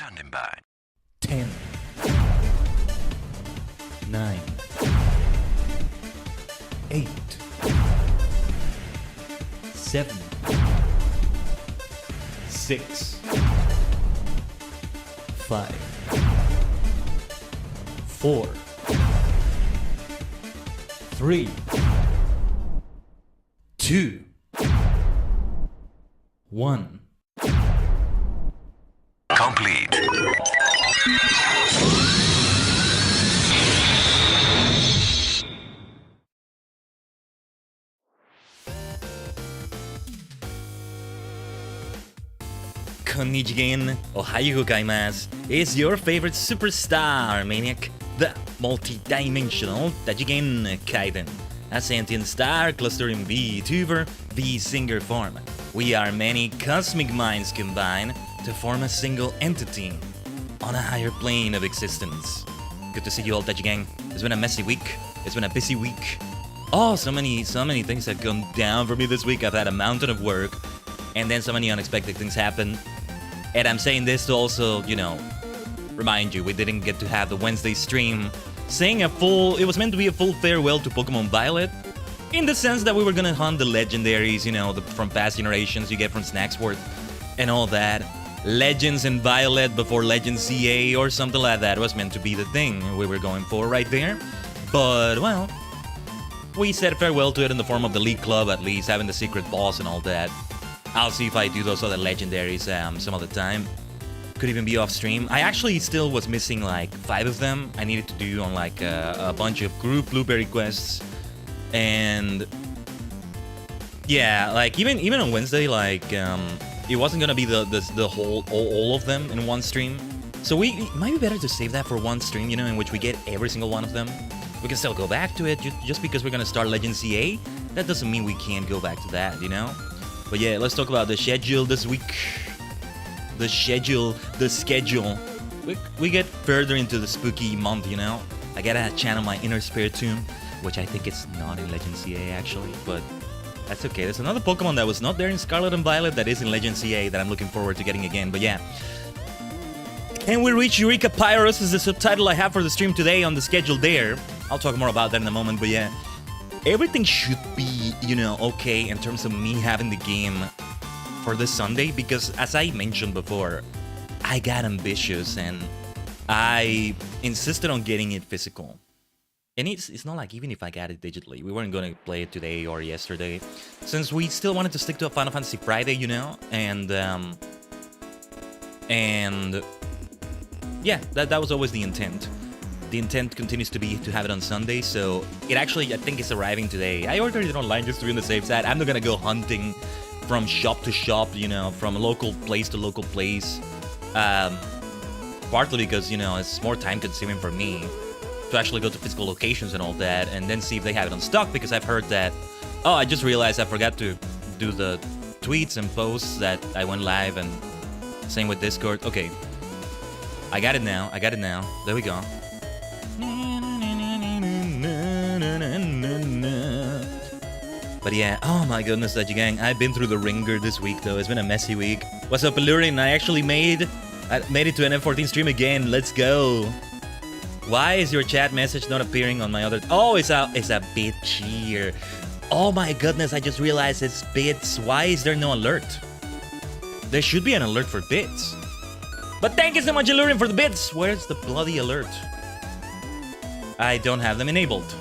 Standing by. 10, 9, 8, 7, 6, 5, 4, 3, 2, 1. Complete. Tajigen, Ohayou gozaimasu, is your favorite superstar maniac, the multi-dimensional Tajigen Khaiden, a sentient star clustering VTuber, V-singer form. We are many cosmic minds combined to form a single entity on a higher plane of existence. Good to see you all, Tajigen. It's been a messy week. It's been a busy week. Oh, so many things have gone down for me this week. I've had a mountain of work, and then so many unexpected things happen. And I'm saying this to also, remind you, we didn't get to have the Wednesday stream saying it was meant to be a full farewell to Pokemon Violet, in the sense that we were gonna hunt the legendaries, from past generations you get from Snacksworth and all that. Legends in Violet before Legends CA or something like that was meant to be the thing we were going for right there. But, well, we said farewell to it in the form of the League Club, at least, having the secret boss and all that. I'll see if I do those other legendaries some other time. Could even be off stream. I actually still was missing like 5 of them. I needed to do on like a bunch of group blueberry quests, and yeah, like even on Wednesday, like it wasn't gonna be the whole all of them in one stream. So it might be better to save that for one stream, in which we get every single one of them. We can still go back to it just because we're gonna start Legend CA. That doesn't mean we can't go back to that, But yeah, let's talk about the schedule this week. The schedule. We get further into the spooky month, I gotta channel my inner spiritomb, which I think it's not in Legend CA actually, but that's okay. There's another Pokemon that was not there in Scarlet and Violet that is in Legend CA that I'm looking forward to getting again, but yeah. Can we reach Eureka Pyros is the subtitle I have for the stream today on the schedule there. I'll talk more about that in a moment, but yeah. Everything should be, okay in terms of me having the game for this Sunday, because as I mentioned before, I got ambitious and I insisted on getting it physical. And it's not like even if I got it digitally, we weren't going to play it today or yesterday, since we still wanted to stick to a Final Fantasy Friday, and yeah, that was always the intent. The intent continues to be to have it on Sunday, so it actually, I think, is arriving today. I ordered it online just to be on the safe side. I'm not gonna go hunting from shop to shop, from local place to local place. Partly because, it's more time consuming for me to actually go to physical locations and all that, and then see if they have it on stock, because I've heard that... Oh, I just realized I forgot to do the tweets and posts that I went live, and same with Discord. Okay. I got it now. There we go. But yeah, oh my goodness, Tajigen, I've been through the ringer this week though. It's been a messy week. What's up, Alluring? I actually made it to an F14 stream again. Let's go. Why is your chat message not appearing on my other... Oh, it's a bit cheer. Oh my goodness, I just realized it's bits. Why is there no alert? There should be an alert for bits. But thank you so much, Alluring, for the bits. Where's the bloody alert? I don't have them enabled.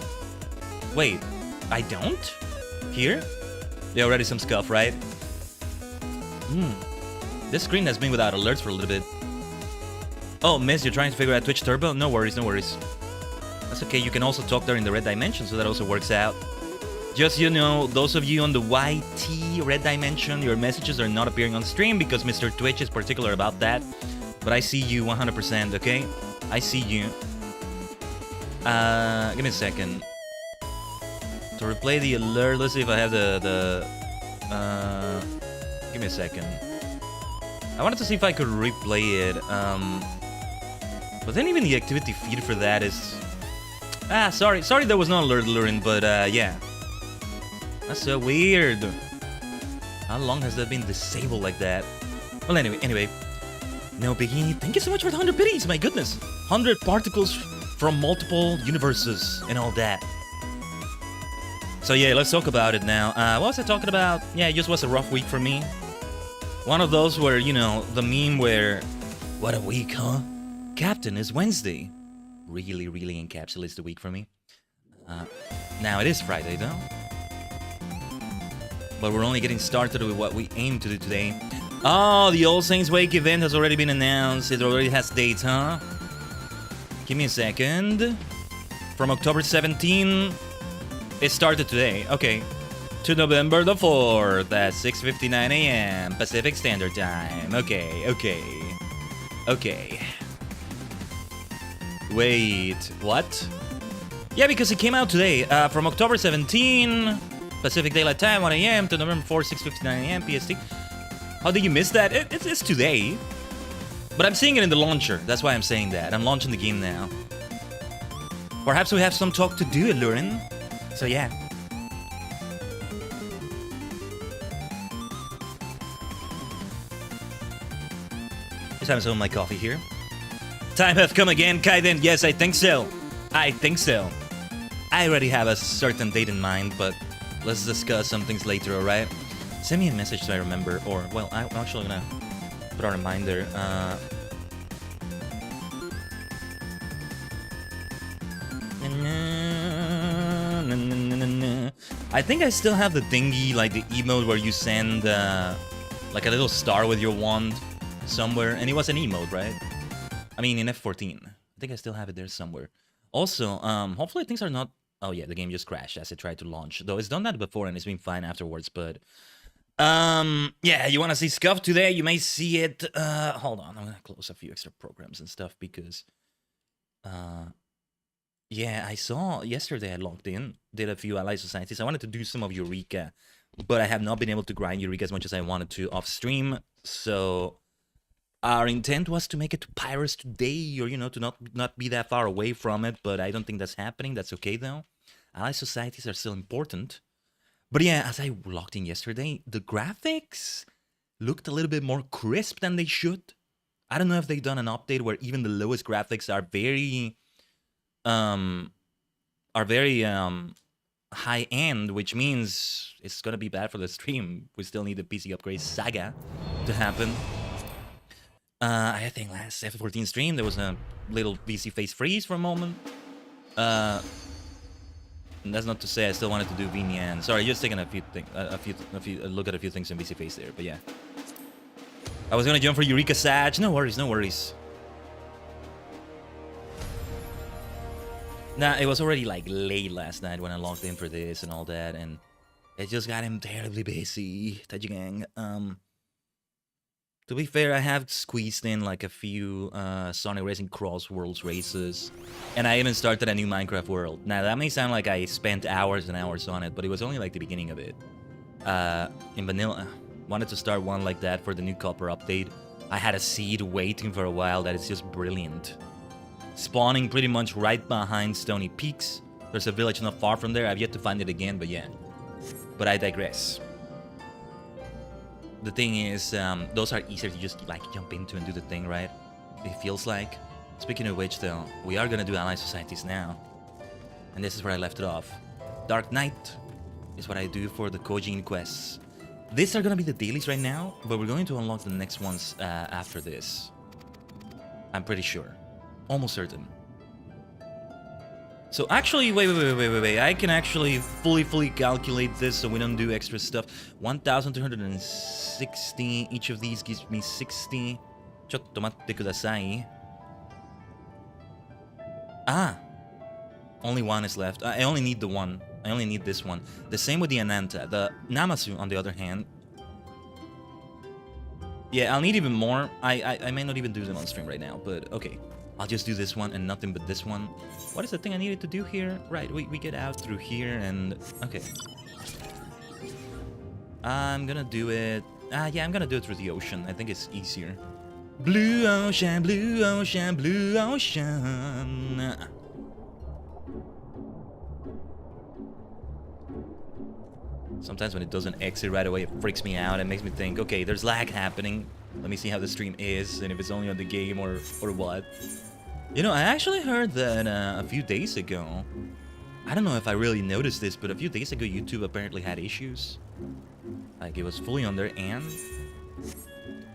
Wait, I don't? Here? Yeah, already some scuff, right? This screen has been without alerts for a little bit. Oh, Miss, you're trying to figure out Twitch Turbo? No worries. That's okay, you can also talk there in the red dimension, so that also works out. Just, those of you on the YT red dimension, your messages are not appearing on stream because Mr. Twitch is particular about that. But I see you 100%, okay? I see you. Give me a second. To replay the alert, let's see if I have give me a second. I wanted to see if I could replay it, but then even the activity feed for that is... sorry there was no alert, Lurin, but yeah. That's so weird. How long has that been disabled like that? Well, anyway. No biggie. Thank you so much for the 100 biddies. My goodness. 100 particles from multiple universes and all that. So yeah, let's talk about it now. What was I talking about? Yeah, it just was a rough week for me. One of those where, you know, the meme where, what a week, huh? Captain is Wednesday. Really, really encapsulates the week for me. Now it is Friday though. But we're only getting started with what we aim to do today. Oh, the All Saints Wake event has already been announced. It already has dates, huh? Give me a second. From October 17, it started today. Okay. To November the 4th at 6:59 a.m. Pacific Standard Time. Okay. Wait, what? Yeah, because it came out today. From October 17, Pacific Daylight Time, 1 a.m. to November 4, 6:59 a.m. PST. How did you miss that? It's today. But I'm seeing it in the launcher. That's why I'm saying that. I'm launching the game now. Perhaps we have some talk to do, Lurin. So yeah. Just having some of my coffee here. Time hath come again, Khaiden. Yes, I think so. I already have a certain date in mind, but let's discuss some things later, alright? Send me a message so I remember, or, well, I'm actually gonna put a reminder. I think I still have the thingy, like the emote where you send, like a little star with your wand somewhere, and it was an emote, right? I mean, in F14. I think I still have it there somewhere. Also, hopefully things are not... Oh yeah, the game just crashed as it tried to launch. Though it's done that before and it's been fine afterwards, but... yeah, you want to see Scuff today? You may see it... hold on, I'm gonna close a few extra programs and stuff because... yeah, I saw... Yesterday I logged in, did a few Allied Societies. I wanted to do some of Eureka, but I have not been able to grind Eureka as much as I wanted to off stream, so... Our intent was to make it to Pyrus today, or, you know, to not be that far away from it, but I don't think that's happening. That's okay, though. Allied societies are still important. But yeah, as I logged in yesterday, the graphics looked a little bit more crisp than they should. I don't know if they've done an update where even the lowest graphics are very high-end, which means it's gonna be bad for the stream. We still need the PC upgrade saga to happen. I think last F14 stream there was a little VC face freeze for a moment. And that's not to say I still wanted to do Vinyan. Sorry, just taking a look at a few things in VC face there. But yeah, I was gonna jump for Eureka Sag. No worries, no worries. Nah, it was already like late last night when I logged in for this and all that, and it just got him terribly busy. Tajigen. To be fair, I have squeezed in like a few Sonic Racing Cross Worlds races, and I even started a new Minecraft world. Now, that may sound like I spent hours and hours on it, but it was only like the beginning of it. In vanilla, wanted to start one like that for the new Copper update. I had a seed waiting for a while that is just brilliant. Spawning pretty much right behind Stony Peaks. There's a village not far from there. I've yet to find it again, but yeah. But I digress. The thing is, those are easier to just like jump into and do the thing, right? It feels like. Speaking of which, though, we are gonna do Allied Societies now. And this is where I left it off. Dark Knight is what I do for the Kojin quests. These are gonna be the dailies right now, but we're going to unlock the next ones after this. I'm pretty sure. Almost certain. So actually, wait. I can actually fully calculate this so we don't do extra stuff. 1,260. Each of these gives me 60. Chotto matte kudasai. Ah! Only one is left. I only need the one. I only need this one. The same with the Ananta. The Namasu, on the other hand. Yeah, I'll need even more. I may not even do them on stream right now, but okay. I'll just do this one and nothing but this one. What is the thing I needed to do here? Right, we get out through here and... Okay. I'm gonna do it... yeah, I'm gonna do it through the ocean. I think it's easier. Blue ocean, blue ocean, blue ocean. Sometimes when it doesn't exit right away, it freaks me out. It makes me think, okay, there's lag happening. Let me see how the stream is, and if it's only on the game or what. You know, I actually heard that a few days ago, I don't know if I really noticed this, but a few days ago YouTube apparently had issues. Like, it was fully on their end.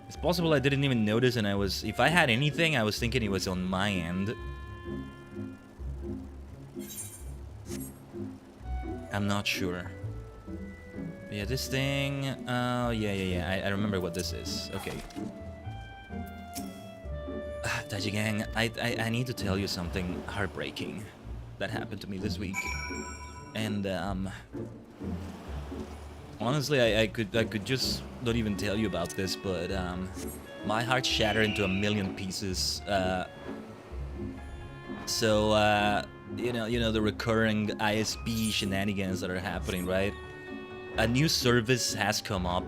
It's possible I didn't even notice, and if I had anything, I was thinking it was on my end. I'm not sure. Yeah, this thing, yeah, I remember what this is. Okay. Tajigen, I need to tell you something heartbreaking that happened to me this week. And, honestly, I could just not even tell you about this, but, my heart shattered into a million pieces. You know the recurring ISP shenanigans that are happening, right? A new service has come up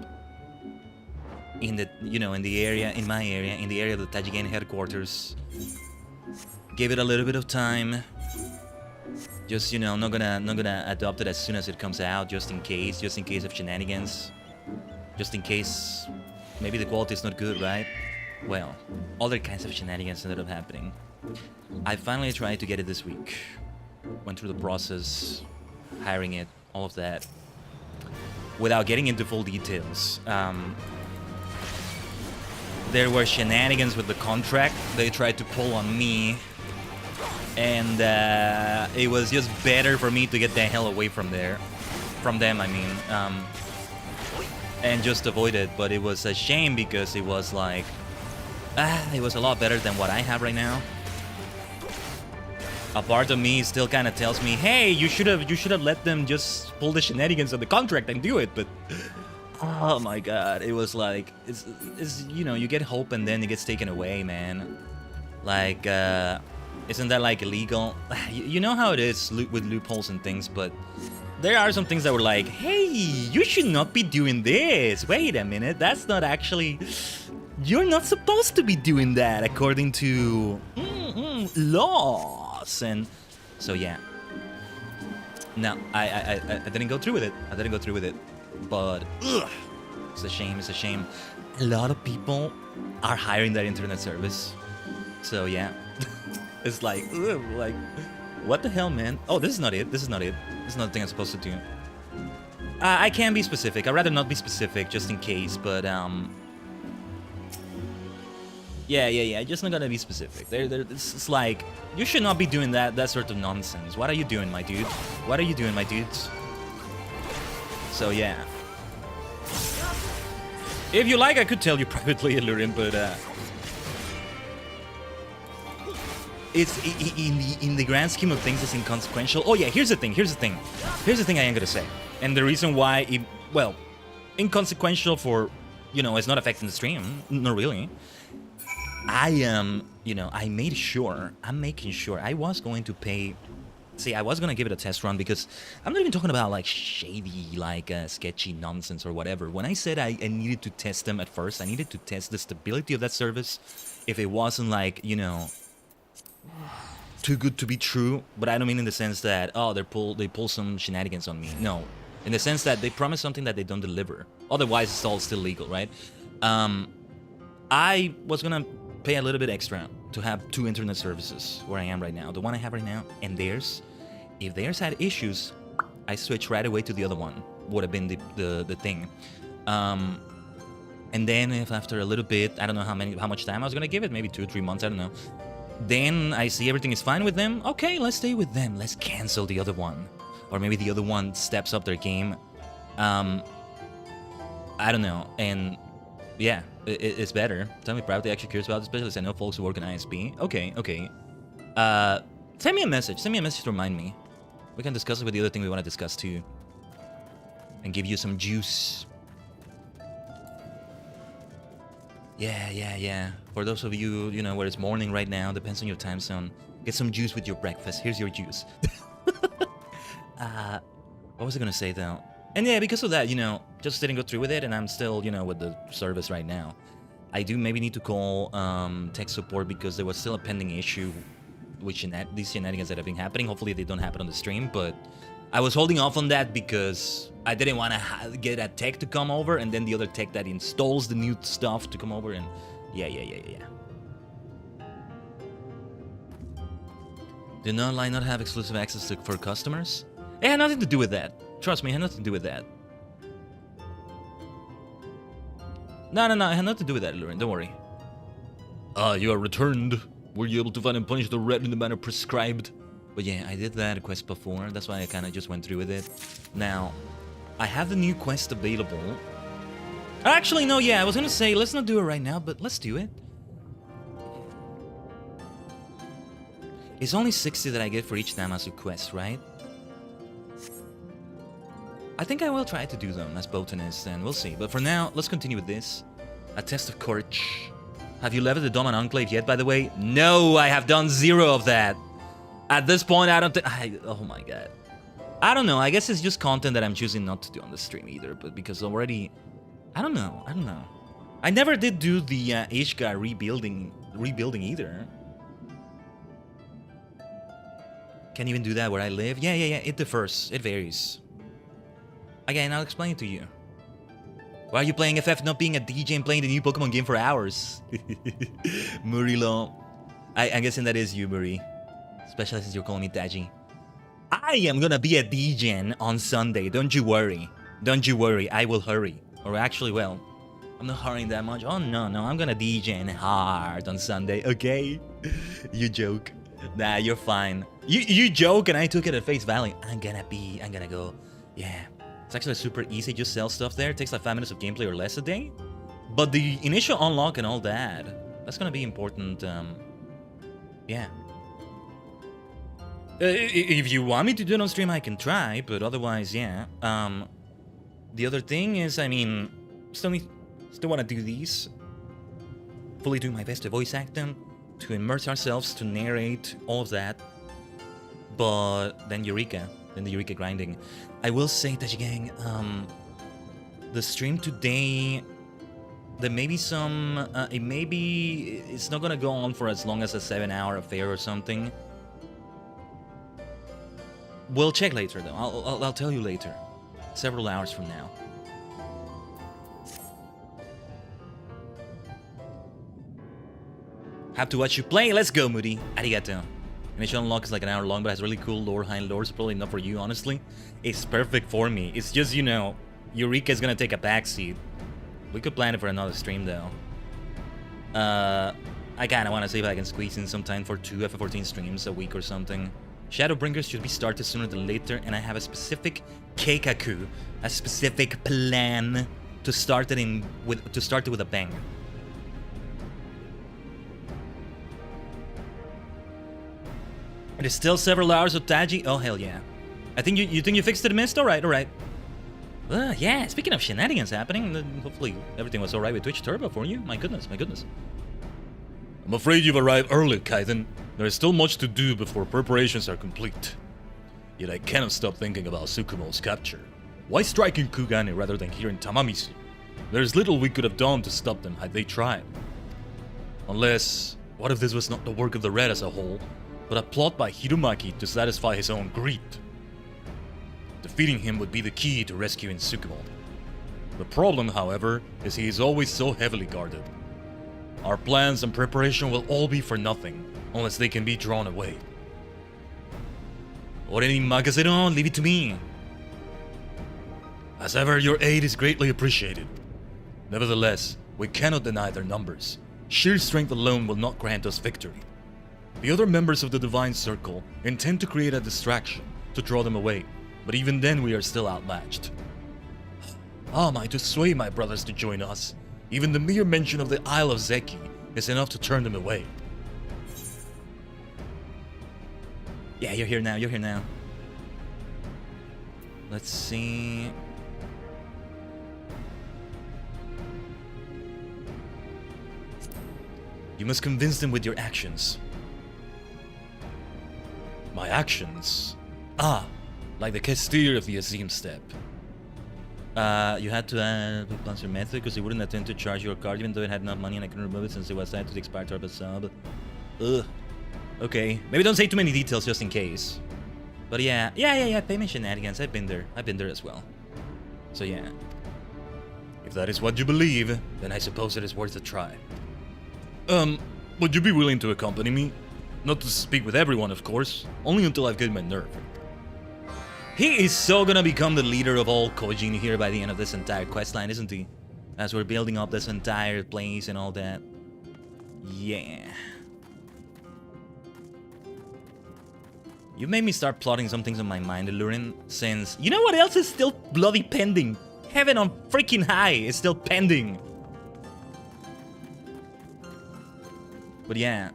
in the, in the area, in my area, in the area of the Tajigen headquarters. Give it a little bit of time. Just, not gonna adopt it as soon as it comes out, just in case of shenanigans. Just in case maybe the quality is not good, right? Well, other kinds of shenanigans ended up happening. I finally tried to get it this week. Went through the process, hiring it, all of that. Without getting into full details, there were shenanigans with the contract they tried to pull on me, and it was just better for me to get the hell away from them, I mean, and just avoid it. But it was a shame because it was like, it was a lot better than what I have right now. A part of me still kind of tells me, hey, you should have let them just pull the shenanigans of the contract and do it, but oh my god, it was like, it's you get hope and then it gets taken away, man. Like, isn't that like illegal? You know how it is with loopholes and things, but there are some things that were like, hey, you should not be doing this. Wait a minute, that's not actually, you're not supposed to be doing that according to law. And so yeah, no, I didn't go through with it. But ugh, it's a shame. A lot of people are hiring that internet service. So yeah, it's like, ugh, like, what the hell, man? Oh, this is not it. This is not the thing I'm supposed to do. I can be specific. I'd rather not be specific, just in case. But yeah. Just not gonna be specific. It's like, you should not be doing that sort of nonsense. What are you doing, my dude? What are you doing, my dudes? So yeah. If you like, I could tell you privately, Lurin, but it's in the grand scheme of things, it's inconsequential. Oh yeah, here's the thing I am gonna say, and the reason why inconsequential for, it's not affecting the stream, not really. I'm making sure I was going to pay. See, I was going to give it a test run because I'm not even talking about like shady, like sketchy nonsense or whatever. When I said I needed to test them at first, I needed to test the stability of that service. If it wasn't like, too good to be true, but I don't mean in the sense that, oh, they pull some shenanigans on me. No, in the sense that they promise something that they don't deliver. Otherwise, it's all still legal, right? I was going to pay a little bit extra to have 2 internet services where I am right now. The one I have right now and theirs. If theirs had issues, I switched right away to the other one. Would have been the thing. And then if after a little bit, I don't know how much time I was gonna give it, maybe 2 or 3 months, I don't know. Then I see everything is fine with them. Okay, let's stay with them. Let's cancel the other one. Or maybe the other one steps up their game. I don't know. And yeah, it's better. Tell me privately, actually curious about this, especially I know folks who work in ISP. Okay. Send me a message to remind me. We can discuss it with the other thing we want to discuss too. And give you some juice. Yeah. For those of you, where it's morning right now, depends on your time zone. Get some juice with your breakfast. Here's your juice. What was I gonna say though? And yeah, because of that, just didn't go through with it, and I'm still, with the service right now. I do maybe need to call tech support because there was still a pending issue with these shenanigans that have been happening. Hopefully they don't happen on the stream, but I was holding off on that because I didn't want to get a tech to come over and then the other tech that installs the new stuff to come over and yeah. Did online not have exclusive access for customers? It had nothing to do with that. Trust me, it had nothing to do with that. No, it had nothing to do with that, Lurin. Don't worry. You are returned. Were you able to find and punish the rat in the manner prescribed? But yeah, I did that quest before. That's why I kind of just went through with it. Now, I have the new quest available. Actually, no, yeah, I was gonna say, let's not do it right now, but let's do it. It's only 60 that I get for each Namazu quest, right? I think I will try to do them as botanist, and we'll see. But for now, let's continue with this. A test of courage. Have you leveled the Dom and Enclave yet, by the way? No, I have done 0 of that. At this point, I don't think... Oh my god. I don't know, I guess it's just content that I'm choosing not to do on the stream either, but because already... I don't know. I never did do the Ishka rebuilding either. Can't even do that where I live? Yeah, it differs. It varies. Again, I'll explain it to you. Why are you playing FF not being a DJ and playing the new Pokemon game for hours? Murilo. I'm guessing that is you, Muri. Especially since you're calling me Taji. I am gonna be a DJ on Sunday, don't you worry. Don't you worry, I will hurry. Or actually, well, I'm not hurrying that much. Oh no, I'm gonna DJ hard on Sunday, okay? You joke. Nah, you're fine. You joke and I took it at face value. I'm gonna go. Yeah. It's actually super easy, just sell stuff there. It takes like 5 minutes of gameplay or less a day. But the initial unlock and all that, that's gonna be important, yeah. If you want me to do it on stream, I can try, but otherwise, yeah. The other thing is, I mean, still want to do these. Fully doing my best to voice act them, to immerse ourselves, to narrate, all of that. But then Eureka, the Eureka grinding. I will say, Tajigen, the stream today, there may be some, it's not gonna go on for as long as a 7-hour affair or something. We'll check later, though. I'll tell you later. Several hours from now. Have to watch you play. Let's go, Moody. Arigato. Initial unlock is like an hour long, but has really cool lore, high lore. It's probably not for you, honestly. It's perfect for me. It's just, you know, Eureka is gonna take a backseat. We could plan it for another stream, though. I kinda wanna see if I can squeeze in some time for 2 FF14 streams a week or something. Shadowbringers should be started sooner than later, and I have a specific keikaku, a specific plan to start it with a bang. It is still several hours of Taji. Oh hell yeah! I think you think you fixed it, mist. All right. Yeah. Speaking of shenanigans happening, hopefully everything was all right with Twitch Turbo for you. My goodness. I'm afraid you've arrived early, Khaiden. There is still much to do before preparations are complete. Yet I cannot stop thinking about Tsukumo's capture. Why strike in Kugane rather than here in Tamamisu? There is little we could have done to stop them had they tried. Unless, what if this was not the work of the Red as a whole, but a plot by Hirumaki to satisfy his own greed? Defeating him would be the key to rescuing Tsukumo. The problem, however, is he is always so heavily guarded. Our plans and preparation will all be for nothing, unless they can be drawn away. Ore ni makasero, leave it to me. As ever, your aid is greatly appreciated. Nevertheless, we cannot deny their numbers. Sheer strength alone will not grant us victory. The other members of the Divine Circle intend to create a distraction to draw them away, but even then we are still outmatched. How am I to sway my brothers to join us? Even the mere mention of the Isle of Zeki is enough to turn them away. Yeah, you're here now. Let's see... You must convince them with your actions. My actions? Ah, like the Kestir of the Azim Step. You had to balance your method because he wouldn't attempt to charge your card even though it had enough money and I couldn't remove it since it was tied to the expired Tarba sub. Ugh. Okay, maybe don't say too many details just in case. But yeah, payment shenanigans, I've been there as well. So yeah. If that is what you believe, then I suppose it is worth a try. Would you be willing to accompany me? Not to speak with everyone, of course, only until I've gained my nerve. He is so gonna become the leader of all Khaiden here by the end of this entire questline, isn't he? As we're building up this entire place and all that. Yeah. You made me start plotting some things in my mind, Lurin, since... You know what else is still bloody pending? Heaven on freaking high is still pending. But yeah.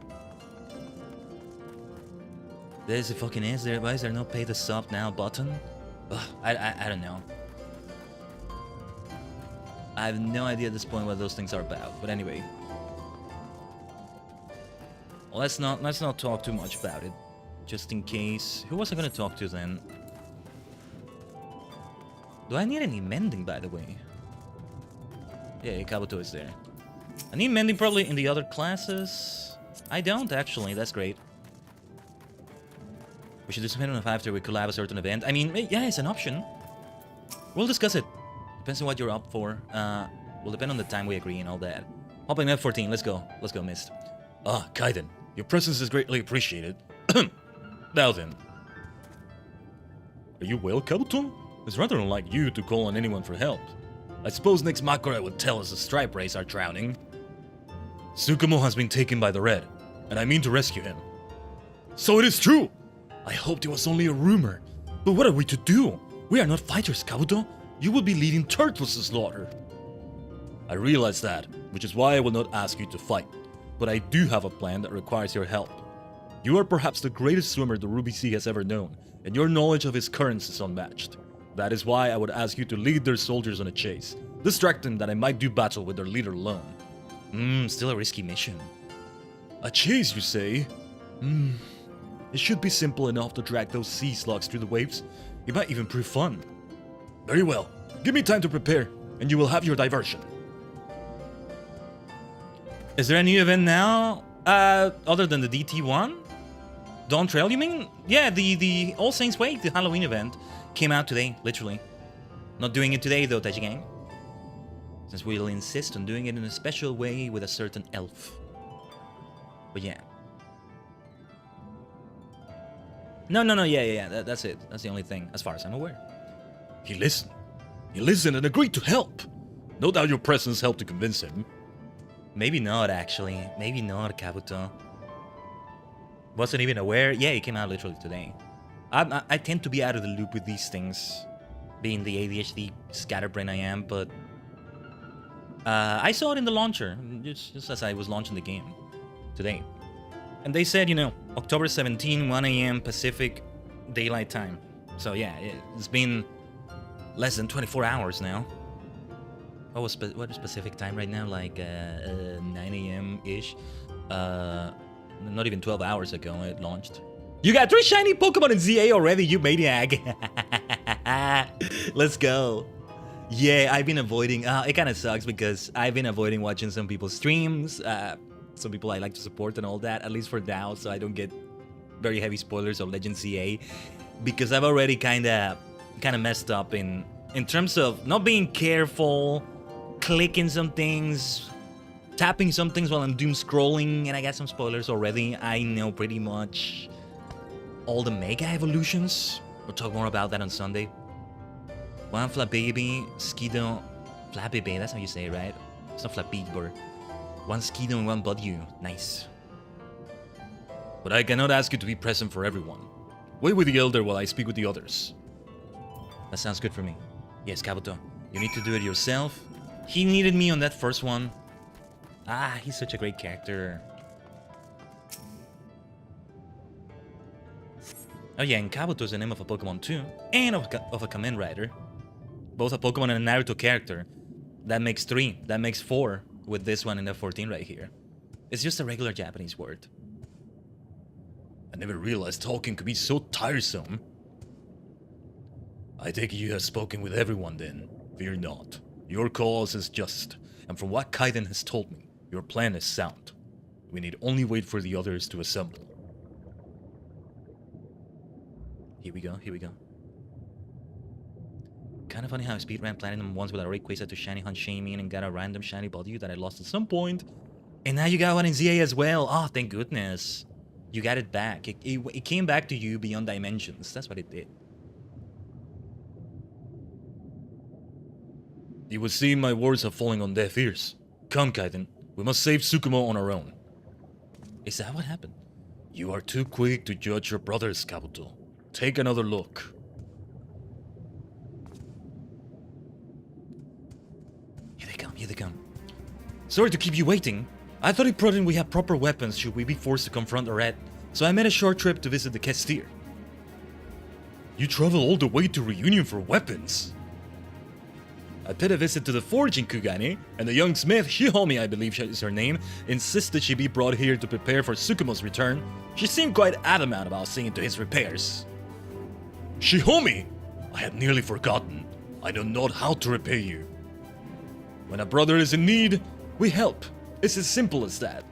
There's a fucking is there. Why is there no pay the sub now button? Ugh, I don't know. I have no idea at this point what those things are about. But anyway. Well, let's not talk too much about it. Just in case. Who was I gonna talk to then? Do I need any mending, by the way? Yeah, Kabuto is there. I need mending probably in the other classes. I don't, actually. That's great. We should do something after we collab a certain event. I mean, yeah, it's an option. We'll discuss it. Depends on what you're up for. Will depend on the time we agree and all that. Hopping F14, let's go. Let's go, Mist. Ah, Khaiden. Your presence is greatly appreciated. Now then. Are you well, Kabuto? It's rather unlike you to call on anyone for help. I suppose next Makura would tell us the stripe rays are drowning. Tsukumo has been taken by the Red, and I mean to rescue him. So it is true! I hoped it was only a rumor. But what are we to do? We are not fighters, Kabuto. You will be leading turtles to slaughter. I realize that, which is why I will not ask you to fight. But I do have a plan that requires your help. You are perhaps the greatest swimmer the Ruby Sea has ever known, and your knowledge of its currents is unmatched. That is why I would ask you to lead their soldiers on a chase. Distract them that I might do battle with their leader alone. Still a risky mission. A chase, you say? It should be simple enough to drag those sea slugs through the waves. It might even prove fun. Very well. Give me time to prepare, and you will have your diversion. Is there a new event now? Other than the DT1? Dawn Trail, you mean? Yeah, the All Saints Wake, the Halloween event, came out today, literally. Not doing it today though, Tajigen. Since we'll insist on doing it in a special way with a certain elf. But yeah. No, yeah, that's it. That's the only thing, as far as I'm aware. He listened. He listened and agreed to help. No doubt your presence helped to convince him. Maybe not, actually. Maybe not, Kabuto. Wasn't even aware. Yeah, it came out literally today. I tend to be out of the loop with these things, being the ADHD scatterbrain I am, but I saw it in the launcher, just as I was launching the game today. And they said, you know, October 17, 1 AM Pacific Daylight Time. So yeah, it's been less than 24 hours now. What is Pacific time right now? Like 9 AM-ish. Not even 12 hours ago it launched. You got 3 shiny Pokemon in ZA already, you maniac! Let's go. Yeah, I've been avoiding... it kind of sucks because I've been avoiding watching some people's streams. Some people I like to support and all that, at least for now, so I don't get very heavy spoilers of Legend ZA. Because I've already kind of messed up in terms of not being careful, clicking some things, tapping some things while I'm doom scrolling, and I got some spoilers already. I know pretty much all the Mega Evolutions. We'll talk more about that on Sunday. One Flababy, Skido, Flababy, that's how you say it, right? It's not Flabibor. One Skido and one Budyu. Nice. But I cannot ask you to be present for everyone. Wait with the Elder while I speak with the others. That sounds good for me. Yes, Kabuto. You need to do it yourself. He needed me on that first one. He's such a great character. Oh yeah, and Kabuto is the name of a Pokemon too. And of a Kamen Rider. Both a Pokemon and a Naruto character. That makes 3. That makes 4 with this one in F14 right here. It's just a regular Japanese word. I never realized talking could be so tiresome. I take it you have spoken with everyone then. Fear not. Your cause is just, and from what Khaiden has told me, your plan is sound. We need only wait for the others to assemble. Here we go, here we go. Kind of funny how I speedran Platinum once with a Rayquaza to Shiny Hunt Shaman and got a random Shiny Body that I lost at some point. And now you got one in ZA as well. Oh, thank goodness. You got it back. It came back to you beyond dimensions. That's what it did. You would see my words are falling on deaf ears. Come, Khaiden. We must save Tsukumo on our own. Is that what happened? You are too quick to judge your brothers, Kabuto. Take another look. Here they come, here they come. Sorry to keep you waiting. I thought important we have proper weapons should we be forced to confront a rat, so I made a short trip to visit the Kestir. You travel all the way to Reunion for weapons? I paid a visit to the forge in Kugane, and the young smith, Shihomi I believe is her name, insisted she be brought here to prepare for Tsukumo's return. She seemed quite adamant about seeing to his repairs. Shihomi! I had nearly forgotten. I know not how to repay you. When a brother is in need, we help. It's as simple as that.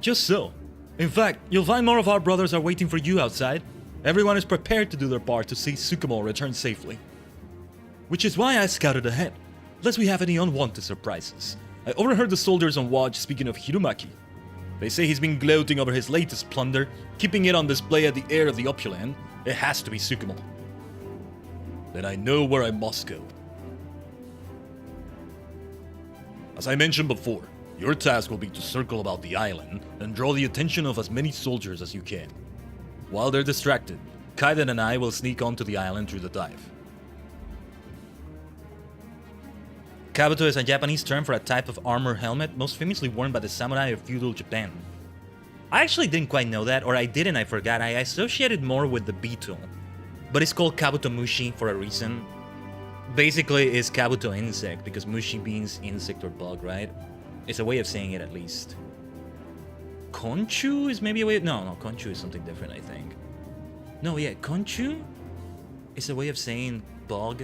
Just so. In fact, you'll find more of our brothers are waiting for you outside. Everyone is prepared to do their part to see Tsukumo return safely. Which is why I scouted ahead, lest we have any unwanted surprises. I overheard the soldiers on watch speaking of Hirumaki. They say he's been gloating over his latest plunder, keeping it on display at the heir of the opulent. It has to be Tsukumo. Then I know where I must go. As I mentioned before, your task will be to circle about the island and draw the attention of as many soldiers as you can. While they're distracted, Khaiden and I will sneak onto the island through the dive. Kabuto is a Japanese term for a type of armor helmet most famously worn by the samurai of feudal Japan. I actually didn't quite know that, or I did and I forgot. I associated more with the beetle. But it's called Kabuto Mushi for a reason. Basically, it's Kabuto insect, because Mushi means insect or bug, right? It's a way of saying it at least. Konchu is maybe a way of... No, Konchu is something different, I think. No, yeah, Konchu is a way of saying bug.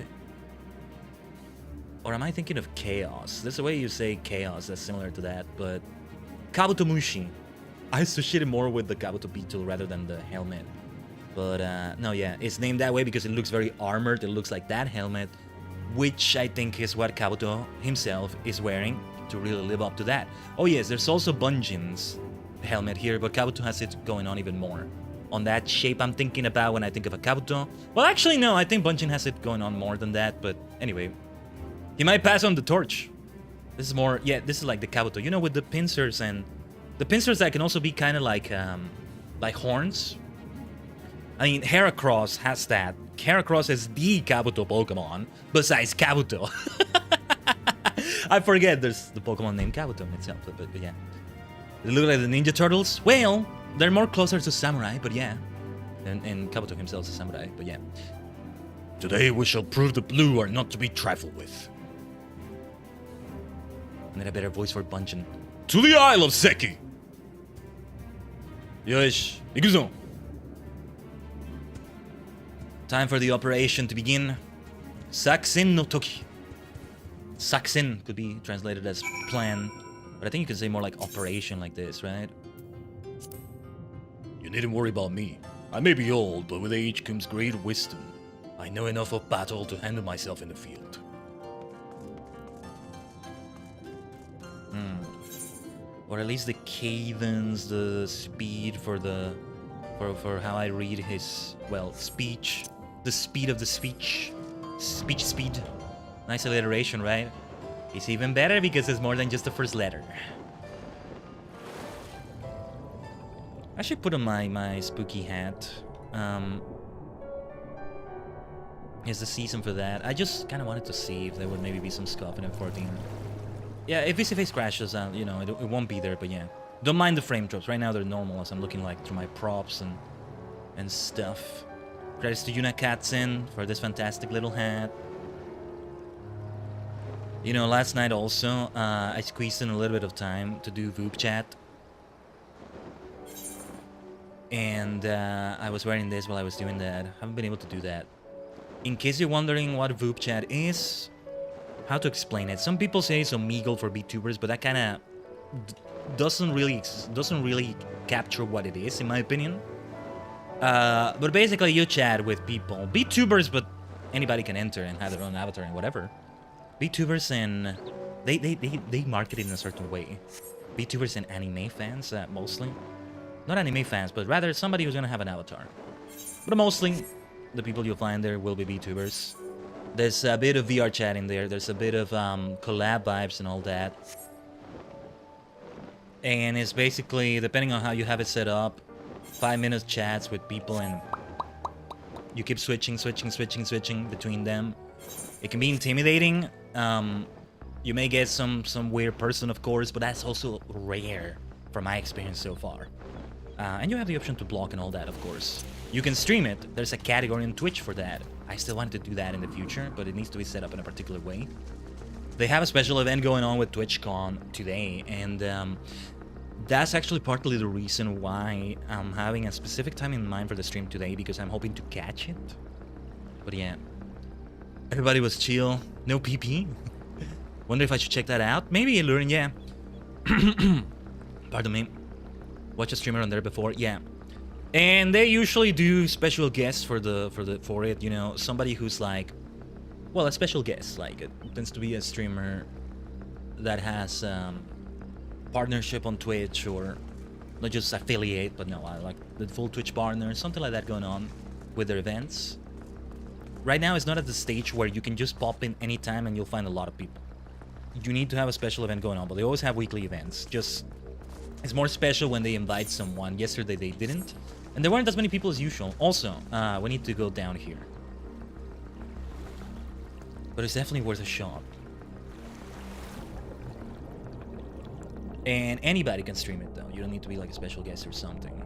Or am I thinking of chaos? There's a way you say chaos that's similar to that, but... Kabuto Mushi. I associate it more with the Kabuto beetle rather than the helmet. But, no, yeah, it's named that way because it looks very armored. It looks like that helmet, which I think is what Kabuto himself is wearing to really live up to that. Oh, yes, there's also Bunjin's helmet here, but Kabuto has it going on even more. On that shape I'm thinking about when I think of a Kabuto. Well, actually, no, I think Bunjin has it going on more than that, but anyway. He might pass on the torch. This is more, yeah, this is like the Kabuto. You know, with the pincers and... The pincers that can also be kind of like horns. I mean, Heracross has that. Heracross is the Kabuto Pokemon, besides Kabuto. I forget there's the Pokemon named Kabuto itself, but yeah. They look like the Ninja Turtles. Well, they're more closer to samurai, but yeah. And Kabuto himself is a samurai, but yeah. Today we shall prove the blue are not to be trifled with. I need a better voice for Bunjin. To the Isle of Seki! Yosh, ikuzo! Time for the operation to begin. Saksen no Toki. Saksen could be translated as plan, but I think you could say more like operation like this, right? You needn't worry about me. I may be old, but with age comes great wisdom. I know enough of battle to handle myself in the field. Or at least the cadence, the speed for how I read his, well, speech. The speed of the speech. Speed. Nice alliteration, right? It's even better because it's more than just the first letter. I should put on my spooky hat. It's the season for that. I just kind of wanted to see if there would maybe be some scuff in M14. Yeah, if his face crashes, you know, it won't be there, but yeah. Don't mind the frame drops. Right now they're normal as I'm looking like through my props and stuff. Credits to Yuna Katzen for this fantastic little hat. You know, last night also, I squeezed in a little bit of time to do VOOP chat. And I was wearing this while I was doing that. Haven't been able to do that. In case you're wondering what VOOP chat is, how to explain it. Some people say it's Omegle for VTubers, but that kind of doesn't really capture what it is, in my opinion. But basically, you chat with people, VTubers, but anybody can enter and have their own avatar and whatever. VTubers and they market it in a certain way. VTubers and anime fans, mostly. Not anime fans, but rather somebody who's gonna have an avatar. But mostly, the people you'll find there will be VTubers. There's a bit of VR chat in there. There's a bit of collab vibes and all that. And it's basically, depending on how you have it set up, 5-minute chats with people, and you keep switching between them. It can be intimidating. You may get some weird person, of course, but that's also rare from my experience so far. And you have the option to block and all that, of course. You can stream it. There's a category on Twitch for that. I still want to do that in the future, but it needs to be set up in a particular way. They have a special event going on with TwitchCon today, and that's actually partly the reason why I'm having a specific time in mind for the stream today, because I'm hoping to catch it. But yeah, everybody was chill. No PP. Wonder if I should check that out. Maybe learn, yeah. Pardon me. Watch a streamer on there before, yeah. And they usually do special guests for it. You know, somebody who's like, well, a special guest. Like, it tends to be a streamer that has partnership on Twitch, or not just affiliate, but no, I like the full Twitch partner, something like that going on with their events. Right now, it's not at the stage where you can just pop in anytime and you'll find a lot of people. You need to have a special event going on, but they always have weekly events. Just, it's more special when they invite someone. Yesterday they didn't, and there weren't as many people as usual. Also, we need to go down here, but it's definitely worth a shot. And anybody can stream it, though. You don't need to be like a special guest or something.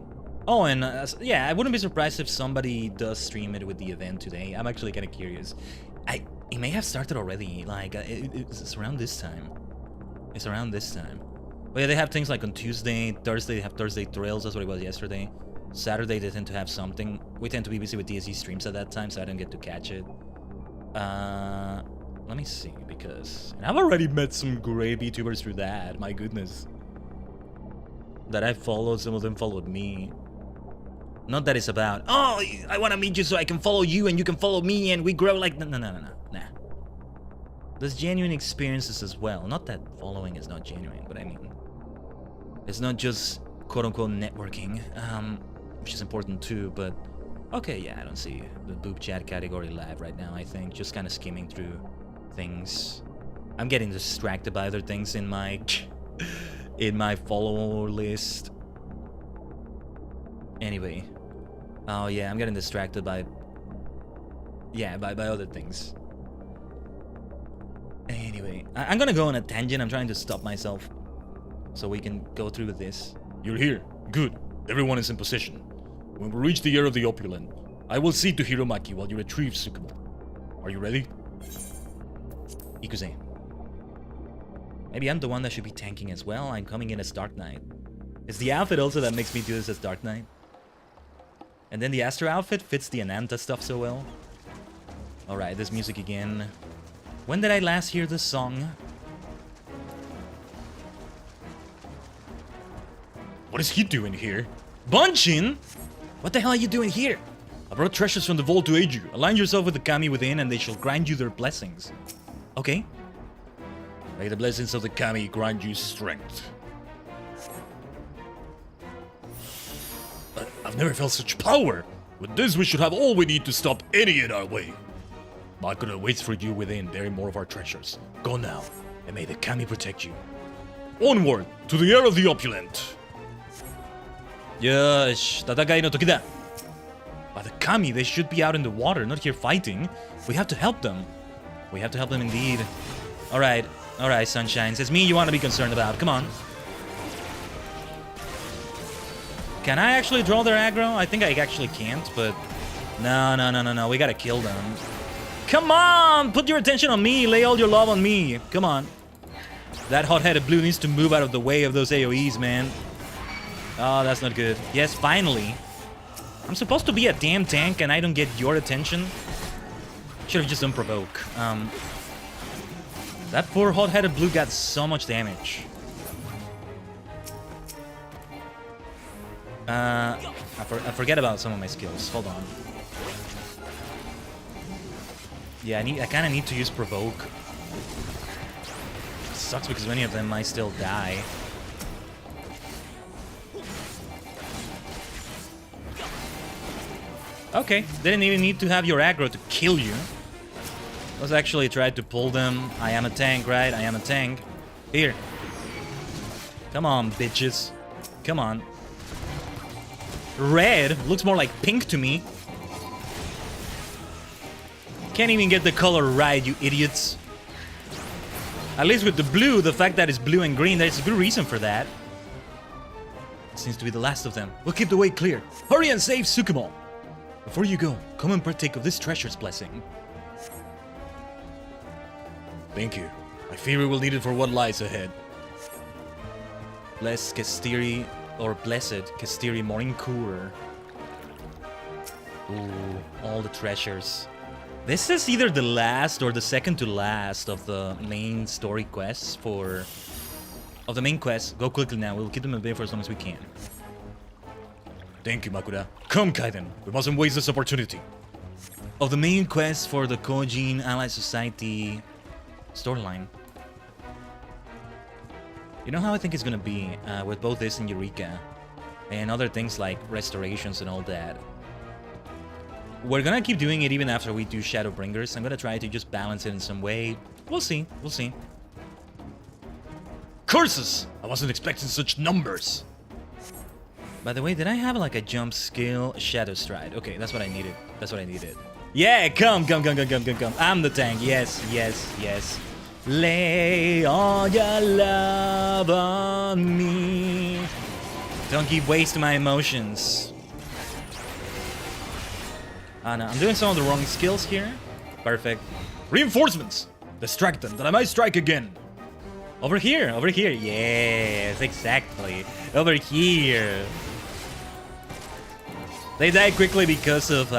Oh, and yeah, I wouldn't be surprised if somebody does stream it with the event today. I'm actually kind of curious. It may have started already. Like, it's around this time. It's around this time. But yeah, they have things like on Tuesday, Thursday, they have Thursday Thrills. That's what it was yesterday. Saturday, they tend to have something. We tend to be busy with DSC streams at that time, so I don't get to catch it. Let me see, because... And I've already met some great VTubers through that, my goodness. That I followed, some of them followed me. Not that it's about, oh, I want to meet you so I can follow you and you can follow me and we grow like... No. Nah. There's genuine experiences as well. Not that following is not genuine, but I mean... It's not just quote-unquote networking, which is important too, but... Okay, yeah, I don't see the boob chat category live right now, I think. Just kind of skimming through things. I'm getting distracted by other things in my follower list. Anyway. Oh yeah, I'm getting distracted by... Yeah, by other things. Anyway, I'm gonna go on a tangent. I'm trying to stop myself so we can go through with this. You're here. Good. Everyone is in position. When we reach the air of the opulent, I will see to Hiromaki while you retrieve Tsukumo. Are you ready? Ikuze. Maybe I'm the one that should be tanking as well. I'm coming in as Dark Knight. It's the outfit also that makes me do this as Dark Knight. And then the Astro outfit fits the Ananta stuff so well. Alright, this music again. When did I last hear this song? What is he doing here? Bunchin? What the hell are you doing here? I brought treasures from the vault to aid you. Align yourself with the kami within and they shall grant you their blessings. Okay. May the blessings of the kami grant you strength. I've never felt such power. With this, we should have all we need to stop any in our way. Makura waits for you within, bearing more of our treasures. Go now, and may the kami protect you. Onward, to the air of the opulent. Yosh, tatakai no toki da. By the kami, they should be out in the water, not here fighting. We have to help them. We have to help them indeed. Alright, sunshines. It's me you want to be concerned about. Come on. Can I actually draw their aggro? I think I actually can't, but... No. We gotta kill them. Come on! Put your attention on me. Lay all your love on me. Come on. That hot-headed blue needs to move out of the way of those AoEs, man. Oh, that's not good. Yes, finally. I'm supposed to be a damn tank and I don't get your attention. Should have just done provoke. That poor hot-headed blue got so much damage. I forget about some of my skills. Hold on. Yeah, I kind of need to use provoke. Sucks because many of them might still die. Okay, didn't even need to have your aggro to kill you. Let's actually try to pull them. I am a tank, right? I am a tank. Here. Come on, bitches. Come on. Red looks more like pink to me. Can't even get the color right, you idiots. At least with the blue, the fact that it's blue and green, there's a good reason for that. It seems to be the last of them. We'll keep the way clear. Hurry and save Tsukumo. Before you go, come and partake of this treasure's blessing. Thank you. I fear we will need it for what lies ahead. Bless Kastiri, or Blessed Kastiri Morinkur. Ooh, all the treasures. This is either the last or the second to last of the main story quests for... Of the main quests. Go quickly now, we'll keep them available for as long as we can. Thank you, Makura. Come, Khaiden. We mustn't waste this opportunity. Of the main quest for the Kojin Allied Society storyline. You know how I think it's gonna be with both this and Eureka and other things like restorations and all that. We're gonna keep doing it even after we do Shadowbringers. I'm gonna try to just balance it in some way. We'll see, we'll see. Curses! I wasn't expecting such numbers. By the way, did I have like a jump skill? Shadow Stride. Okay, that's what I needed. That's what I needed. Yeah, come. I'm the tank. Yes. Lay all your love on me. Don't keep wasting my emotions. Oh no, I'm doing some of the wrong skills here. Perfect. Reinforcements! Distract them, that I might strike again. Over here. Yes, exactly. Over here. They die quickly because of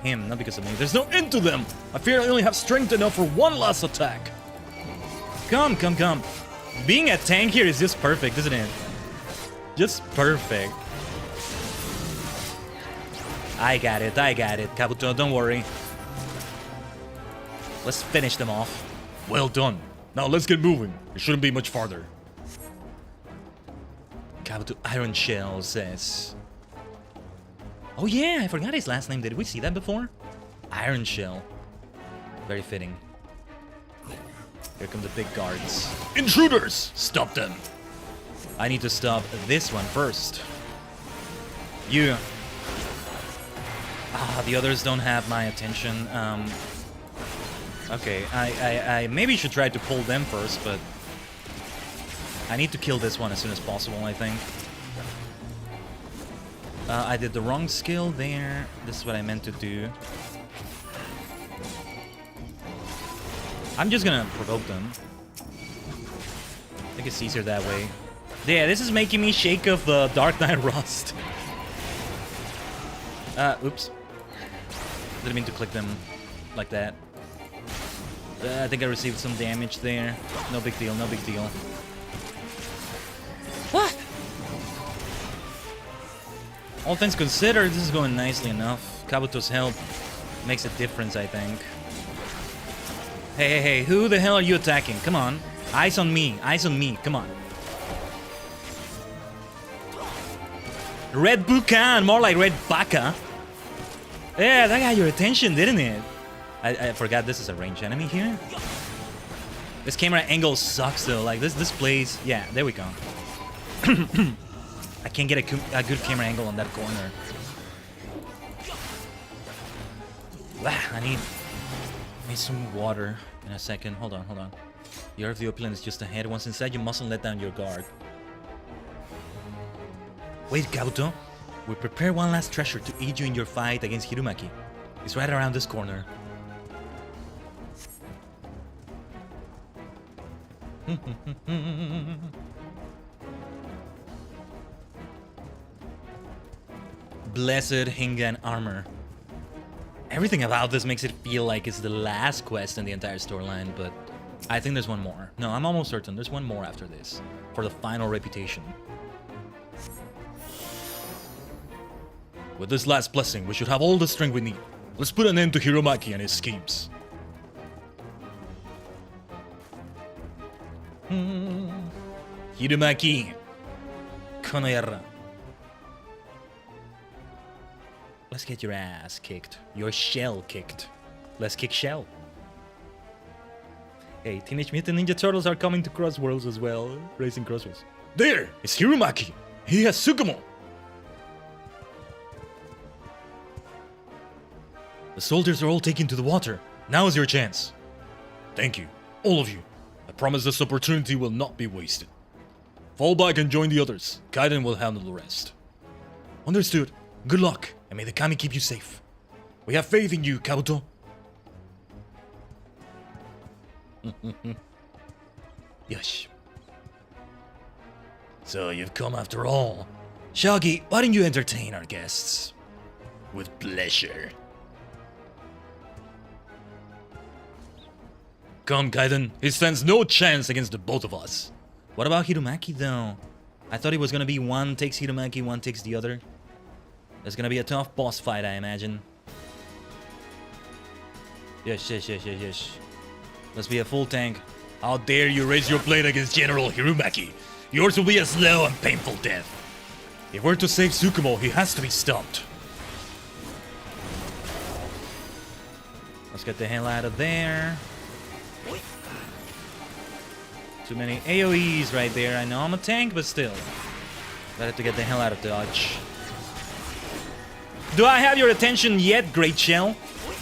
him, not because of me. There's no end to them. I fear I only have strength enough for one last attack. Come. Being a tank here is just perfect, isn't it? Just perfect. I got it. Kabuto, don't worry. Let's finish them off. Well done. Now let's get moving. It shouldn't be much farther. Kabuto Iron Shell says... Oh yeah, I forgot his last name. Did we see that before? Iron Shell. Very fitting. Here come the big guards. Intruders! Stop them. I need to stop this one first. You. The others don't have my attention. Okay, I maybe should try to pull them first, but I need to kill this one as soon as possible, I think. I did the wrong skill there. This is what I meant to do. I'm just gonna provoke them. I think it's easier that way. Yeah, this is making me shake of the Dark Knight Rust. Oops. Didn't mean to click them like that. I think I received some damage there. No big deal. What? All things considered, this is going nicely enough. Kabuto's help makes a difference, I think. Hey, who the hell are you attacking? Come on. Eyes on me, come on. Red Bukan, more like Red Baka. Yeah, that got your attention, didn't it? I forgot this is a ranged enemy here. This camera angle sucks though, like this plays... Yeah, there we go. I can't get a good camera angle on that corner. I need some water in a second. Hold on. The Earth of the Opulent is just ahead. Once inside, you mustn't let down your guard. Wait, Kabuto. We'll prepare one last treasure to aid you in your fight against Hirumaki. It's right around this corner. Blessed Hingan armor. Everything about this makes it feel like it's the last quest in the entire storyline, but I think there's one more. No, I'm almost certain there's one more after this, for the final reputation. With this last blessing, we should have all the strength we need. Let's put an end to Hiromaki and his schemes. Hiromaki. Konoyara. Let's get your ass kicked. Your shell kicked. Let's kick shell. Hey, Teenage Mutant Ninja Turtles are coming to Crossworlds as well. Racing Crossworlds. There! It's Hiromaki! He has Tsukumo! The soldiers are all taken to the water. Now is your chance. Thank you, all of you. I promise this opportunity will not be wasted. Fall back and join the others. Khaiden will handle the rest. Understood. Good luck, and may the kami keep you safe. We have faith in you, Kabuto. Yosh. So you've come after all. Shaggy, why don't you entertain our guests? With pleasure. Come, Khaiden. He stands no chance against the both of us. What about Hiromaki though? I thought it was gonna be one takes Hiromaki, one takes the other. It's gonna be a tough boss fight, I imagine. Yes. Let's be a full tank. How dare you raise your blade against General Hiromaki? Yours will be a slow and painful death. If we're to save Tsukumo, he has to be stopped. Let's get the hell out of there. Too many AoEs right there. I know I'm a tank, but still. Better to get the hell out of dodge. Do I have your attention yet, Great Shell?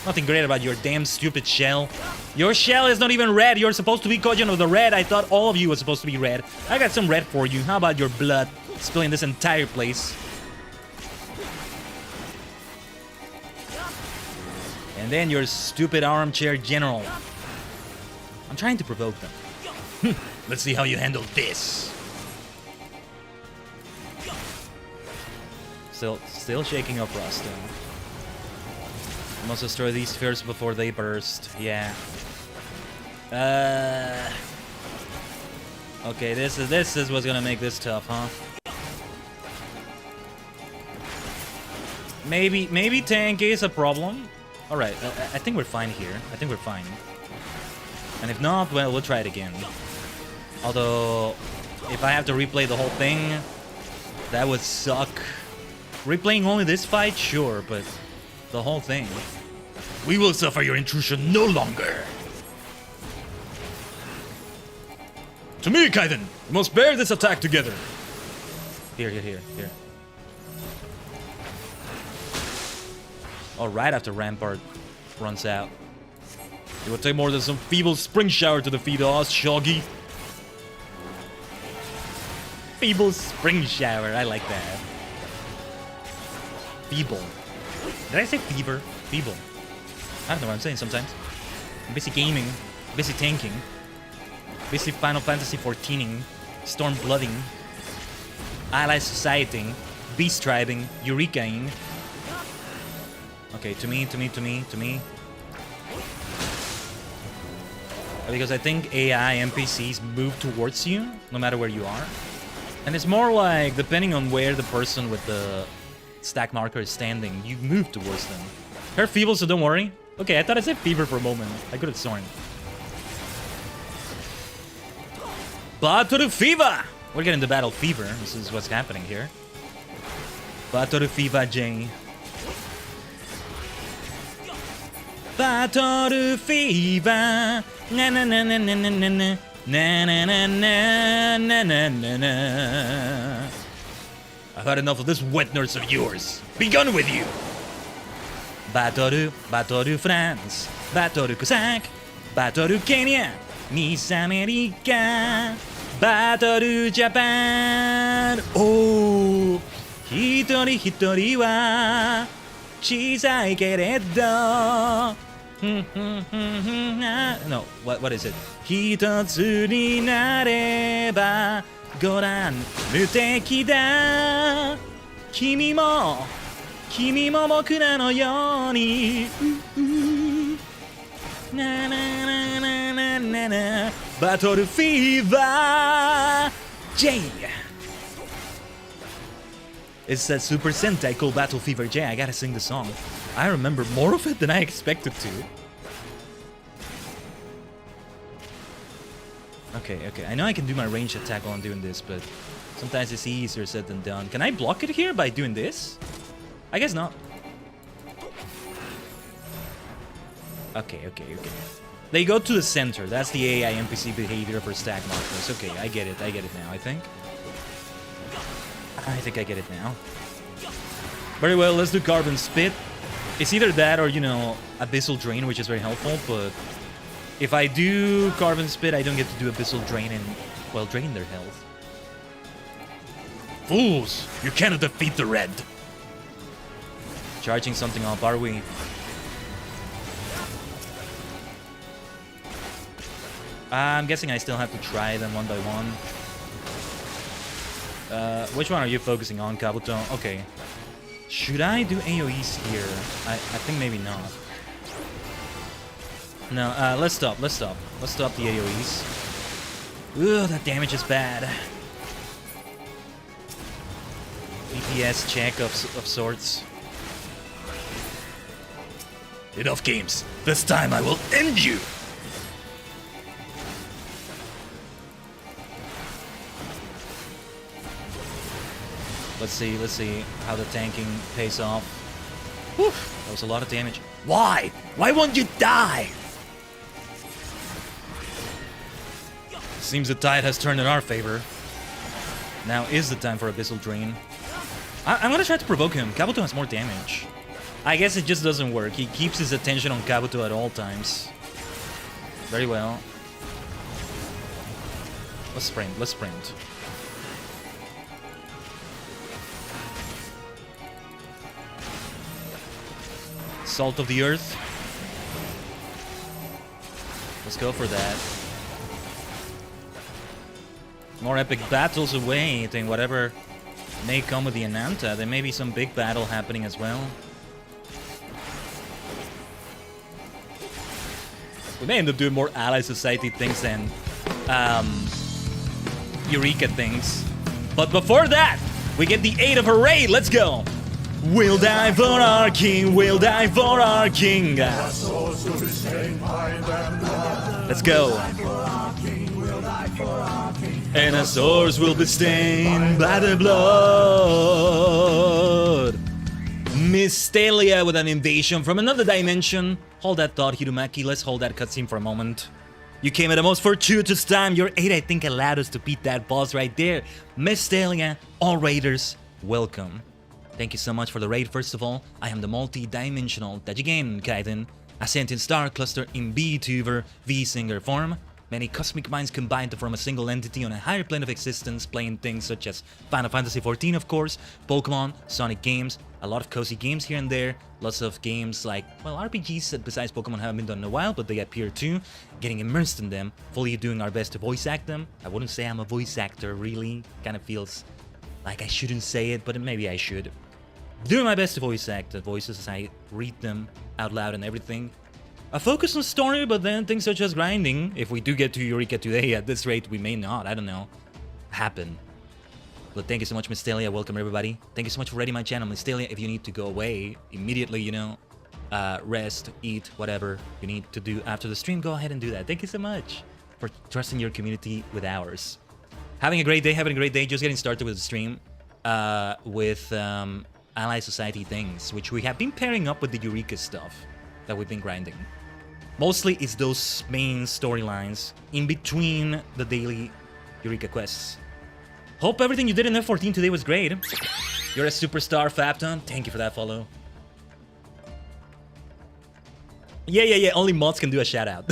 Nothing great about your damn stupid shell. Your shell is not even red. You're supposed to be Kojin of the red. I thought all of you were supposed to be red. I got some red for you. How about your blood spilling this entire place? And then your stupid armchair general. I'm trying to provoke them. Let's see how you handle this. Still shaking up Rustin. Must destroy these first before they burst. Yeah. Okay, this is what's gonna make this tough, huh? Maybe tank is a problem. All right, I think we're fine here. I think we're fine. And if not, well, we'll try it again. Although, if I have to replay the whole thing, that would suck. Replaying only this fight, sure, but the whole thing. We will suffer your intrusion no longer. To me, Khaiden, we must bear this attack together. Here. Oh, right after Rampart runs out. It would take more than some feeble spring shower to defeat us, Shoggy. Feeble spring shower, I like that. Feeble. Did I say fever? Feeble. I don't know what I'm saying sometimes. I'm busy gaming, busy tanking, busy Final Fantasy XIVing, storm blooding, ally societying, beast tribing, Eureka-ing. Okay, to me. Because I think AI NPCs move towards you, no matter where you are. And it's more like, depending on where the person with the stack marker is standing, you move towards them. Her feeble, so don't worry. Okay, I thought I said fever for a moment. I could have sworn. Battle Fever! We're getting the Battle Fever. This is what's happening here. Battle Fever J. Battle Fever. Na na na na na na na na. Na na na na na na na. I've had enough of this wet nurse of yours. Be gone with you! Battle France, Battle Cossack, Battle Kenya, Miss America, Battle Japan. Oh, 一人一人は小さいけれど No, what is it? 一つになればご覧無敵だ君も僕らのようになななななななバトルフィーバー J It's that Super Sentai called Battle Fever J. I gotta sing the song. I remember more of it than I expected to. Okay, okay. I know I can do my ranged attack while I'm doing this, but sometimes it's easier said than done. Can I block it here by doing this? I guess not. Okay, okay, okay. They go to the center. That's the AI NPC behavior for stack markers. Okay, I get it now, I think. I think I get it now. Very well, let's do Carbon Spit. It's either that or, you know, Abyssal Drain, which is very helpful, but if I do Carbon Spit, I don't get to do Abyssal Drain and, well, drain their health. Fools! You cannot defeat the red! Charging something up, are we? I'm guessing I still have to try them one by one. Which one are you focusing on, Kabuto? Okay. Should I do AoEs here? I think maybe not. No, let's stop. Let's stop the AoEs. Ugh, that damage is bad. DPS check of sorts. Enough games. This time I will end you! Let's see how the tanking pays off. Whew, that was a lot of damage. Why? Why won't you die? Seems the tide has turned in our favor. Now is the time for Abyssal Drain. I'm gonna try to provoke him. Kabuto has more damage. I guess it just doesn't work. He keeps his attention on Kabuto at all times. Very well. Let's sprint, let's sprint. Salt of the Earth. Let's go for that. More epic battles awaiting whatever may come with the Ananta. There may be some big battle happening as well. We may end up doing more Ally Society things than Eureka things. But before that, we get the aid of Hooray! Let's go! We'll die for our king, we'll die for our king. Let's go. And our swords will be stained by the blood. Mystelia with an invasion from another dimension. Hold that thought, Hirumaki. Let's hold that cutscene for a moment. You came at the most fortuitous time. Your aid, I think, allowed us to beat that boss right there. Mystelia, all raiders, welcome. Thank you so much for the raid, first of all. I am the multi-dimensional Tajigen Khaiden, a sentient star cluster in VTuber V-Singer form. Many cosmic minds combined to form a single entity on a higher plane of existence, playing things such as Final Fantasy XIV, of course, Pokemon, Sonic games, a lot of cozy games here and there, lots of games like, well, RPGs that besides Pokemon haven't been done in a while, but they appear too, getting immersed in them, fully doing our best to voice act them. I wouldn't say I'm a voice actor, really, kind of feels like I shouldn't say it, but maybe I should. Doing my best to voice act the voices as I read them out loud and everything. A focus on story, but then things such as grinding, if we do get to Eureka today, at this rate we may not, I don't know, happen. But thank you so much, Mystelia, welcome everybody. Thank you so much for raiding my channel, Mystelia. If you need to go away immediately, you know, rest, eat, whatever you need to do after the stream, go ahead and do that. Thank you so much for trusting your community with ours. Having a great day, just getting started with the stream with Ally Society things, which we have been pairing up with the Eureka stuff that we've been grinding. Mostly it's those main storylines in between the daily Eureka quests. Hope everything you did in F14 today was great. You're a superstar, Fapton. Thank you for that follow. Yeah. Only mods can do a shout out.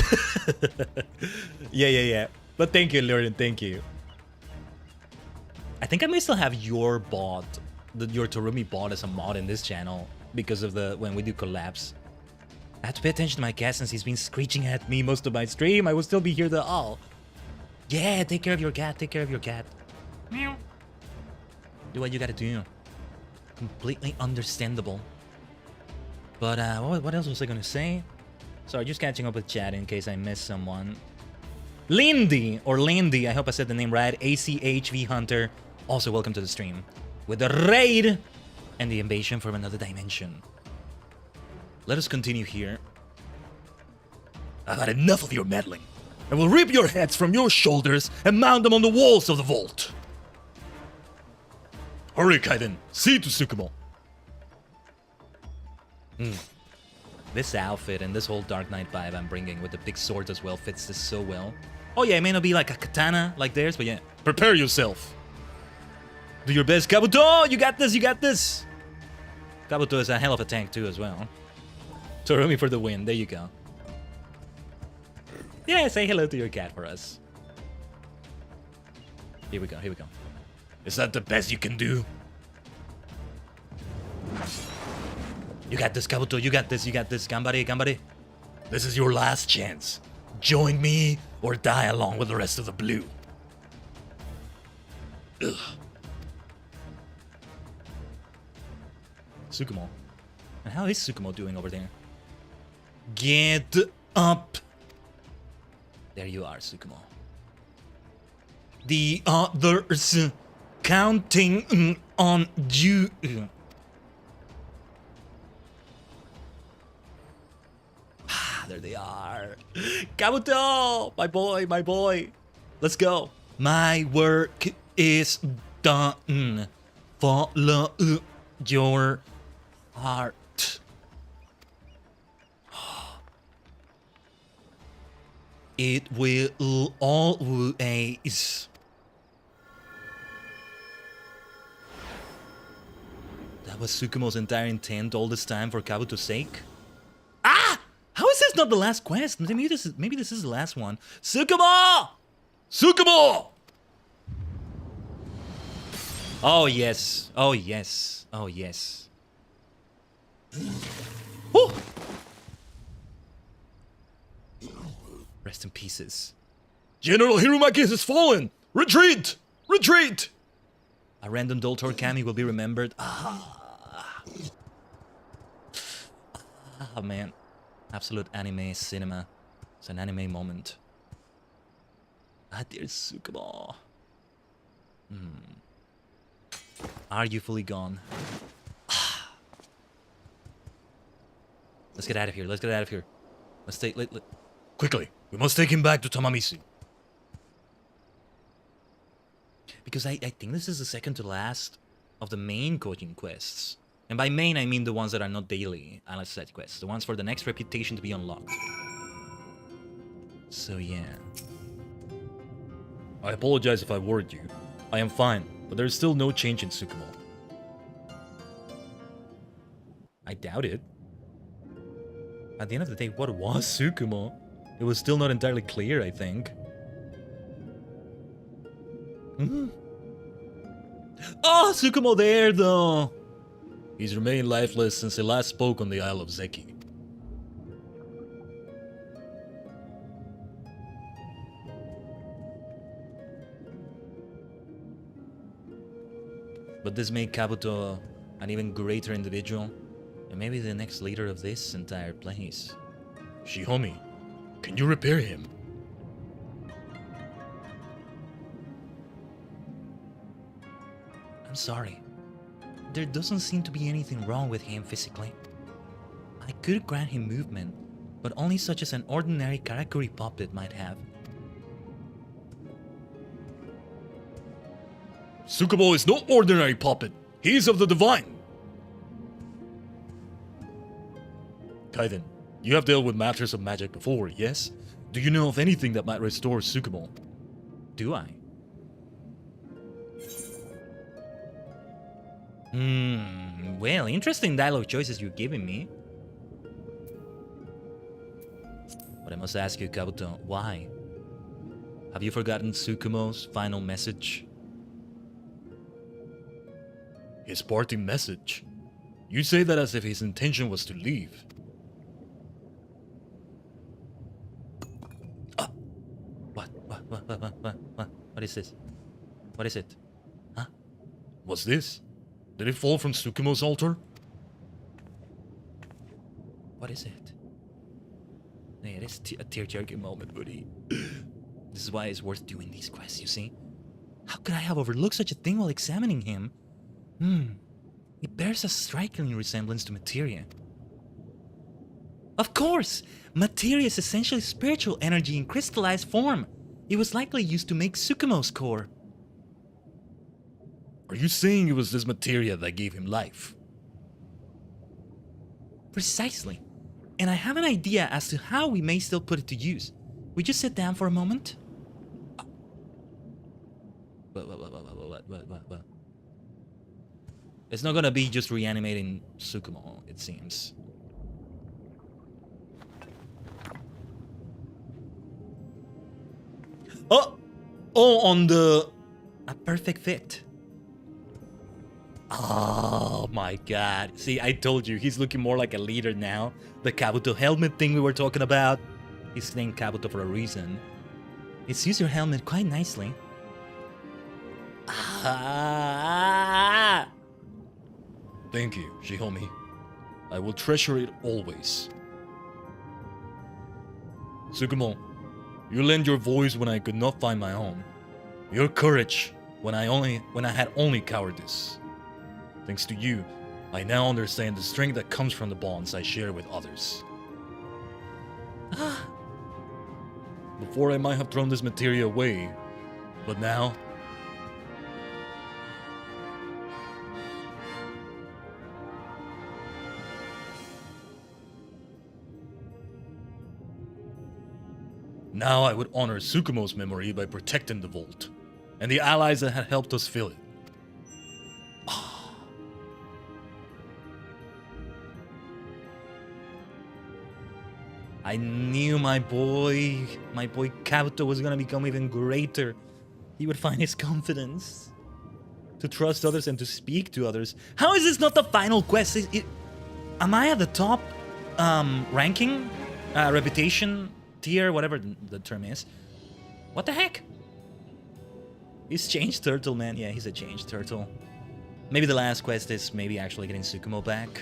Yeah. But thank you, Lurin. Thank you. I think I may still have your bot, your Torumi bot as a mod in this channel because of the when we do collabs. I have to pay attention to my cat since he's been screeching at me most of my stream. I will still be here the all. Yeah, take care of your cat. Take care of your cat. Meow. Do what you gotta do. Completely understandable. But what else was I gonna say? Sorry, just catching up with chat in case I missed someone. Lindy, or Lindy, I hope I said the name right. ACHV Hunter. Also, welcome to the stream. with the raid and the invasion from another dimension. Let us continue here. I've had enough of your meddling. I will rip your heads from your shoulders and mount them on the walls of the vault. Hurry, Khaiden. See to Tsukumo. This outfit and this whole Dark Knight vibe I'm bringing with the big sword as well fits this so well. Oh yeah, it may not be like a katana like theirs, but yeah. Prepare yourself. Do your best, Kabuto! You got this, you got this! Kabuto is a hell of a tank too as well. Torumi for the win, there you go. Yeah, say hello to your cat for us. Here we go, here we go. Is that the best you can do? You got this, Kabuto, you got this, you got this. Gambare, gambare. This is your last chance. Join me or die along with the rest of the blue. Ugh. Tsukumo. And how is Tsukumo doing over there? Get up! There you are, Tsukumo. The others counting on you. There they are. Kabuto! My boy, my boy. Let's go. My work is done. Follow your heart. It will always. That was Tsukumo's entire intent all this time for Kabuto's sake? Ah! How is this not the last quest? Maybe this is the last one. Tsukumo! Tsukumo! Oh yes. Oh yes. Oh yes. Woo! Rest in pieces. General Hirumaki has fallen! Retreat! Retreat! A random Doltor Kami will be remembered. Ah, man. Absolute anime cinema. It's an anime moment. Ah, dear Tsukumo. Are you fully gone? Let's get out of here. Let's get out of here. Let's take... Quickly, we must take him back to Tamamisu. Because I think this is the second to last of the main coaching quests. And by main, I mean the ones that are not daily side quests. The ones for the next reputation to be unlocked. So yeah. I apologize if I worried you. I am fine, but there is still no change in Tsukumo. I doubt it. At the end of the day, what was Tsukumo? It was still not entirely clear, I think. Oh, Tsukumo there, though! He's remained lifeless since he last spoke on the Isle of Zeki. But this made Kabuto an even greater individual, and maybe the next leader of this entire place. Shihomi, can you repair him? I'm sorry. There doesn't seem to be anything wrong with him physically. I could grant him movement, but only such as an ordinary Karakuri puppet might have. Tsukumo is no ordinary puppet. He is of the divine. Khaiden, you have dealt with matters of magic before, yes? Do you know of anything that might restore Tsukumo? Do I? Well, interesting dialogue choices you're giving me. But I must ask you, Kabuto, why? Have you forgotten Tsukumo's final message? His parting message? You say that as if his intention was to leave. What is this? What is it? Huh? What's this? Did it fall from Tsukumo's altar? What is it? Yeah, it is a tear-jerking moment, buddy. This is why it's worth doing these quests, you see? How could I have overlooked such a thing while examining him? It bears a striking resemblance to materia. Of course! Materia is essentially spiritual energy in crystallized form. It was likely used to make Tsukumo's core. Are you saying it was this materia that gave him life? Precisely. And I have an idea as to how we may still put it to use. We just sit down for a moment? What? It's not gonna be just reanimating Tsukumo, it seems. Oh! On the... A perfect fit. Oh my god. See, I told you, he's looking more like a leader now. The Kabuto helmet thing we were talking about. He's named Kabuto for a reason. It's used your helmet quite nicely. Ah! Thank you, Shihomi. I will treasure it always. Tsukumo, you lend your voice when I could not find my own. Your courage when I had only cowardice. Thanks to you, I now understand the strength that comes from the bonds I share with others. Before I might have thrown this materia away, but now... Now I would honor Tsukumo's memory by protecting the vault, and the allies that had helped us fill it. I knew my boy Kabuto was gonna become even greater. He would find his confidence to trust others and to speak to others. How is this not the final quest? Am I at the top ranking, reputation, tier, whatever the term is? What the heck? He's changed turtle, man. Yeah, he's a changed turtle. Maybe the last quest is maybe actually getting Tsukumo back.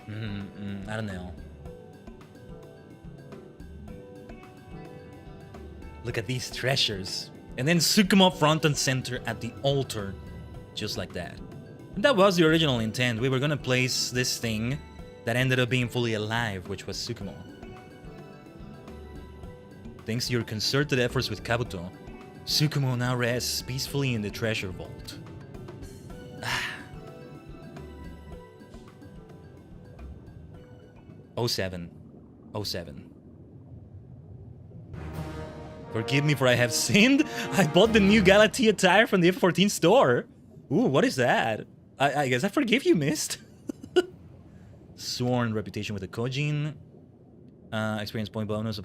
I don't know. Look at these treasures. And then Tsukumo front and center at the altar. Just like that. And that was the original intent. We were gonna place this thing that ended up being fully alive, which was Tsukumo. Thanks to your concerted efforts with Kabuto, Tsukumo now rests peacefully in the treasure vault. '07. Forgive me for I have sinned. I bought the new Galatea tire from the F14 store. Ooh, what is that? I guess I forgive you, Mist. Sworn reputation with the Kojin. Experience point bonus.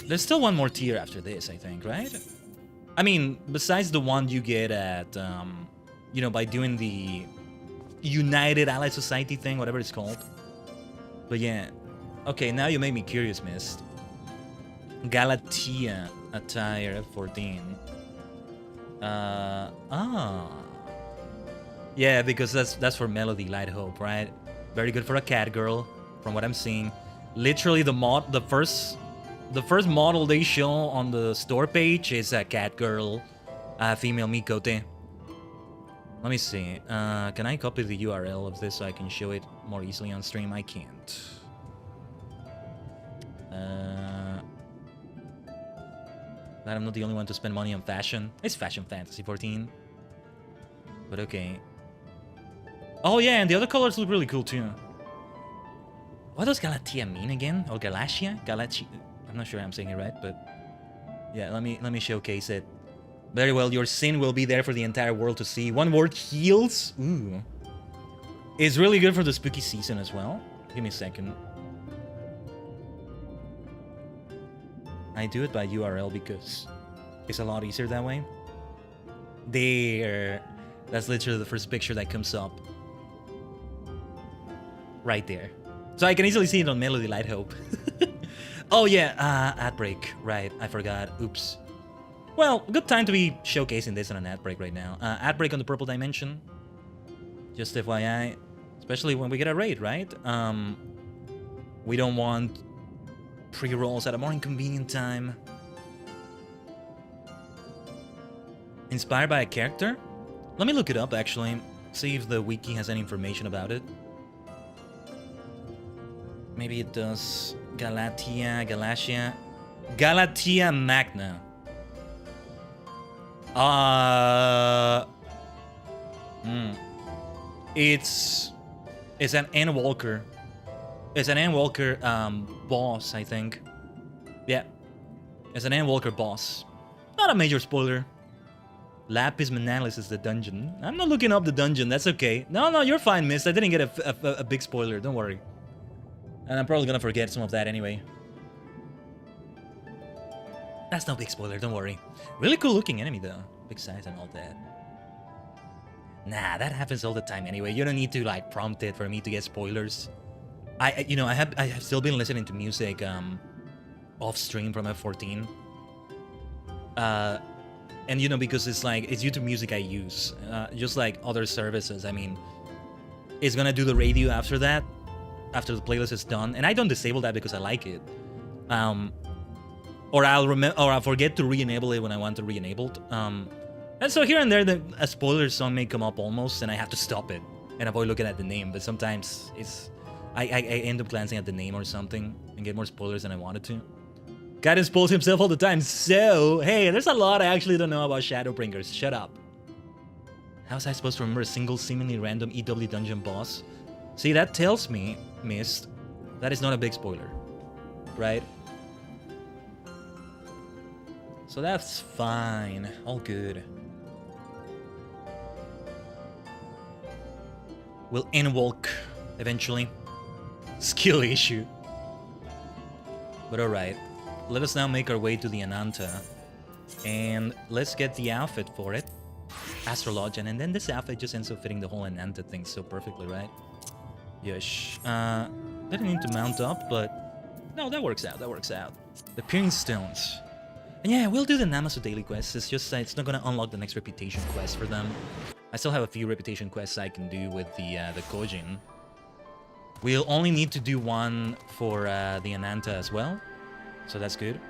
There's still one more tier after this, I think, right? I mean, besides the one you get at, you know, by doing the United Allied Society thing, whatever it's called. But yeah. Okay, now you made me curious, Mist. Galatea attire F14. Yeah, because that's for Melody Light Hope, right? Very good for a cat girl, from what I'm seeing. Literally, the first model they show on the store page is a cat girl, female Mikote. Let me see. Can I copy the URL of this so I can show it more easily on stream? I can't. Glad I'm not the only one to spend money on fashion. It's Fashion Fantasy 14. But okay. Oh yeah, and the other colors look really cool too. What does Galatea mean again? Or Galatia? Galatia? I'm not sure I'm saying it right, but yeah, let me showcase it. Very well, your sin will be there for the entire world to see. One word, heals. Ooh. It's really good for the spooky season as well. Give me a second. I do it by URL because it's a lot easier that way. There. That's literally the first picture that comes up. Right there. So I can easily see it on Melody Light Hope. Oh yeah, ad break. Right, I forgot. Oops. Well, good time to be showcasing this on an ad break right now. Ad break on the Purple Dimension. Just FYI. Especially when we get a raid, right? We don't want pre-rolls at a more inconvenient time. Inspired by a character? Let me look it up, actually. See if the wiki has any information about it. Maybe it does. Galatia Magna. It's an Endwalker. It's an Endwalker boss, I think. Yeah. It's an Endwalker boss. Not a major spoiler. Lapis Manalis is the dungeon. I'm not looking up the dungeon, that's okay. No, you're fine, miss. I didn't get a big spoiler, don't worry. And I'm probably gonna forget some of that anyway. That's no big spoiler, don't worry. Really cool looking enemy though. Big size and all that. Nah, that happens all the time anyway. You don't need to like prompt it for me to get spoilers. I have still been listening to music off stream from F14. And you know, because it's YouTube music I use, just like other services. I mean, it's gonna do the radio after that, after the playlist is done, and I don't disable that because I like it. Or I'll forget to re-enable it when I want to re-enabled. And so here and there, a spoiler song may come up almost, and I have to stop it and avoid looking at the name. But sometimes I end up glancing at the name or something and get more spoilers than I wanted to. Khaiden spoils himself all the time, so hey, there's a lot I actually don't know about Shadowbringers. Shut up. How was I supposed to remember a single seemingly random EW dungeon boss? See, that tells me, Mist, that is not a big spoiler, right? So that's fine, all good. We'll Endwalk eventually. Skill issue. But alright. Let us now make our way to the Ananta. And let's get the outfit for it. Astrologian. And then this outfit just ends up fitting the whole Ananta thing so perfectly, right? Yes. Didn't need to mount up, but... No, that works out, that works out. The Peering Stones. And yeah, we'll do the Namasu daily quests. It's just it's not gonna unlock the next reputation quest for them. I still have a few reputation quests I can do with the Kojin. We'll only need to do one for the Ananta as well. So that's good.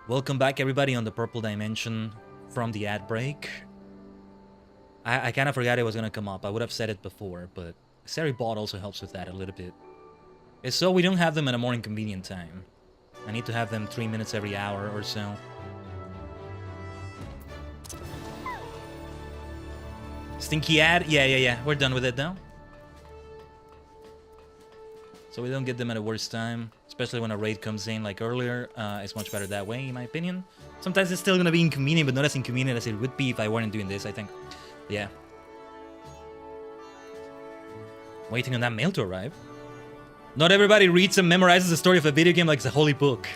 Welcome back, everybody, on the Purple Dimension from the ad break. I kind of forgot it was going to come up. I would have said it before, but Seribot also helps with that a little bit. It's so we don't have them at a more inconvenient time. I need to have them 3 minutes every hour or so. Stinky ad? Yeah. We're done with it now. So we don't get them at a worse time, especially when a raid comes in like earlier. It's much better that way, in my opinion. Sometimes it's still going to be inconvenient, but not as inconvenient as it would be if I weren't doing this, I think. Yeah. Waiting on that mail to arrive. Not everybody reads and memorizes the story of a video game like it's a holy book.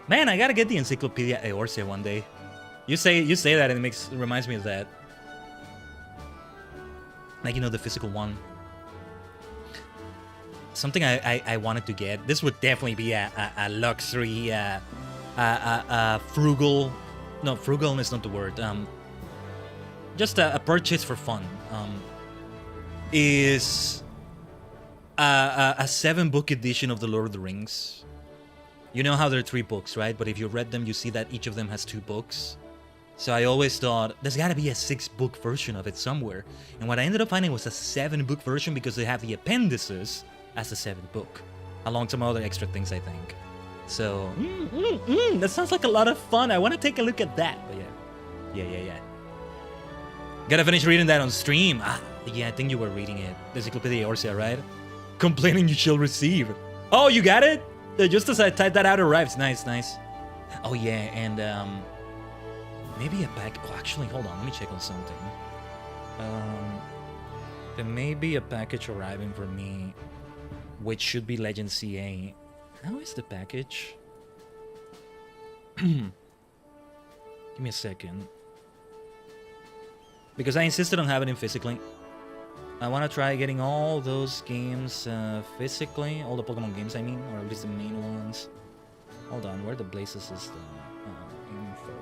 Man, I gotta get the Encyclopedia Eorzea one day. You say that and it reminds me of that. Like, you know, the physical one. Something I wanted to get. This would definitely be a luxury, frugal. No, frugal is not the word. Just a purchase for fun. Is a 7-book edition of the Lord of the Rings. You know how there are 3 books, right? But if you read them, you see that each of them has 2 books. So I always thought there's got to be a 6-book version of it somewhere. And what I ended up finding was a 7-book version because they have the appendices as the 7th book, along some other extra things, I think. So, that sounds like a lot of fun. I want to take a look at that. But yeah. Gotta finish reading that on stream. Yeah, I think you were reading it. The Encyclopedia Eorzea, right? Complaining you shall receive. Oh, you got it? Just as I typed that out, arrives. Nice. Oh yeah, and maybe a pack. Oh, actually, hold on. Let me check on something. There may be a package arriving for me, which should be Legend CA. How is the package? Give me a second. Because I insisted on having it physically. I want to try getting all those games physically. All the Pokemon games, I mean. Or at least the main ones. Hold on, where the blazes is the info.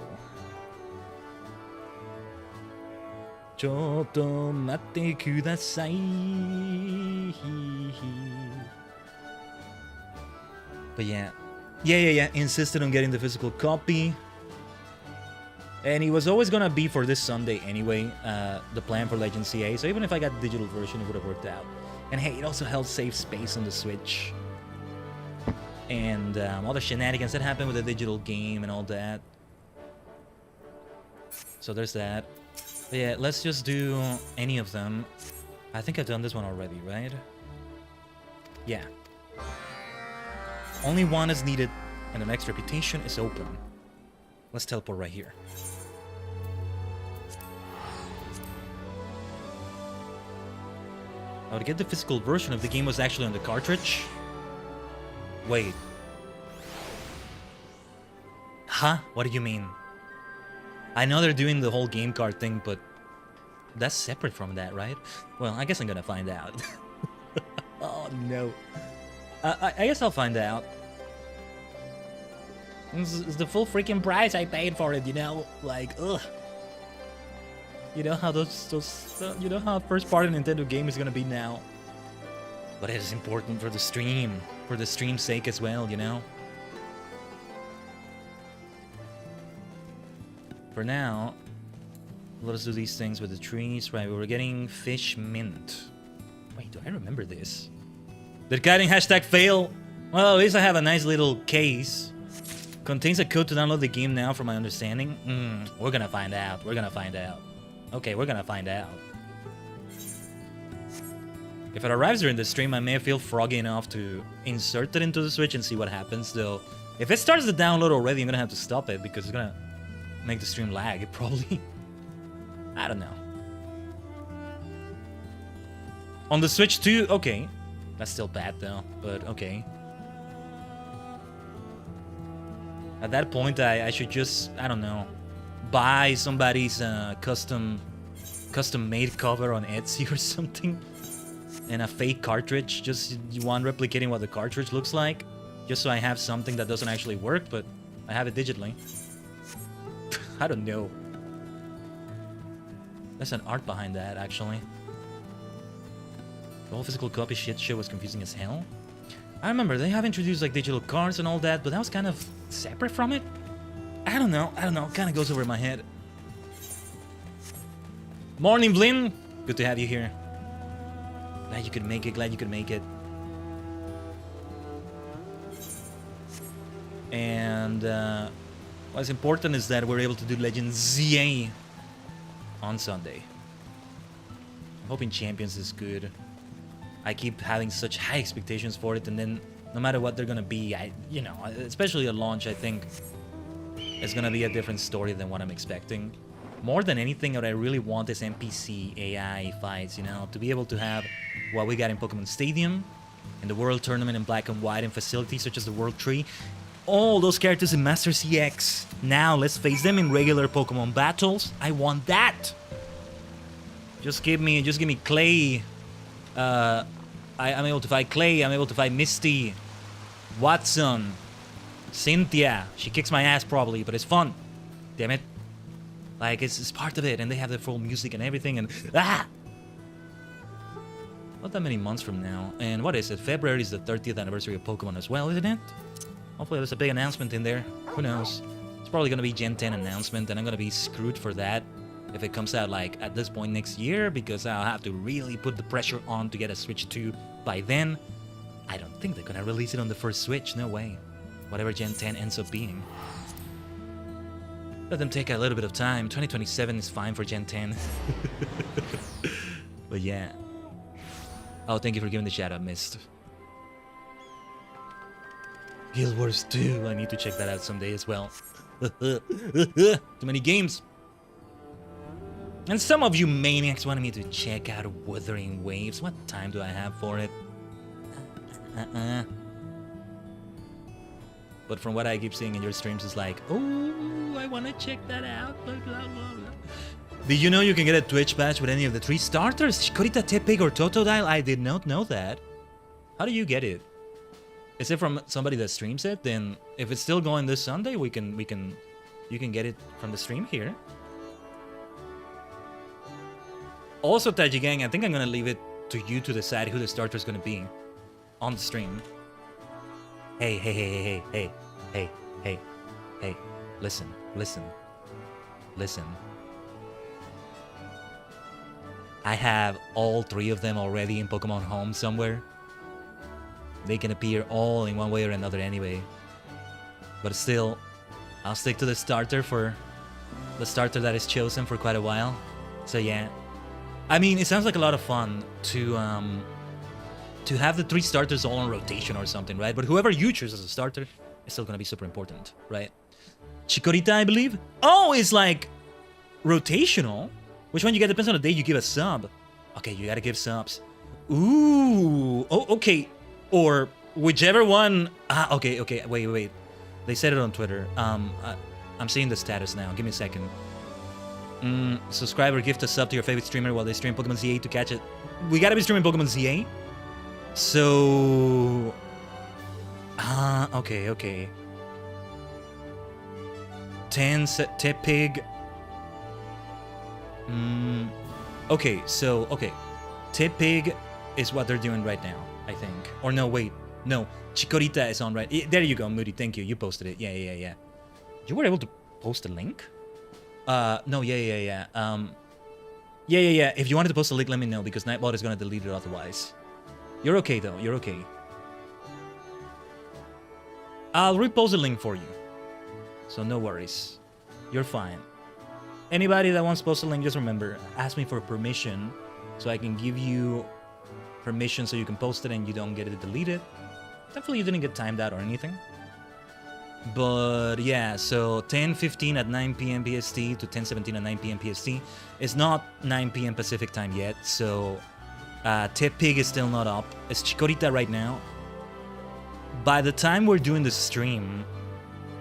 Chotto matte kudasai. But yeah. Insisted on getting the physical copy. And it was always gonna be for this Sunday anyway, the plan for Legend CA. So even if I got the digital version, it would have worked out. And hey, it also held safe space on the Switch. And all the shenanigans that happened with the digital game and all that. So there's that. But yeah, let's just do any of them. I think I've done this one already, right? Yeah. Only one is needed, and the next reputation is open. Let's teleport right here. Now, to get the physical version of the game was actually on the cartridge. Wait. Huh? What do you mean? I know they're doing the whole game card thing, but that's separate from that, right? Well, I guess I'm gonna find out. Oh, no. I guess I'll find out. This is the full freaking price I paid for it, you know? Like, ugh. You know how you know how first-party Nintendo game is gonna be now. But it is important for the stream's sake as well, you know? For now, let us do these things with the trees. Right, we were getting fish mint. Wait, do I remember this? Did Khaiden hashtag fail? Well, at least I have a nice little case. Contains a code to download the game now, from my understanding. We're gonna find out. We're gonna find out. Okay, we're gonna find out. If it arrives during the stream, I may feel froggy enough to insert it into the Switch and see what happens, though. If it starts the download already, I'm gonna have to stop it because it's gonna make the stream lag, probably. I don't know. On the Switch too? Okay. That's still bad, though, but okay. At that point, I should just, I don't know, buy somebody's custom-made cover on Etsy or something, and a fake cartridge, just one replicating what the cartridge looks like, just so I have something that doesn't actually work, but I have it digitally. I don't know. There's an art behind that, actually. The whole physical copy shit was confusing as hell. I remember they have introduced like digital cards and all that, but that was kind of separate from it. I don't know, kind of goes over my head. Morning, Blin! Good to have you here. Glad you could make it, And what's important is that we're able to do Legend ZA on Sunday. I'm hoping Champions is good. I keep having such high expectations for it, and then no matter what they're gonna be, you know, especially at launch, I think it's gonna be a different story than what I'm expecting. More than anything, what I really want is NPC AI fights, you know, to be able to have what we got in Pokemon Stadium, in the World Tournament in Black and White, in facilities such as the World Tree. All those characters in Master CX. Now let's face them in regular Pokemon battles. I want that. Just give me Clay. I'm able to fight Clay. I'm able to fight Misty, Watson, Cynthia. She kicks my ass probably, but it's fun. Damn it. Like, it's part of it, and they have the full music and everything, and ah! Not that many months from now. And what is it? February is the 30th anniversary of Pokemon as well, isn't it? Hopefully there's a big announcement in there. Who knows? It's probably gonna be Gen 10 announcement, and I'm gonna be screwed for that if it comes out, like, at this point next year, because I'll have to really put the pressure on to get a Switch 2 by then. I don't think they're gonna release it on the first Switch, no way. Whatever Gen 10 ends up being. Let them take a little bit of time. 2027 is fine for Gen 10. But yeah. Oh, thank you for giving the shout out, Mist. Guild Wars 2. I need to check that out someday as well. Too many games. And some of you maniacs wanted me to check out Wuthering Waves. What time do I have for it? But from what I keep seeing in your streams, it's like, oh, I want to check that out. Blah, blah, blah, blah. Did you know you can get a Twitch badge with any of the 3 starters? Chikorita, Tepig, or Totodile? I did not know that. How do you get it? Is it from somebody that streams it? Then if it's still going this Sunday, you can get it from the stream here. Also, Tajigen, I think I'm gonna leave it to you to decide who the starter is gonna be on the stream. Hey, listen. Listen. I have all 3 of them already in Pokemon Home somewhere. They can appear all in one way or another anyway. But still, I'll stick to the starter that is chosen for quite a while. So yeah. I mean, it sounds like a lot of fun to have the 3 starters all on rotation or something, right? But whoever you choose as a starter is still gonna be super important, right? Chikorita, I believe? Oh, it's like rotational? Which one you get depends on the day you give a sub. Okay, you gotta give subs. Ooh. Oh, okay. Or whichever one. Ah, okay. Wait. They said it on Twitter. I'm seeing the status now. Give me a second. Subscribe or gift a sub to your favorite streamer while they stream Pokemon ZA to catch it. We gotta be streaming Pokemon ZA. So... okay. 10 Tepig. Okay. Tepig is what they're doing right now, I think. Or no, wait. No. Chikorita is on right. There you go, Moody. Thank you. You posted it. Yeah. You were able to post a link? No, yeah. Yeah. If you wanted to post a link, let me know, because Nightbot is gonna delete it otherwise. You're okay, though. You're okay. I'll repost a link for you. So no worries. You're fine. Anybody that wants to post a link, just remember, ask me for permission so I can give you permission so you can post it and you don't get it deleted. Definitely you didn't get timed out or anything. But yeah, so 10:15 at 9 p.m. PST to 10:17 at 9 p.m. PST. It's not 9 p.m. Pacific time yet, so Tepig is still not up. It's Chikorita right now. By the time we're doing the stream,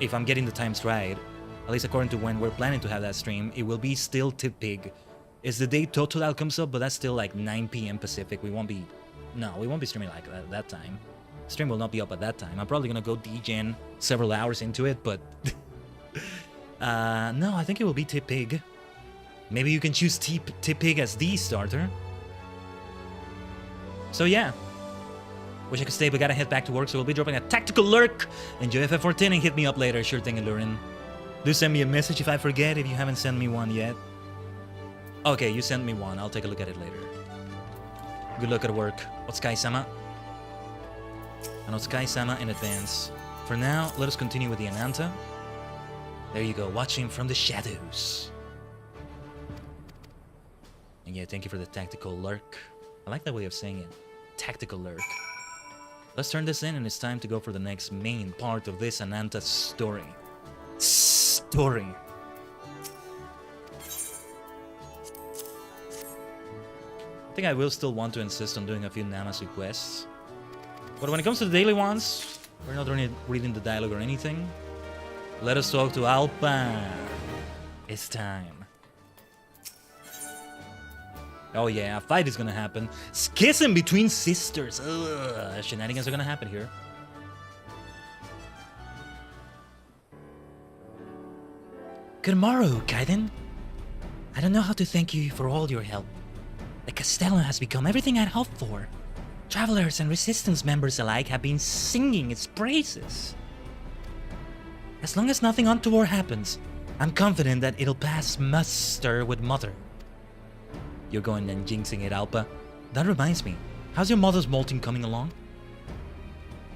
if I'm getting the times right, at least according to when we're planning to have that stream, it will be still Tepig. It's the day Totodile comes up, but that's still like 9 p.m. Pacific. We won't be streaming like that at that time. Stream will not be up at that time. I'm probably gonna go degen several hours into it, but no, I think it will be Tepig. Maybe you can choose Tepig as the starter. So yeah. Wish I could stay, but gotta head back to work, so we'll be dropping a tactical lurk. Enjoy FF14 and hit me up later. Sure thing, Alurin. Do send me a message if I forget, if you haven't sent me one yet. Okay, you sent me one. I'll take a look at it later. Good luck at work. Otsukai-sama. And Otsukai-sama in advance. For now, let us continue with the Ananta. There you go, watching from the shadows. And yeah, thank you for the tactical lurk. I like that way of saying it. Tactical lurk. Let's turn this in, and it's time to go for the next main part of this Ananta story. I think I will still want to insist on doing a few Namasu quests. But when it comes to the daily ones, we're not really reading the dialogue or anything. Let us talk to Alpa. It's time. Oh yeah, a fight is gonna happen. Schism between sisters. Ugh, shenanigans are gonna happen here. Good morrow, Khaiden. I don't know how to thank you for all your help. The Castellan has become everything I'd hoped for. Travelers and Resistance members alike have been singing its praises. As long as nothing untoward happens, I'm confident that it'll pass muster with Mother. You're going and jinxing it, Alpa. That reminds me, how's your mother's molting coming along?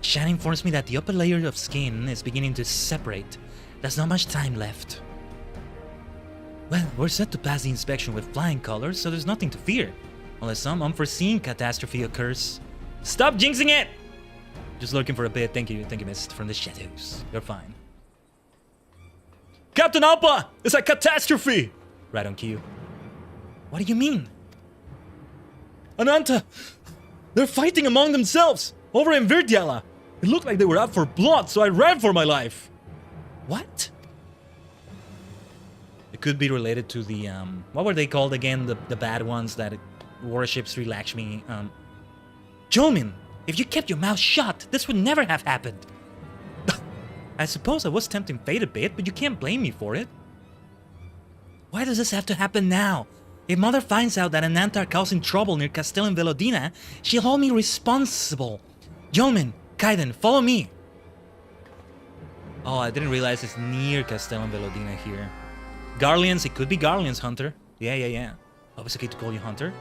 Shan informs me that the upper layer of skin is beginning to separate. There's not much time left. Well, we're set to pass the inspection with flying colors, so there's nothing to fear. Unless some unforeseen catastrophe occurs. Stop jinxing it! Just lurking for a bit. Thank you, Mist, from the shadows. You're fine. Captain Alpa! It's a catastrophe! Right on cue. What do you mean? Ananta! They're fighting among themselves! Over in Virdiala! It looked like they were out for blood, so I ran for my life! What? It could be related to the, what were they called again? The bad ones that worship Sri Lakshmi. Jomin, if you kept your mouth shut, this would never have happened. I suppose I was tempting fate a bit, but you can't blame me for it. Why does this have to happen now? If Mother finds out that Ananta are causing trouble near Castel and Velodina, she'll hold me responsible. Jomin, Khaiden, follow me. Oh, I didn't realize it's near Castel and Velodina here. Garleans, it could be Garleans, Hunter. Yeah. Oh, it's okay to call you Hunter?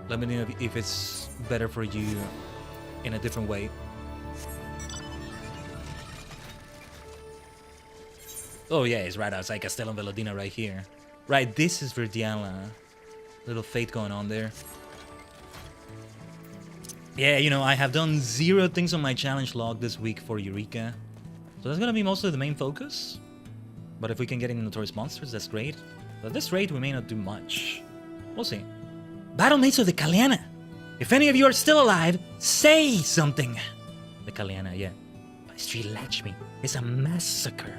Let me know if it's better for you in a different way. Oh yeah, it's right outside Castello Velodina right here. Right, this is Verdiala. Little fate going on there. Yeah, you know, I have done 0 things on my challenge log this week for Eureka. So that's gonna be mostly the main focus. But if we can get in Notorious Monsters, that's great. But at this rate, we may not do much. We'll see. Battlemates of the Kaliana. If any of you are still alive, say something. The Kaliana, yeah. But Sri Lakshmi is a massacre.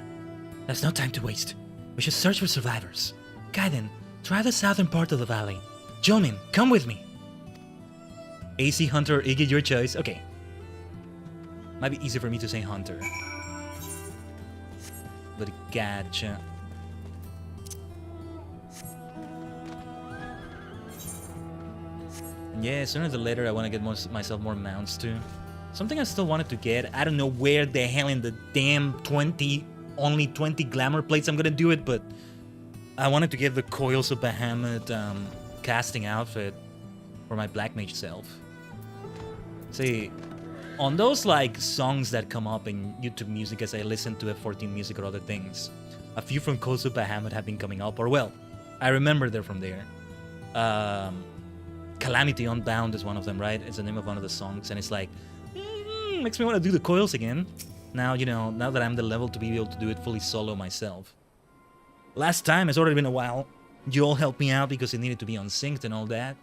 There's no time to waste. We should search for survivors. Khaiden, try the southern part of the valley. Jomin, come with me. AC, Hunter, or Iggy, your choice. Okay. Might be easier for me to say Hunter. But gotcha. Yeah, sooner than later I want to get myself more mounts too. Something I still wanted to get. I don't know where the hell in the damn only 20 glamour plates I'm gonna do it, but I wanted to get the Coils of Bahamut casting outfit for my Black Mage self. See, on those like songs that come up in YouTube Music as I listen to F14 Music or other things, a few from Coils of Bahamut have been coming up, or well, I remember they're from there. Calamity Unbound is one of them, right? It's the name of one of the songs, and it's like, makes me want to do the Coils again. Now, you know, now that I'm the level to be able to do it fully solo myself. Last time, it's already been a while. You all helped me out because it needed to be unsynced and all that.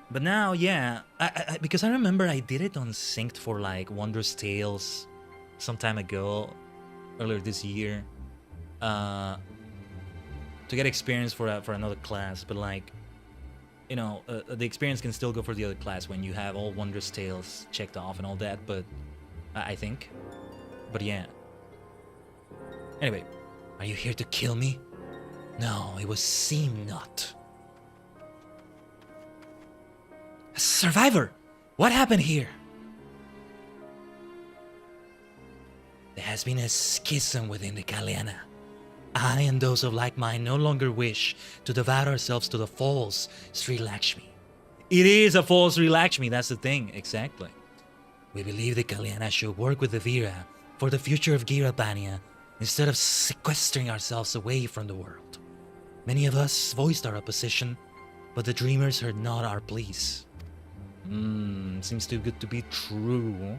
But now, yeah, because I remember I did it unsynced for like Wondrous Tales some time ago, earlier this year, to get experience for another class. But like, you know, the experience can still go for the other class when you have all Wondrous Tales checked off and all that. But I think, but yeah. Anyway, are you here to kill me? No, it would seem not. Survivor! What happened here? There has been a schism within the Kaliana. I and those of like mind no longer wish to devote ourselves to the false Sri Lakshmi. It is a false Sri Lakshmi, that's the thing, exactly. We believe the Kaliana should work with the Vira for the future of Girabania instead of sequestering ourselves away from the world. Many of us voiced our opposition, but the Dreamers heard not our pleas. Seems too good to be true.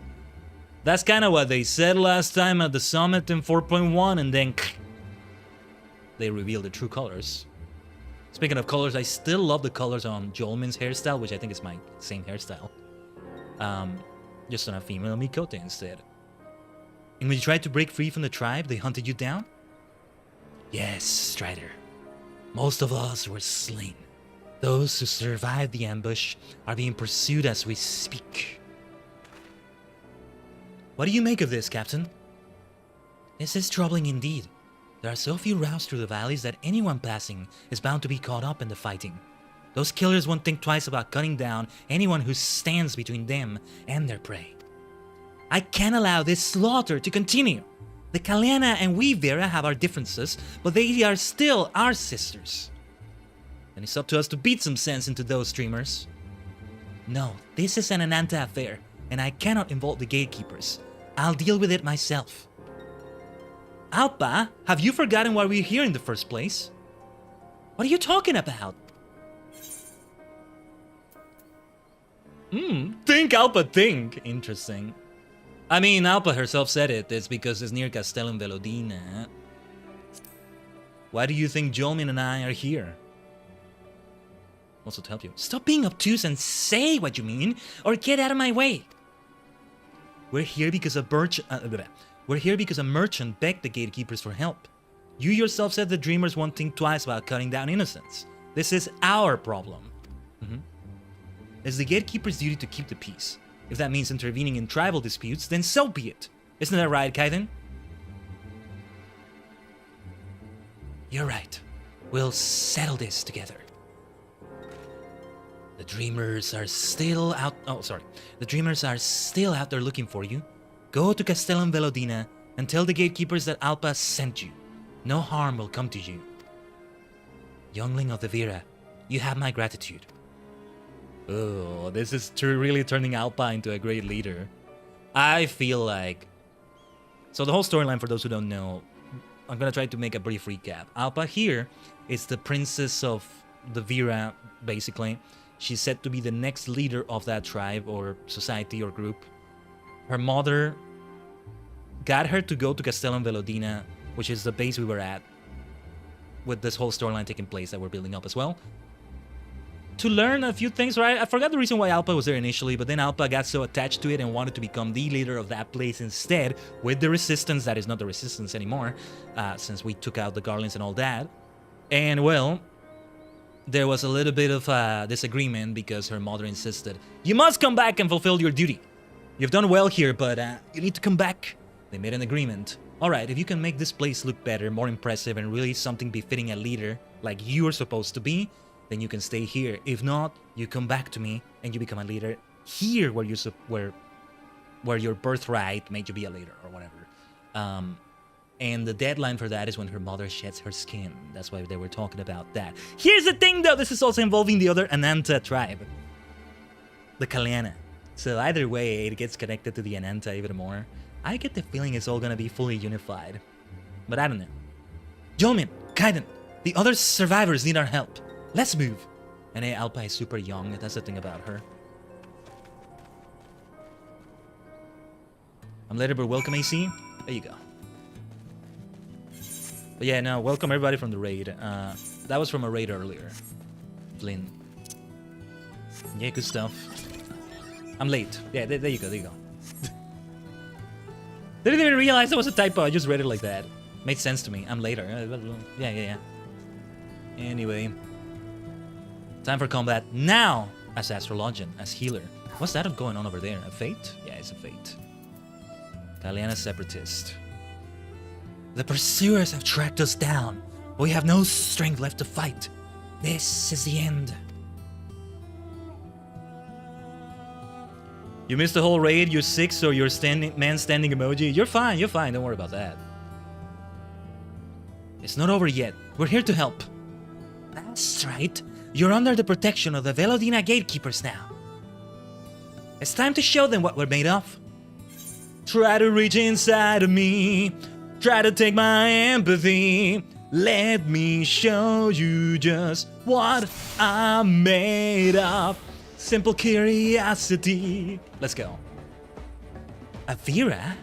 That's kind of what they said last time at the summit in 4.1, and then they revealed the true colors. Speaking of colors, I still love the colors on Jolmin's hairstyle, which I think is my same hairstyle. Just on a female Mikote instead. And when you tried to break free from the tribe, they hunted you down? Yes, Strider. Most of us were slain. Those who survived the ambush are being pursued as we speak. What do you make of this, Captain? This is troubling indeed. There are so few routes through the valleys that anyone passing is bound to be caught up in the fighting. Those killers won't think twice about cutting down anyone who stands between them and their prey. I can't allow this slaughter to continue. The Kaliana and we, Vera, have our differences, but they are still our sisters. And it's up to us to beat some sense into those streamers. No, this is an Ananta affair, and I cannot involve the gatekeepers. I'll deal with it myself. Alpa, have you forgotten why we're here in the first place? What are you talking about? Think, Alpa, think. Interesting. I mean, Alpa herself said it. It's because it's near Castellum Velodina. Why do you think Jolmin and I are here? Also to help you. Stop being obtuse and say what you mean, or get out of my way. We're here because a merchant begged the gatekeepers for help. You yourself said the Dreamers won't think twice about cutting down innocents. This is our problem. It's the gatekeepers' duty to keep the peace. If that means intervening in tribal disputes, then so be it. Isn't that right, Khaiden? You're right. We'll settle this together. The Dreamers are still out... Oh, sorry. The Dreamers are still out there looking for you. Go to Castellum Velodina and tell the gatekeepers that Alpa sent you. No harm will come to you. Youngling of the Vera, you have my gratitude. Oh, this is really turning Alpa into a great leader. I feel like... So the whole storyline, for those who don't know, I'm gonna try to make a brief recap. Alpa here is the princess of the Vera, basically. She's said to be the next leader of that tribe or society or group. Her mother got her to go to Castellum Velodina, which is the base we were at, with this whole storyline taking place that we're building up as well, to learn a few things, right? I forgot the reason why Alpa was there initially, but then Alpa got so attached to it and wanted to become the leader of that place instead, with the resistance that is not the resistance anymore, since we took out the Garlands and all that. And well, there was a little bit of disagreement because her mother insisted, you must come back and fulfill your duty. You've done well here, but you need to come back. They made an agreement. Alright, if you can make this place look better, more impressive, and really something befitting a leader like you're supposed to be, then you can stay here. If not, you come back to me and you become a leader here where your birthright made you be a leader or whatever. And the deadline for that is when her mother sheds her skin. That's why they were talking about that. Here's the thing though, this is also involving the other Ananta tribe. The Kaliana. So either way, it gets connected to the Ananta even more. I get the feeling it's all gonna be fully unified. But I don't know. Yomin, Khaiden, the other survivors need our help. Let's move. And Alpa is super young, that's the thing about her. I'm later, but welcome AC. There you go. But yeah, no, welcome everybody from the raid. That was from a raid earlier. Flynn. Yeah, good stuff. I'm late. Yeah, there you go, there you go. Didn't even realize that was a typo, I just read it like that. Made sense to me. I'm later. Yeah. Anyway. Time for combat now as Astrologian, as healer. What's that going on over there? A fate? Yeah, it's a fate. Kaliana Separatist. The pursuers have tracked us down. We have no strength left to fight. This is the end. You missed the whole raid, you're sick, so you're man standing emoji. You're fine, don't worry about that. It's not over yet. We're here to help. That's right. You're under the protection of the Velodina gatekeepers now. It's time to show them what we're made of. Try to reach inside of me. Try to take my empathy. Let me show you just what I'm made of. Simple curiosity. Let's go. A Vera?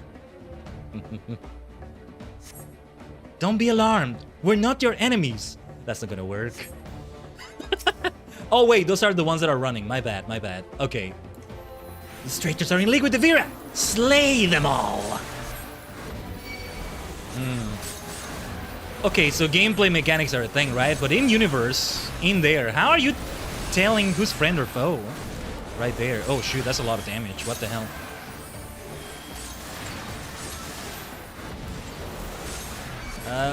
Don't be alarmed. We're not your enemies. That's not gonna work. Oh wait, those are the ones that are running. My bad. Okay. The traitors are in league with the Vera. Slay them all. Okay, so gameplay mechanics are a thing, right? But in universe, in there, how are you telling who's friend or foe? Right there. Oh shoot, that's a lot of damage. What the hell?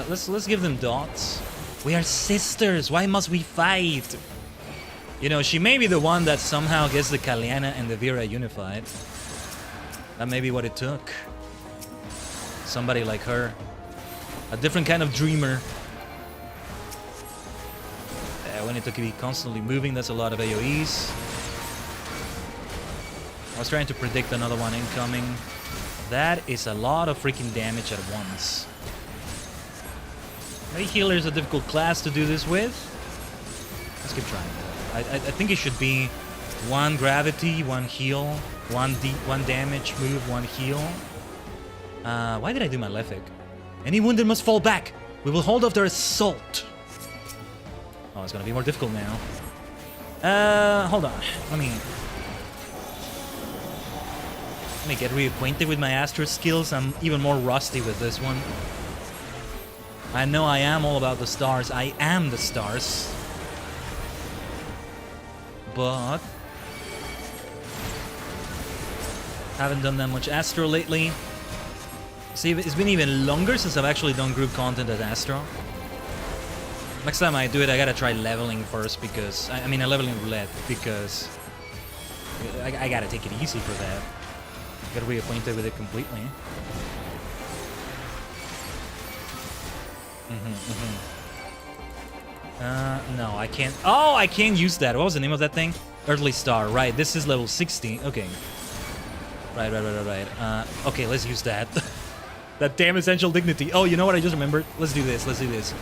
Let's give them dots. We are sisters. Why must we fight? You know, she may be the one that somehow gets the Kaliana and the Vera unified. That may be what it took. Somebody like her. A different kind of dreamer. We need to be constantly moving. That's a lot of AoEs. I was trying to predict another one incoming. That is a lot of freaking damage at once. Maybe healer is a difficult class to do this with. Let's keep trying. I think it should be one gravity, one heal, one damage, move, one heal. Why did I do Malefic? Any wounded must fall back. We will hold off their assault. Oh, it's gonna be more difficult now. Hold on. Let me get reacquainted with my Astro skills. I'm even more rusty with this one. I know I am all about the stars. I am the stars. But haven't done that much Astro lately. See, it's been even longer since I've actually done group content as Astro. Next time I do it, I gotta try leveling first because... I mean, a leveling roulette because... I gotta take it easy for that. Get reacquainted with it completely. No, I can't. Oh, I can't use that. What was the name of that thing? Earthly Star. Right, this is level 60. Okay. Right. Okay, let's use that. That damn essential dignity. Oh, you know what I just remembered? Let's do this.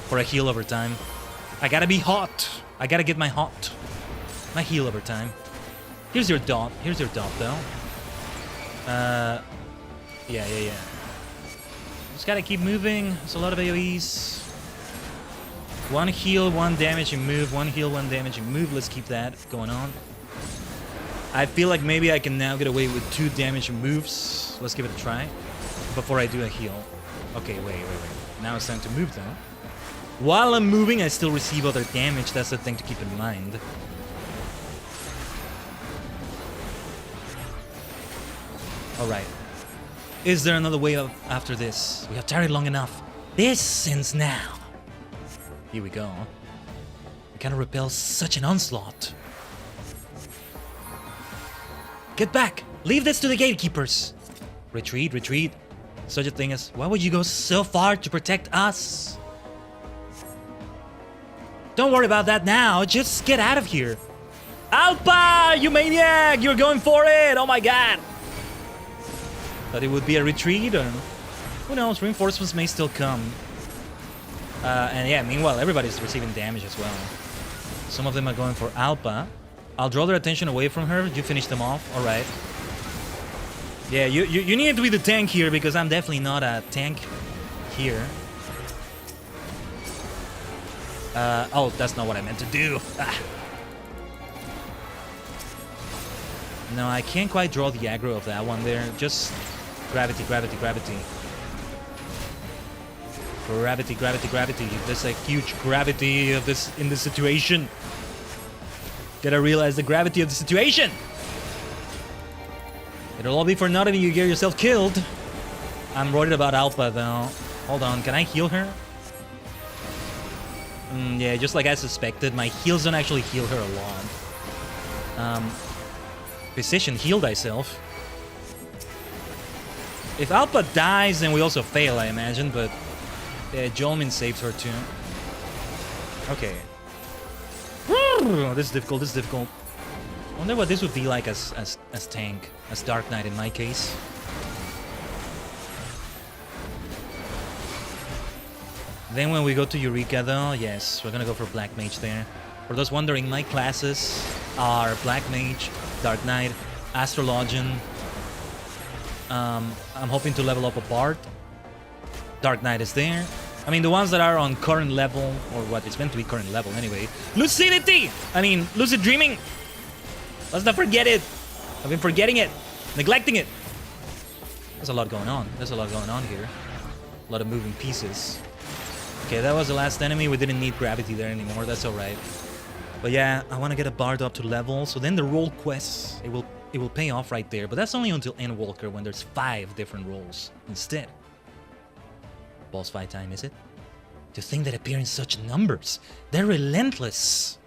For a heal over time. I gotta be hot. I gotta get my hot. My heal over time. Here's your dot. Though. Yeah. Just gotta keep moving. There's a lot of AoEs. One heal, one damage and move. One heal, one damage and move. Let's keep that going on. I feel like maybe I can now get away with 2 damage and moves. Let's give it a try. Before I do a heal. Okay, wait. Now it's time to move though. While I'm moving, I still receive other damage. That's the thing to keep in mind. Alright. Is there another way up after this? We have tarried long enough. This ends now. Here we go. We cannot repel such an onslaught. Get back! Leave this to the gatekeepers! Retreat. Such a thing as, why would you go so far to protect us? Don't worry about that now, just get out of here. Alpa! You maniac! You're going for it! Oh my god! Thought it would be a retreat, or who knows, reinforcements may still come. And yeah, meanwhile, everybody's receiving damage as well. Some of them are going for Alpa. I'll draw their attention away from her. You finish them off. Alright. Yeah, you need to be the tank here, because I'm definitely not a tank here. Oh, that's not what I meant to do. Ah. No, I can't quite draw the aggro of that one there. Just gravity. Gravity. There's a huge gravity of this in this situation. Gotta realize the gravity of the situation. It'll all be for nothing if you get yourself killed. I'm worried about Alpha though. Hold on, can I heal her? Yeah, just like I suspected, my heals don't actually heal her a lot. Precision, heal thyself. If Alpha dies, then we also fail, I imagine, but yeah, Jolmin saved her too. Okay. This is difficult. I wonder what this would be like as tank, as Dark Knight in my case. Then when we go to Eureka though, yes, we're gonna go for Black Mage there. For those wondering, my classes are Black Mage, Dark Knight, Astrologian. I'm hoping to level up a Bard. Dark Knight is there. I mean, the ones that are on current level, or what, it's meant to be current level anyway. Lucidity! I mean, lucid dreaming! Let's not forget it! I've been forgetting it, neglecting it. There's a lot going on. Here. A lot of moving pieces. Okay, that was the last enemy. We didn't need gravity there anymore. That's alright. But yeah, I want to get a Bard up to level. So then the role quests, it will pay off right there. But that's only until Endwalker, when there's 5 different roles instead. Boss fight time, is it? To think that appear in such numbers. They're relentless.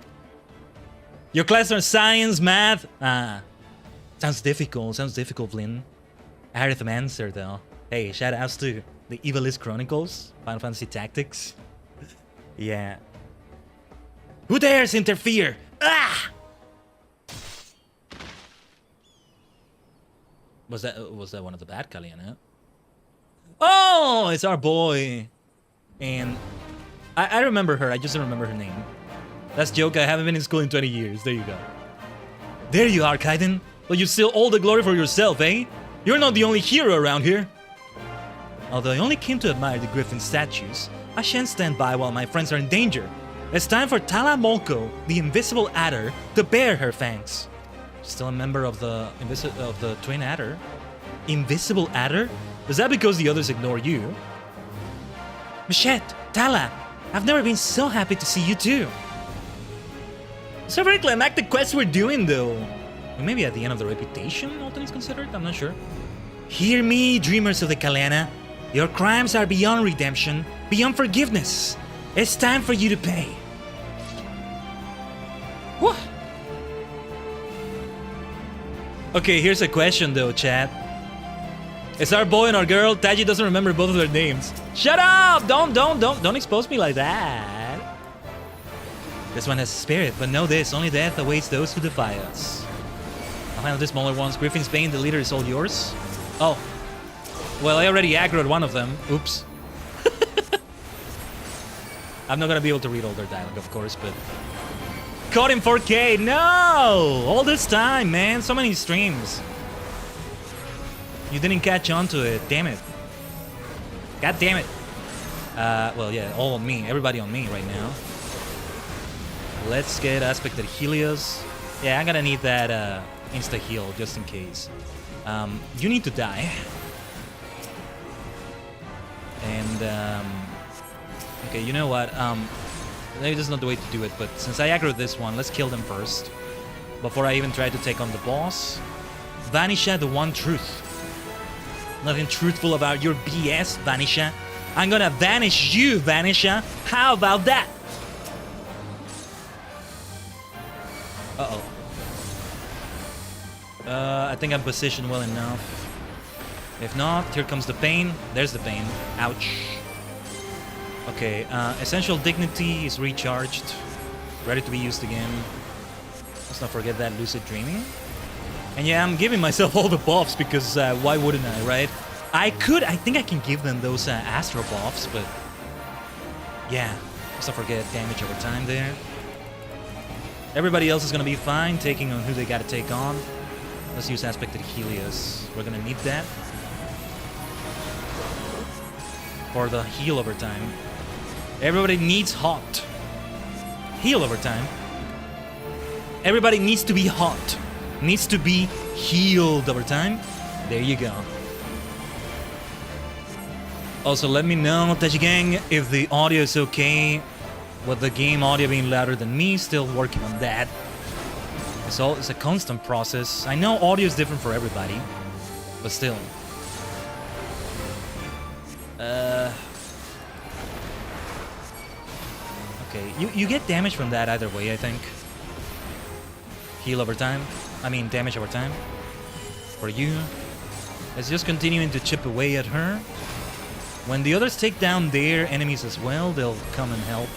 Your classes are science, math. Sounds difficult, Flynn. Arithmancer, though. Hey, shout outs to the Evilist Chronicles, Final Fantasy Tactics. Yeah. Who dares interfere? Ah! Was that one of the bad Kalian, huh? Oh, it's our boy. And I remember her. I just don't remember her name. That's joke. I haven't been in school in 20 years. There you go. There you are, Khaiden. But you steal all the glory for yourself, eh? You're not the only hero around here. Although I only came to admire the Griffin statues, I shan't stand by while my friends are in danger. It's time for Tala Molko, the Invisible Adder, to bare her fangs. Still a member of the Twin Adder? Invisible Adder? Is that because the others ignore you? Machette, Tala, I've never been so happy to see you too. It's a very climactic quest we're doing though. And maybe at the end of the reputation, all things considered, I'm not sure. Hear me, dreamers of the Kalana. Your crimes are beyond redemption, beyond forgiveness. It's time for you to pay. What? Okay, here's a question though, chat. It's our boy and our girl. Taji doesn't remember both of their names. Shut up! Don't expose me like that. This one has spirit, but know this, only death awaits those who defy us. I'll handle the smaller ones. Griffin's Bane, the leader is all yours. Oh. Well, I already aggroed one of them. Oops. I'm not gonna be able to read all their dialogue, of course, but... Caught in 4K! No! All this time, man. So many streams. You didn't catch on to it. Damn it. God damn it. Well, yeah, all on me. Everybody on me right now. Let's get Aspected Helios. Yeah, I'm gonna need that insta-heal just in case. You need to die. And, okay, you know what? Maybe this is not the way to do it, but since I aggroed this one, let's kill them first. Before I even try to take on the boss. Vanisha, the one truth. Nothing truthful about your BS, Vanisha. I'm gonna vanish you, Vanisha. How about that? Uh-oh. I think I'm positioned well enough. If not, here comes the pain. There's the pain. Ouch. Okay, Essential Dignity is recharged. Ready to be used again. Let's not forget that Lucid Dreaming. And yeah, I'm giving myself all the buffs because why wouldn't I, right? I think I can give them those Astro buffs, but... Yeah, let's not forget damage over time there. Everybody else is gonna be fine, taking on who they gotta take on. Let's use Aspected Helios. We're gonna need that. For the heal over time. Everybody needs hot. Heal over time. Everybody needs to be hot. Needs to be healed over time. There you go. Also, let me know, Tajigen, if the audio is okay. With the game audio being louder than me, still working on that. It's a constant process. I know audio is different for everybody, but still. Okay, you get damage from that either way, I think. Heal over time. I mean, damage over time. For you. Let's just continuing to chip away at her. When the others take down their enemies as well, they'll come and help.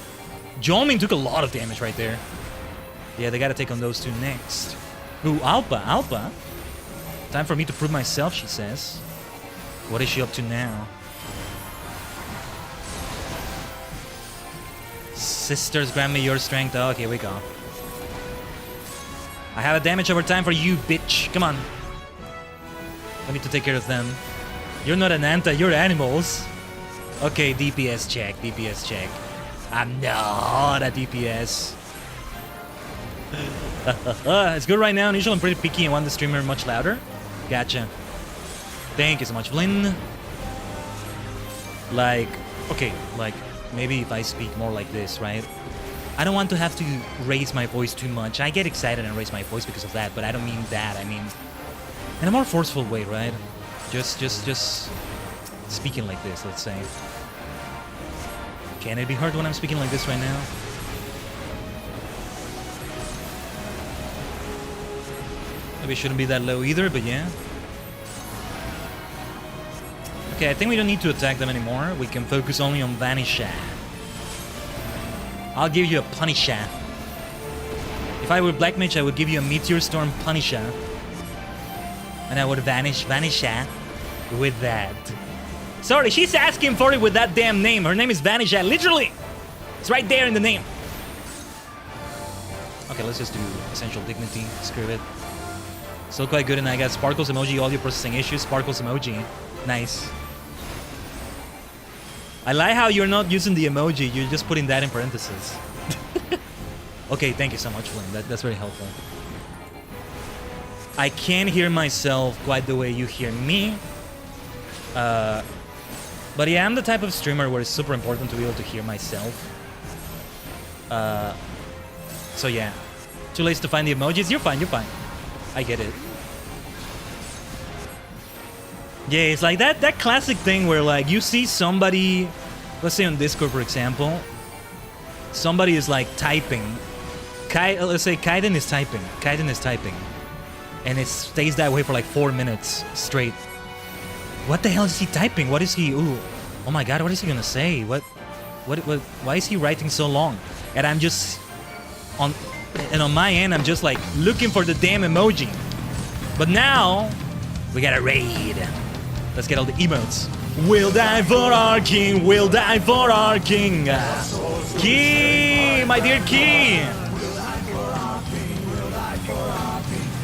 Jolmin took a lot of damage right there. Yeah, they gotta take on those two next. Ooh, Alpa. Time for me to prove myself, she says. What is she up to now? Sisters, grant me your strength. Oh, okay, we go. I have a damage over time for you, bitch. Come on. I need to take care of them. You're not an anta, you're animals. Okay, DPS check, DPS check. I'm not a DPS. It's good right now. Usually I'm pretty picky and want the streamer much louder. Gotcha. Thank you so much, Flynn. Like, okay, like, maybe if I speak more like this, right? I don't want to have to raise my voice too much. I get excited and raise my voice because of that, but I don't mean that. I mean, in a more forceful way, right? Just speaking like this, let's say. Can it be heard when I'm speaking like this right now? Maybe it shouldn't be that low either, but yeah. Okay, I think we don't need to attack them anymore. We can focus only on Vanisha. I'll give you a Punisher. If I were Black Mage, I would give you a Meteor Storm Punisher. And I would vanish Vanisha with that. Sorry, she's asking for it with that damn name. Her name is Vanisha, literally. It's right there in the name. Okay, let's just do Essential Dignity. Screw it. Still quite good, and I got Sparkles emoji, audio processing issues. Sparkles emoji. Nice. I like how you're not using the emoji, you're just putting that in parentheses. Okay, thank you so much, Flynn. That's very helpful. I can't hear myself quite the way you hear me. But yeah, I'm the type of streamer where it's super important to be able to hear myself. So yeah. Too late to find the emojis? You're fine, you're fine. I get it. Yeah, it's like that classic thing where like you see somebody, let's say on Discord for example, somebody is like typing. Let's say Khaiden is typing. And it stays that way for like 4 minutes straight. What the hell is he typing? What is he? Ooh. Oh my god, what is he gonna say? What, why is he writing so long? And I'm just on my end, I'm just like looking for the damn emoji. But now we got a raid. Let's get all the emotes. We'll die for our king. We'll die for our king. Key, my dear Key.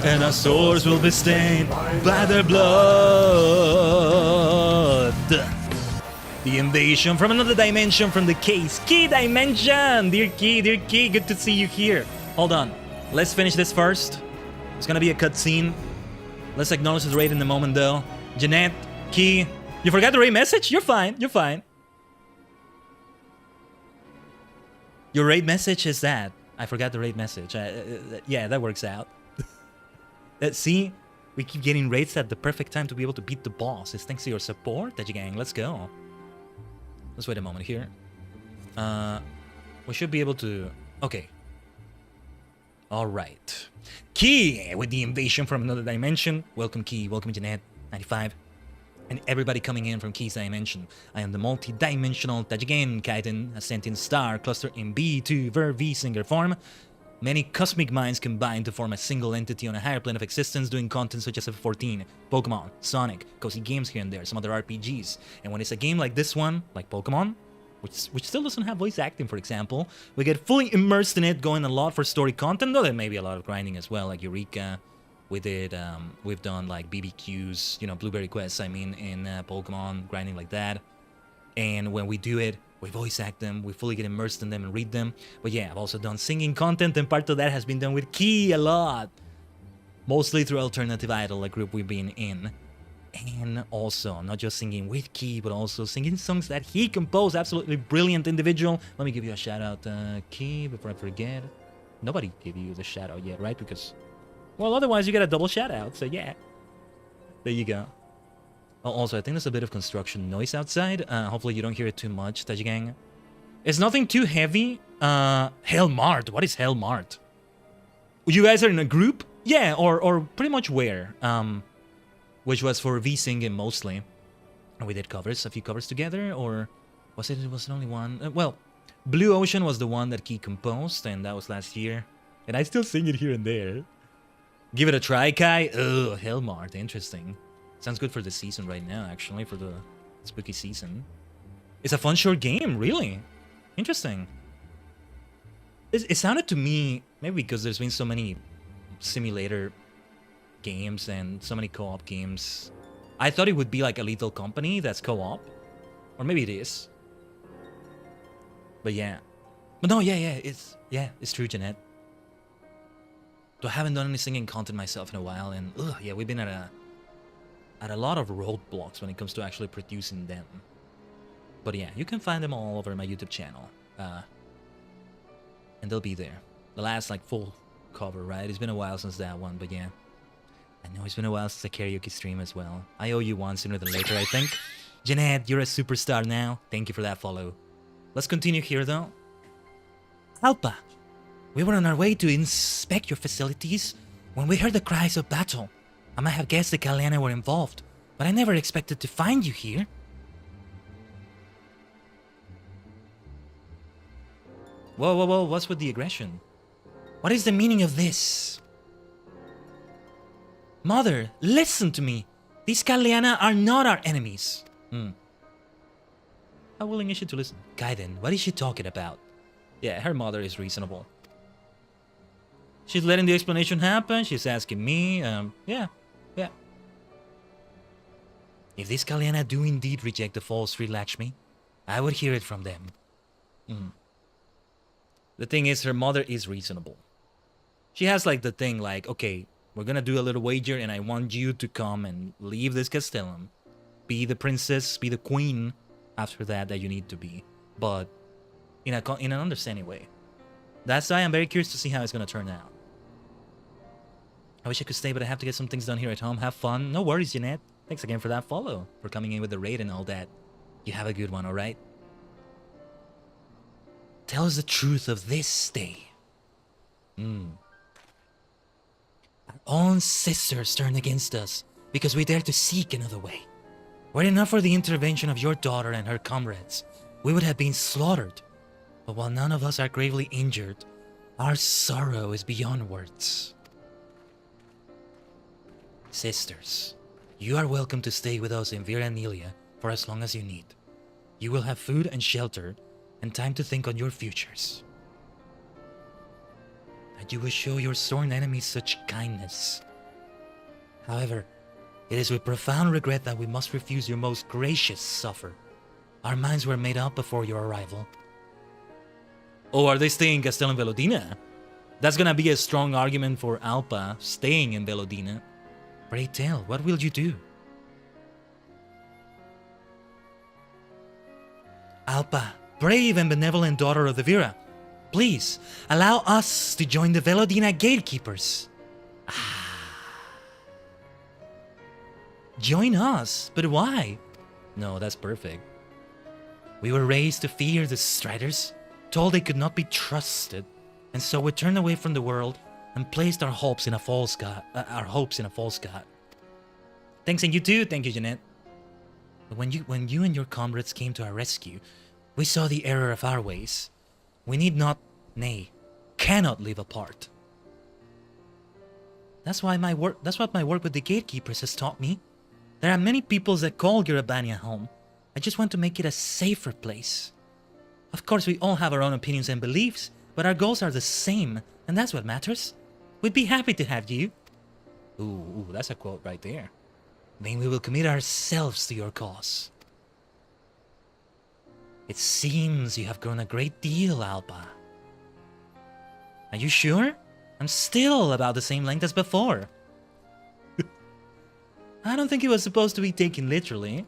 And our swords will be stained by their blood. The invasion from another dimension from the case. Key dimension! Dear Key, good to see you here. Hold on. Let's finish this first. It's gonna be a cutscene. Let's acknowledge the raid in a moment though. Jeanette, Key, you forgot the raid message? You're fine, you're fine. Your raid message is that. I forgot the raid message. Yeah, that works out. See? We keep getting raids at the perfect time to be able to beat the boss. It's thanks to your support, Tajigen. Let's go. Let's wait a moment here. We should be able to... Okay. Alright. Key with the invasion from another dimension. Welcome Key, welcome Jeanette, 95. And everybody coming in from Key's dimension. I am the multi-dimensional Tajigen Khaiden, a sentient star clustered in VTuber V-Singer form. Many cosmic minds combine to form a single entity on a higher plane of existence, doing content such as FF14, Pokemon, Sonic, cozy games here and there, some other RPGs. And when it's a game like this one, like Pokemon, which still doesn't have voice acting, for example, we get fully immersed in it, going a lot for story content, though there may be a lot of grinding as well, like Eureka. We did, we've done like BBQs, you know, Blueberry Quests, I mean, in Pokemon, grinding like that. And when we do it, we voice act them, we fully get immersed in them and read them. But yeah, I've also done singing content, and part of that has been done with Key a lot. Mostly through Alternative Idol, a group we've been in. And also, not just singing with Key, but also singing songs that he composed. Absolutely brilliant individual. Let me give you a shout out, Key, before I forget. Nobody gave you the shout out yet, right? Because, well, otherwise you get a double shout out, so yeah. There you go. Oh, also, I think there's a bit of construction noise outside. Hopefully you don't hear it too much, Tajigen. It's nothing too heavy. Hellmart. What is Hellmart? You guys are in a group? Yeah, or pretty much where? Which was for V-Singing mostly. And we did covers, a few covers together, or was it only one? Well, Blue Ocean was the one that Key composed, and that was last year. And I still sing it here and there. Give it a try, Kai. Ugh, Hellmart, interesting. Sounds good for the season right now, actually, for the spooky season. It's a fun short game, really. Interesting. It sounded to me, maybe because there's been so many simulator games and so many co-op games. I thought it would be like a Lethal Company that's co-op. Or maybe it is. But yeah. But no, it's true, Jeanette. So I haven't done any singing content myself in a while, and yeah, we've been at a lot of roadblocks when it comes to actually producing them. But yeah, you can find them all over my YouTube channel. And they'll be there. The last like full cover, right? It's been a while since that one, but yeah. I know it's been a while since a karaoke stream as well. I owe you one sooner than later, I think. Jeanette, you're a superstar now. Thank you for that follow. Let's continue here though. Alpa, we were on our way to inspect your facilities when we heard the cries of battle. I might have guessed the Kaliana were involved, but I never expected to find you here. Whoa, what's with the aggression? What is the meaning of this? Mother, listen to me. These Kaliana are not our enemies. How willing is she to listen? Khaiden, what is she talking about? Yeah, her mother is reasonable. She's letting the explanation happen. She's asking me. Yeah. If these Kaliana do indeed reject the false Sri Lakshmi, I would hear it from them. The thing is, her mother is reasonable. She has like the thing like, okay, we're gonna do a little wager and I want you to come and leave this castellum. Be the princess, be the queen after that you need to be. But in an understanding way. That's why I'm very curious to see how it's gonna turn out. I wish I could stay, but I have to get some things done here at home. Have fun. No worries, Jeanette. Thanks again for that follow. For coming in with the raid and all that. You have a good one, alright? Tell us the truth of this day. Our own sisters turned against us because we dared to seek another way. Were it not for the intervention of your daughter and her comrades, we would have been slaughtered. But while none of us are gravely injured, our sorrow is beyond words. Sisters, you are welcome to stay with us in Viranelia for as long as you need. You will have food and shelter, and time to think on your futures. And you will show your sworn enemies such kindness. However, it is with profound regret that we must refuse your most gracious offer. Our minds were made up before your arrival. Oh, are they staying in Castel and Velodina? That's gonna be a strong argument for Alpa staying in Velodina. Pray tell, what will you do? Alpa, brave and benevolent daughter of the Vira, please allow us to join the Velodina gatekeepers. Join us? But why? No, that's perfect. We were raised to fear the Striders, told they could not be trusted, and so we turned away from the world and placed our hopes in a false god. Thanks, and you too. Thank you, Jeanette. But when you and your comrades came to our rescue, we saw the error of our ways. We need not, nay, cannot live apart. That's what my work with the gatekeepers has taught me. There are many peoples that call Urabania home. I just want to make it a safer place. Of course, we all have our own opinions and beliefs, but our goals are the same, and that's what matters. We'd be happy to have you. Ooh, that's a quote right there. Then we will commit ourselves to your cause. It seems you have grown a great deal, Alpa. Are you sure? I'm still about the same length as before. I don't think it was supposed to be taken literally.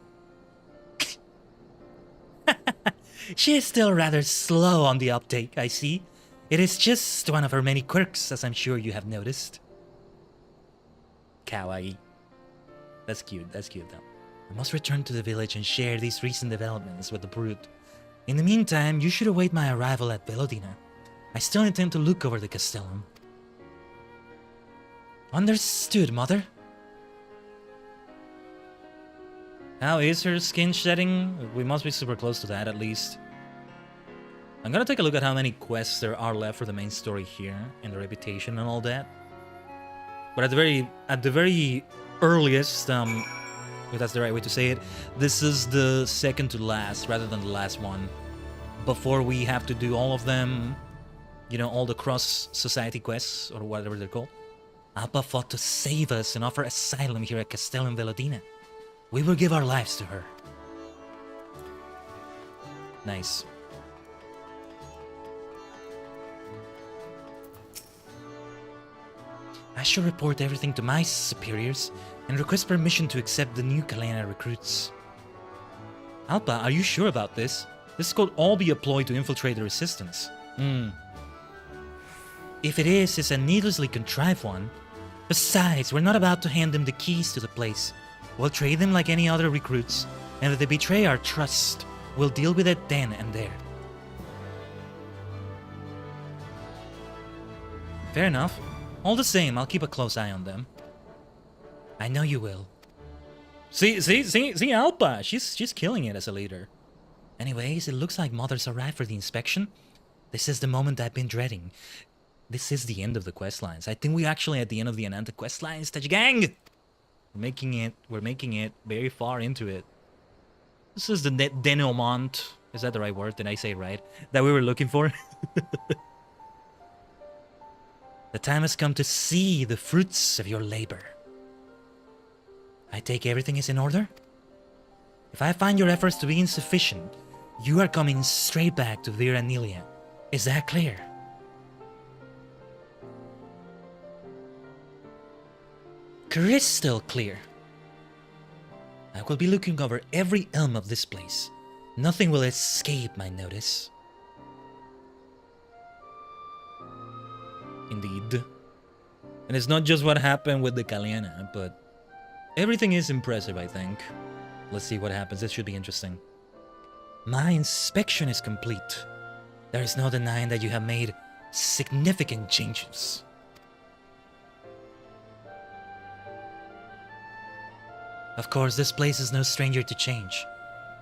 She is still rather slow on the uptake, I see. It is just one of her many quirks, as I'm sure you have noticed. Kawaii. That's cute though. I must return to the village and share these recent developments with the brute. In the meantime, you should await my arrival at Velodina. I still intend to look over the castellum. Understood, mother. How is her skin shedding? We must be super close to that, at least. I'm gonna take a look at how many quests there are left for the main story here, and the reputation and all that. But at the very earliest, if that's the right way to say it, this is the second to last, rather than the last one. Before we have to do all of them, you know, all the cross-society quests, or whatever they're called. Alpa fought to save us and offer asylum here at Castellum Velodina. We will give our lives to her. Nice. I shall report everything to my superiors and request permission to accept the new Kalena recruits. Alpa, are you sure about this? This could all be a ploy to infiltrate the resistance. If it is, it's a needlessly contrived one. Besides, we're not about to hand them the keys to the place. We'll trade them like any other recruits, and if they betray our trust, we'll deal with it then and there. Fair enough. All the same, I'll keep a close eye on them. I know you will. See, Alpa! She's killing it as a leader. Anyways, it looks like Mother's arrived for the inspection. This is the moment I've been dreading. This is the end of the quest lines. I think we're actually at the end of the Ananta quest lines, Tajigen! We're making it very far into it. This is the denouement. Is that the right word? Did I say it right? That we were looking for? The time has come to see the fruits of your labor. I take everything is in order? If I find your efforts to be insufficient, you are coming straight back to Viranelia. Is that clear? Crystal clear. I will be looking over every elm of this place. Nothing will escape my notice. Indeed. And it's not just what happened with the Kaliana, but everything is impressive, I think. Let's see what happens. This should be interesting. My inspection is complete. There is no denying that you have made significant changes. Of course, this place is no stranger to change.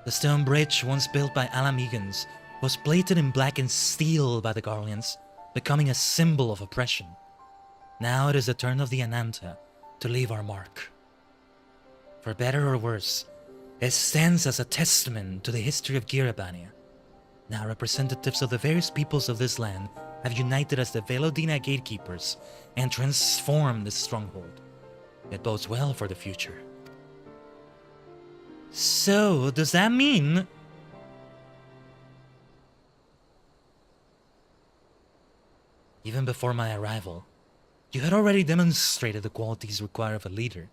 The stone bridge, once built by Alamegans, was plated in blackened steel by the Garleans, becoming a symbol of oppression. Now it is the turn of the Ananta to leave our mark. For better or worse, it stands as a testament to the history of Girabania. Now representatives of the various peoples of this land have united as the Velodina gatekeepers and transformed this stronghold. It bodes well for the future. So, does that mean... Even before my arrival, you had already demonstrated the qualities required of a leader.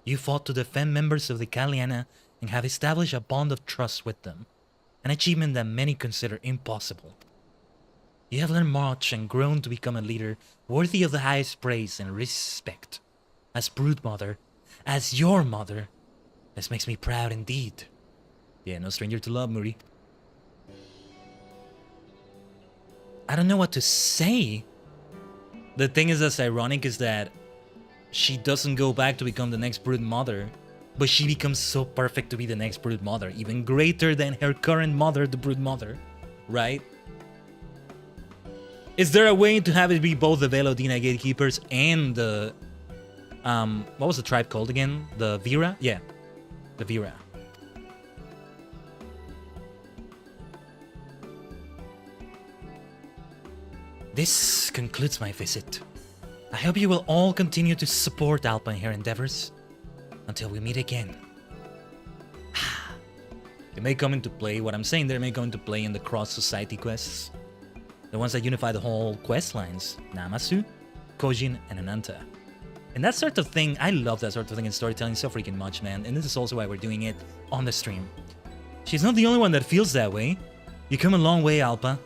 You fought to defend members of the Kaliana and have established a bond of trust with them, an achievement that many consider impossible. You have learned much and grown to become a leader worthy of the highest praise and respect. As broodmother, as your mother, this makes me proud indeed. Yeah, no stranger to love, Muri. I don't know what to say. The thing is that's ironic is that she doesn't go back to become the next brood mother, but she becomes so perfect to be the next brood mother, even greater than her current mother, the brood mother, right? Is there a way to have it be both the Velodina gatekeepers and the what was the tribe called again? The Vera? Yeah, the Vera. This concludes my visit. I hope you will all continue to support Alpa in her endeavors. Until we meet again. They may come into play, what I'm saying there may come into play in the cross-society quests. The ones that unify the whole quest lines. Namasu, Kojin, and Ananta. And that sort of thing, I love that sort of thing in storytelling so freaking much, man. And this is also why we're doing it on the stream. She's not the only one that feels that way. You come a long way, Alpa.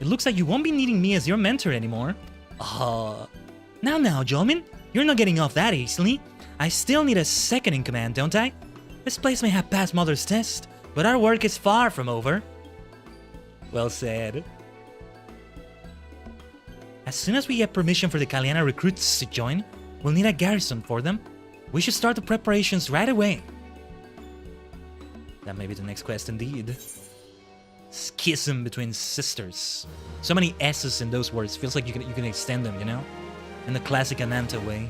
It looks like you won't be needing me as your mentor anymore. Now, Jolmin, you're not getting off that easily. I still need a second in command, don't I? This place may have passed Mother's test, but our work is far from over. Well said. As soon as we get permission for the Kaliana recruits to join, we'll need a garrison for them. We should start the preparations right away. That may be the next quest indeed. Schism between sisters. So many S's in those words. Feels like you can extend them, you know? In the classic Ananta way.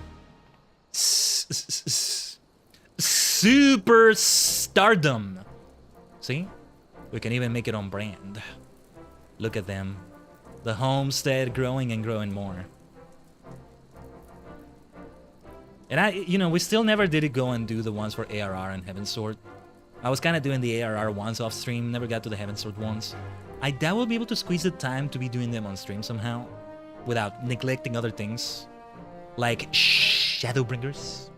Super stardom. See? We can even make it on brand. Look at them. The homestead growing and growing more. And we still never did go and do the ones for ARR and Heaven Sword. I was kind of doing the ARR ones off stream, never got to the Heaven Sword ones. I doubt we'll be able to squeeze the time to be doing them on stream somehow, without neglecting other things, like Shadowbringers.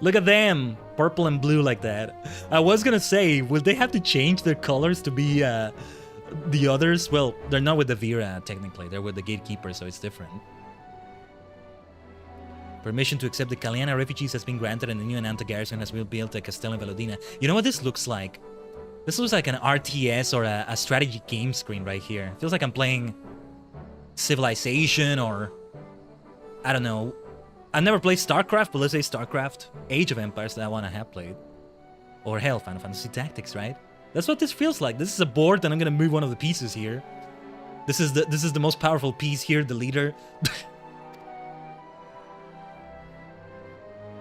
Look at them, purple and blue like that. I was gonna say, will they have to change their colors to be the others? Well, they're not with the Vera technically, they're with the Gatekeeper, so it's different. Permission to accept the Kaliana refugees has been granted and the new Ananta garrison has been built at Castello Velodina. You know what this looks like? This looks like an RTS or a strategy game screen right here. Feels like I'm playing Civilization or... I don't know. I've never played StarCraft, but let's say StarCraft. Age of Empires, that one I have played. Or hell, Final Fantasy Tactics, right? That's what this feels like. This is a board and I'm gonna move one of the pieces here. This is the most powerful piece here, the leader.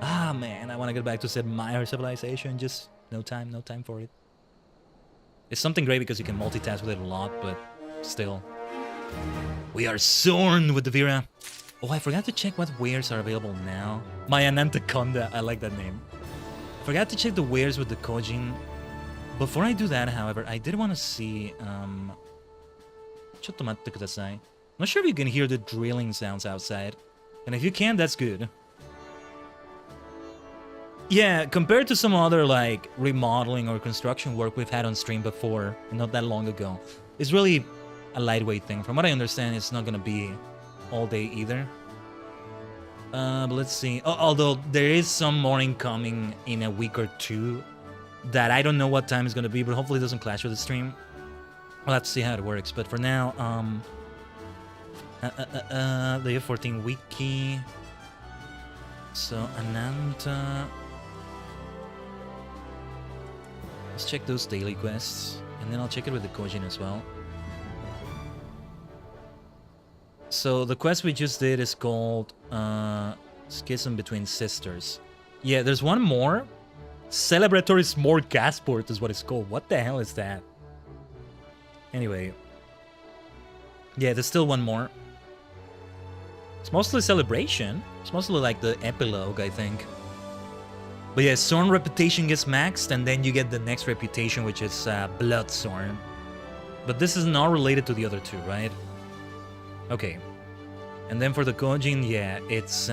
Ah, man, I want to get back to Sid Meier's Civilization. Just no time for it. It's something great because you can multitask with it a lot, but still. We are Zorn with the Vera. Oh, I forgot to check what wares are available now. My Anantaconda, I like that name. Forgot to check the wares with the Kojin. Before I do that, however, I did want to see... Chotto matte kudasai. Not sure if you can hear the drilling sounds outside. And if you can, that's good. Yeah, compared to some other like remodeling or construction work we've had on stream before, not that long ago, it's really a lightweight thing. From what I understand, it's not gonna be all day either. But let's see. Although there is some morning coming in a week or two that I don't know what time it's gonna be, but hopefully it doesn't clash with the stream. We'll have to see how it works. But for now, the F14 wiki. So, Ananta... Let's check those daily quests, and then I'll check it with the Kojin as well. So, the quest we just did is called Schism Between Sisters. Yeah, there's one more. Celebratory Smorgasbord is what it's called. What the hell is that? Anyway. Yeah, there's still one more. It's mostly celebration. It's mostly like the epilogue, I think. But yeah, Zorn reputation gets maxed, and then you get the next reputation, which is Blood Zorn. But this is not related to the other two, right? Okay. And then for the Kojin, yeah, it's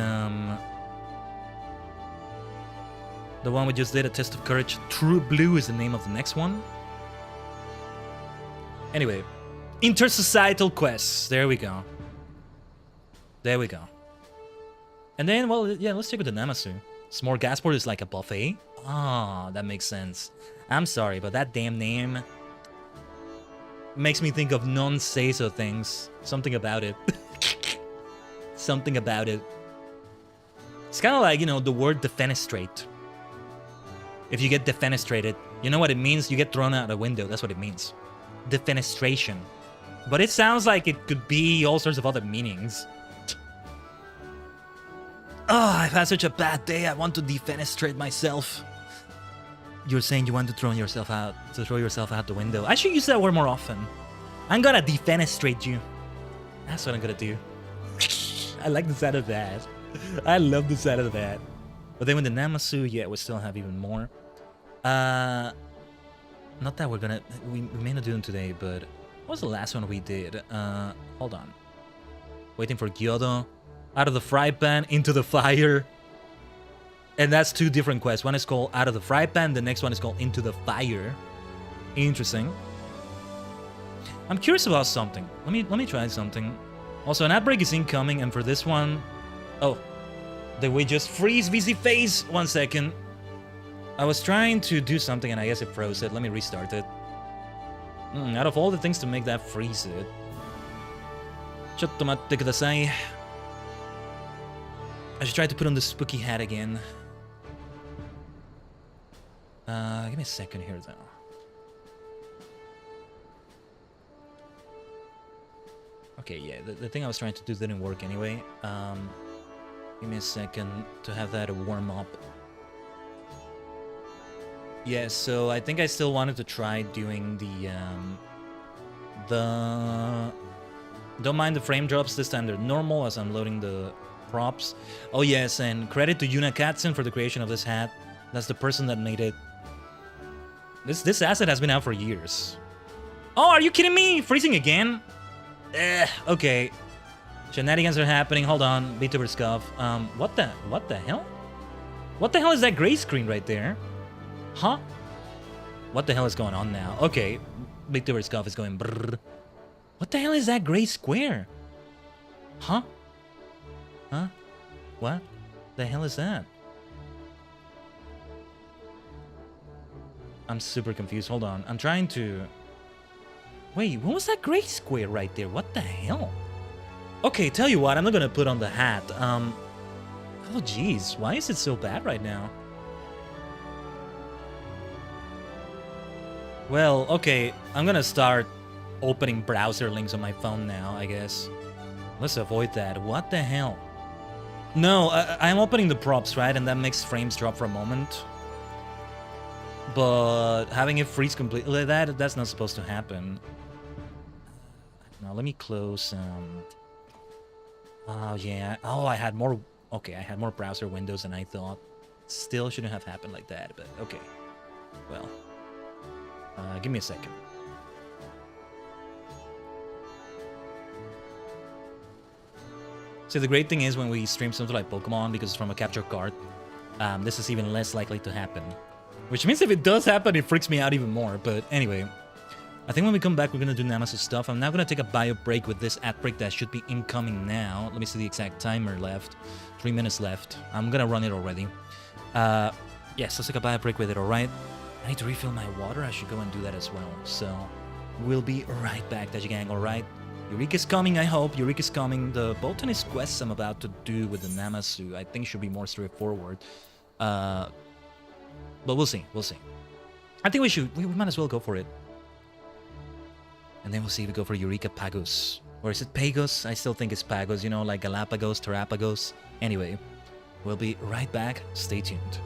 the one we just did, a test of courage. True Blue is the name of the next one. Anyway, intersocietal quests. There we go. There we go. And then, well, yeah, let's check with the Namasu. Smorgasbord is like a buffet. Ah, that makes sense. I'm sorry, but that damn name makes me think of non-say-so things. Something about it. Something about it. It's kind of like, you know, the word defenestrate. If you get defenestrated, you know what it means? You get thrown out a window. That's what it means. Defenestration. But it sounds like it could be all sorts of other meanings. Oh, I've had such a bad day. I want to defenestrate myself. You're saying you want to throw yourself out the window. I should use that word more often. I'm gonna defenestrate you. That's what I'm gonna do. I like the sound of that. I love the sound of that. But then with the Namasu, yeah, we still have even more. Not that we're gonna... We may not do them today, but... What was the last one we did? Hold on. Waiting for Gyodo. Out of the fry pan, into the fire. And that's two different quests. One is called Out of the Fry Pan, the next one is called Into the Fire. Interesting. I'm curious about something. Let me try something. Also, an outbreak is incoming, and for this one... Oh. Did we just freeze VC Phase? 1 second. I was trying to do something and I guess it froze it. Let me restart it. Out of all the things to make that freeze it. Chotto matte kudasai. I should try to put on the spooky hat again. Give me a second here though. Okay, yeah, the thing I was trying to do didn't work anyway. Give me a second to have that warm up. Yeah, so I think I still wanted to try doing the don't mind the frame drops, this time they're normal as I'm loading the props. Oh yes, and credit to Yuna Katzen for the creation of this hat. That's the person that made it. This asset has been out for years. Oh, are you kidding me? Freezing again? Okay. Shenanigans are happening. Hold on. VTuber scuff. What the hell? What the hell is that gray screen right there? Huh? What the hell is going on now? Okay. VTuber scuff is going brrr. What the hell is that gray square? Huh? Huh? What the hell is that? I'm super confused. Hold on. I'm trying to... Wait, what was that gray square right there? What the hell? Okay, tell you what, I'm not gonna put on the hat. Oh jeez, why is it so bad right now? Well, okay, I'm gonna start opening browser links on my phone now, I guess. Let's avoid that. What the hell? No, I'm opening the props, right? And that makes frames drop for a moment. But having it freeze completely, that's not supposed to happen. Now let me close. Oh yeah. Oh, I had more. Okay, I had more browser windows than I thought. Still shouldn't have happened like that, but okay. Well, give me a second. So the great thing is when we stream something like Pokemon, because it's from a capture card, this is even less likely to happen. Which means if it does happen, it freaks me out even more. But anyway, I think when we come back, we're going to do Namasu stuff. I'm now going to take a bio break with this ad break that should be incoming now. Let me see the exact timer left. 3 minutes left. I'm going to run it already. Yes, let's take a bio break with it, alright? I need to refill my water. I should go and do that as well. So, we'll be right back, Tajigen, alright? Eureka's coming, I hope. Eureka's coming. The botanist quests I'm about to do with the Namasu, I think should be more straightforward. But we'll see. We'll see. I think we might as well go for it. And then we'll see if we go for Eureka Pagos. Or is it Pagos? I still think it's Pagos, you know, like Galapagos, Terrapagos. Anyway, we'll be right back. Stay tuned.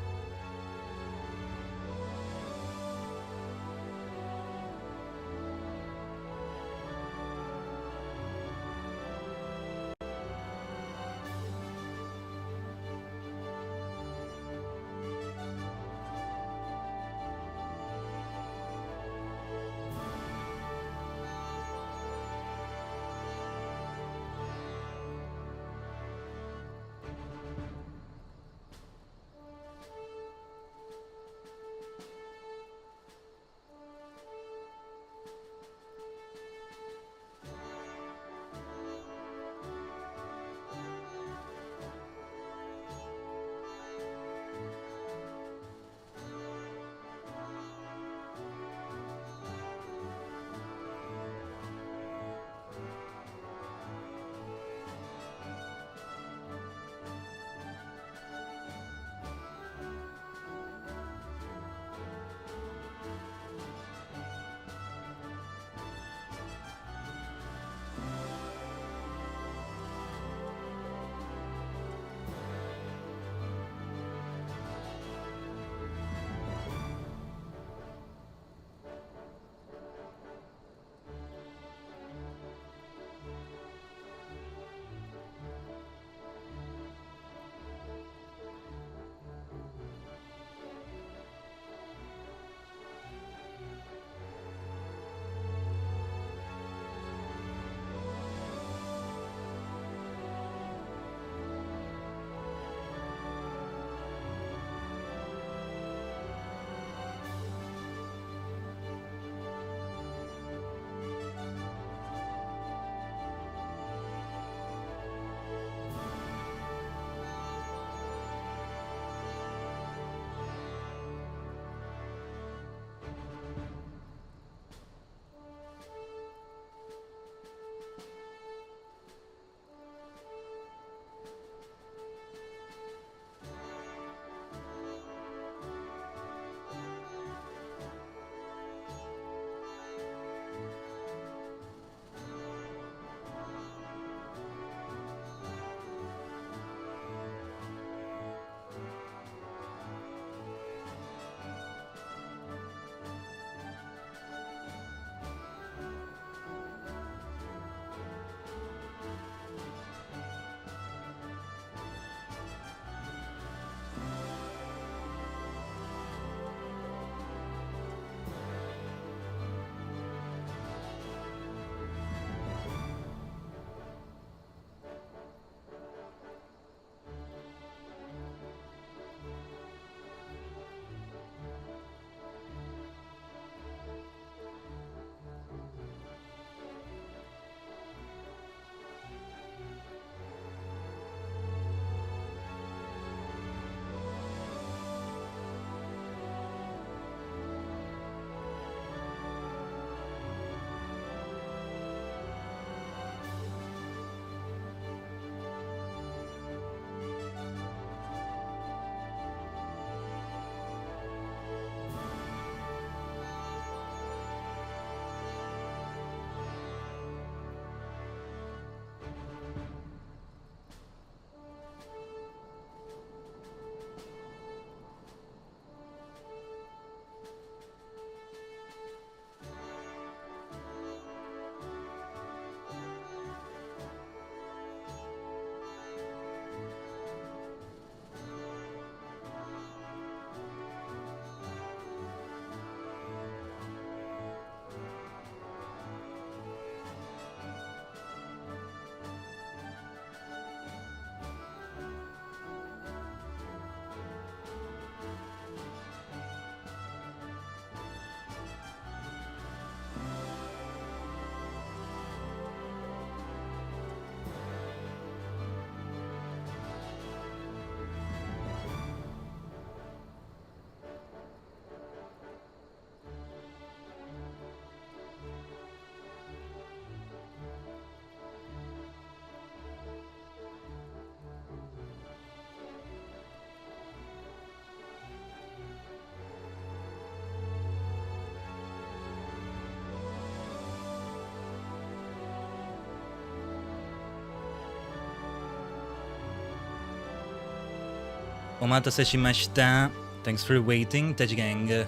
Omatase shimashita. Thanks for waiting, Tajigen.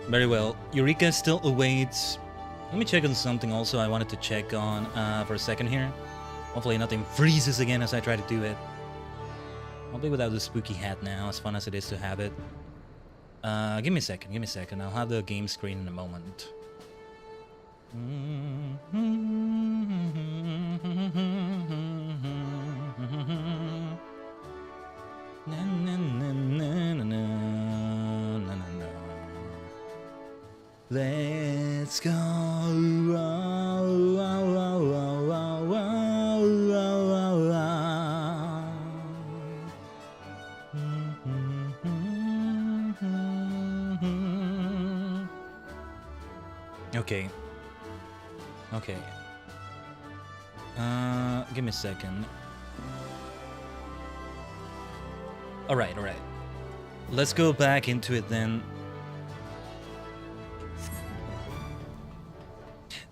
Very well. Eureka still awaits. Let me check on something also I wanted to check on for a second here. Hopefully nothing freezes again as I try to do it. I'll be without the spooky hat now, as fun as it is to have it. Give me a second. I'll have the game screen in a moment. Let's go. Okay. Okay. Give me a second. Alright. Let's go back into it then.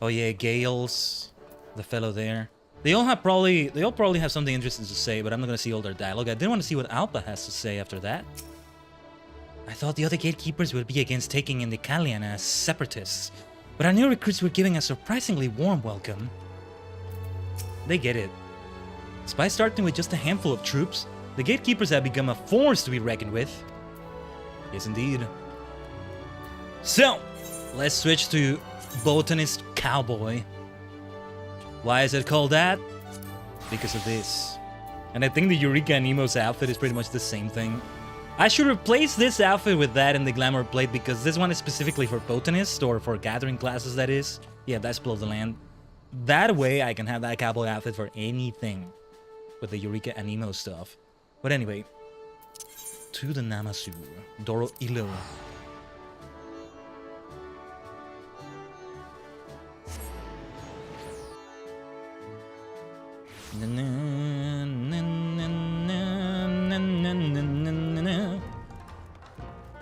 Oh yeah, Gales, the fellow there. They all probably have something interesting to say, but I'm not gonna see all their dialogue. I didn't want to see what Alpa has to say after that. I thought the other gatekeepers would be against taking in the Kalian as separatists, but our new recruits were giving a surprisingly warm welcome. They get it. Despite starting with just a handful of troops, the gatekeepers have become a force to be reckoned with. Yes, indeed. So, let's switch to Botanist Cowboy. Why is it called that? Because of this. And I think the Eureka and Nemo's outfit is pretty much the same thing. I should replace this outfit with that in the Glamour Blade because this one is specifically for Botanist, or for Gathering classes, that is. Yeah, that's below the land. That way I can have that cowboy outfit for anything with the Eureka and Nemo stuff. But anyway, to the Namasu, Doro Ilo.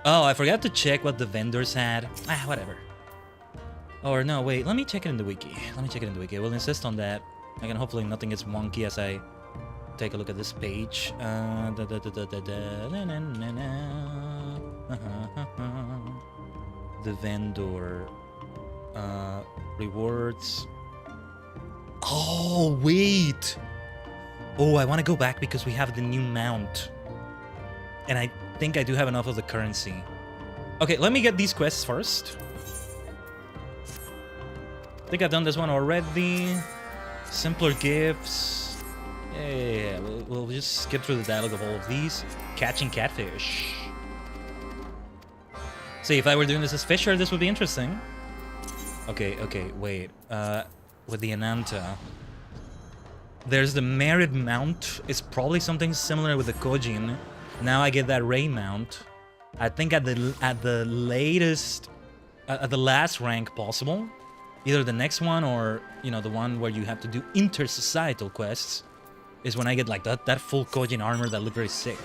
Oh, I forgot to check what the vendors had. Whatever. Or no, wait, let me check it in the wiki. We'll insist on that. Again, hopefully nothing gets wonky as I take a look at this page. The vendor rewards. Oh, wait. Oh, I want to go back because we have the new mount. And I think I do have enough of the currency. Okay, let me get these quests first. I think I've done this one already. Simpler gifts. Yeah. We'll just skip through the dialogue of all of these. Catching catfish. See, if I were doing this as Fisher, this would be interesting. Okay, wait. With the Ananta, there's the Merit mount. It's probably something similar with the Kojin. Now I get that Ray mount. I think at the latest, at the last rank possible, either the next one or the one where you have to do inter-societal quests, is when I get like that full Kojin armor that looked very sick.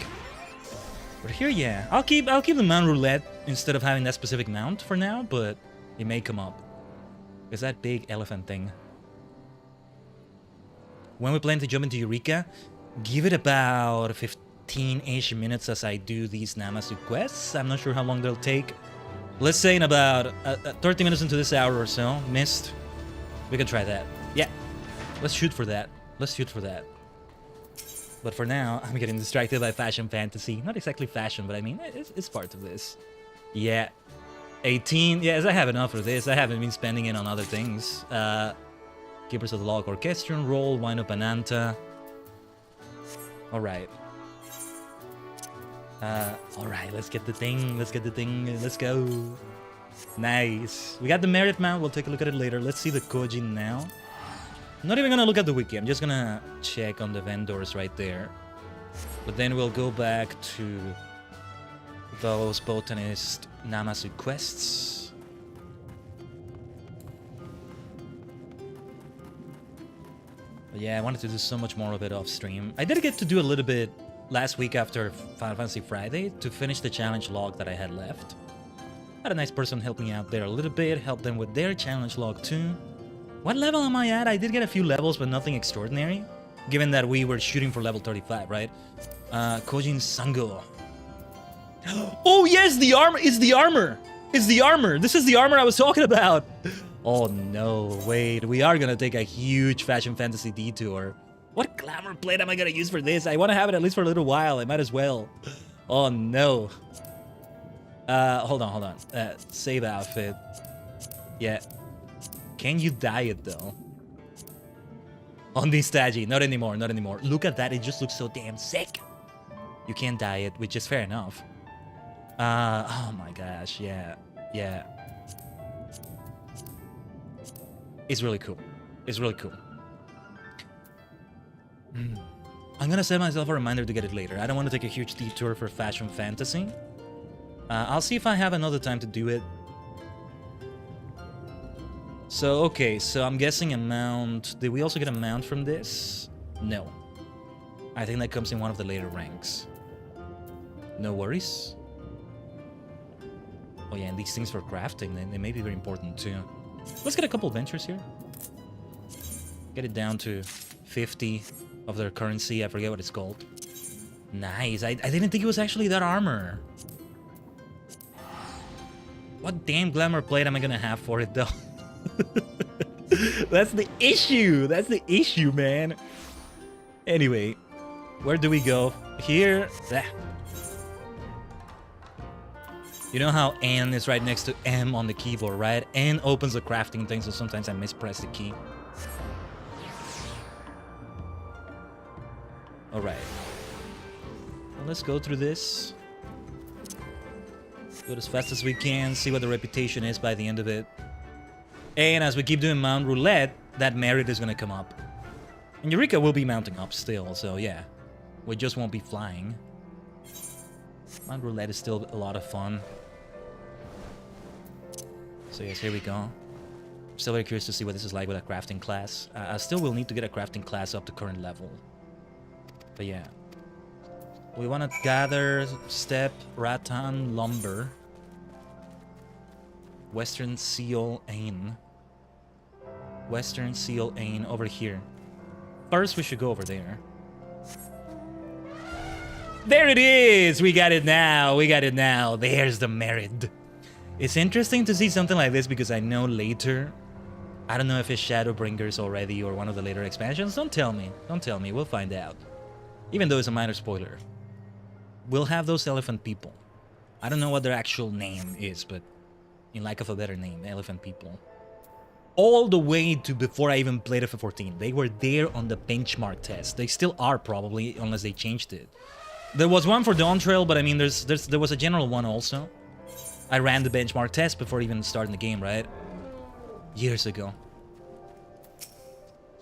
But here, yeah, I'll keep the Mount Roulette instead of having that specific mount for now, but it may come up. It's that big elephant thing. When we plan to jump into Eureka, give it about 15-ish minutes as I do these Namasu quests. I'm not sure how long they'll take. Let's say in about 30 minutes into this hour or so, missed. We can try that. Yeah, let's shoot for that. But for now, I'm getting distracted by fashion fantasy. Not exactly fashion, but I mean, it's part of this. Yeah, 18. Yes, I have enough for this. I haven't been spending it on other things. Keepers of the Log Orchestrion roll, Wind Up Ananta. Alright. Alright, let's get the thing. Let's go. Nice. We got the Merit Mount. We'll take a look at it later. Let's see the Kojin now. I'm not even gonna look at the wiki. I'm just gonna check on the vendors right there. But then we'll go back to those Botanist Namasu quests. But yeah, I wanted to do so much more of it off stream. I did get to do a little bit last week after Final Fantasy Friday to finish the challenge log that I had left. Had a nice person help me out there a little bit, help them with their challenge log too. What level am I at? I did get a few levels, but nothing extraordinary. Given that we were shooting for level 35, right? Kojin Sango. Oh yes, the armor! It's the armor! It's the armor! This is the armor I was talking about! Oh no, wait, we are gonna take a huge fashion fantasy detour. What glamour plate am I gonna use for this? I wanna have it at least for a little while, I might as well. Oh no. Hold on. Save outfit. Yeah. Can you dye it though? On this Taji, not anymore. Look at that, it just looks so damn sick. You can't dye it, which is fair enough. Oh my gosh, yeah. It's really cool. I'm gonna set myself a reminder to get it later. I don't want to take a huge detour for fashion fantasy. I'll see if I have another time to do it. So, okay, so I'm guessing a mount. Did we also get a mount from this? No. I think that comes in one of the later ranks. No worries. Oh yeah, and these things for crafting, they may be very important too. Let's get a couple ventures here. Get it down to 50 of their currency. I forget what it's called. Nice. I didn't think it was actually that armor. What damn glamour plate am I gonna have for it though? That's the issue, man. Anyway, where do we go? Here. There. You know how N is right next to M on the keyboard, right? N opens the crafting thing, so sometimes I mispress the key. Alright. Well, let's go through this. Do it as fast as we can, see what the reputation is by the end of it. And as we keep doing Mount Roulette, that merit is gonna come up. And Eureka will be mounting up still, so yeah. We just won't be flying. Mount Roulette is still a lot of fun. So yes, here we go. Still very curious to see what this is like with a crafting class. I still will need to get a crafting class up to current level. But yeah. We want to gather steppe, rattan, lumber. Western seal ain. Western seal ain over here. First we should go over there. There it is! We got it now. There's the merit. It's interesting to see something like this because I know later... I don't know if it's Shadowbringers already or one of the later expansions. Don't tell me. We'll find out. Even though it's a minor spoiler. We'll have those elephant people. I don't know what their actual name is, but in lack of a better name, elephant people. All the way to before I even played FF14. They were there on the benchmark test. They still are probably, unless they changed it. There was one for Dawn Trail, but I mean, there was a general one also. I ran the benchmark test before even starting the game, right? Years ago.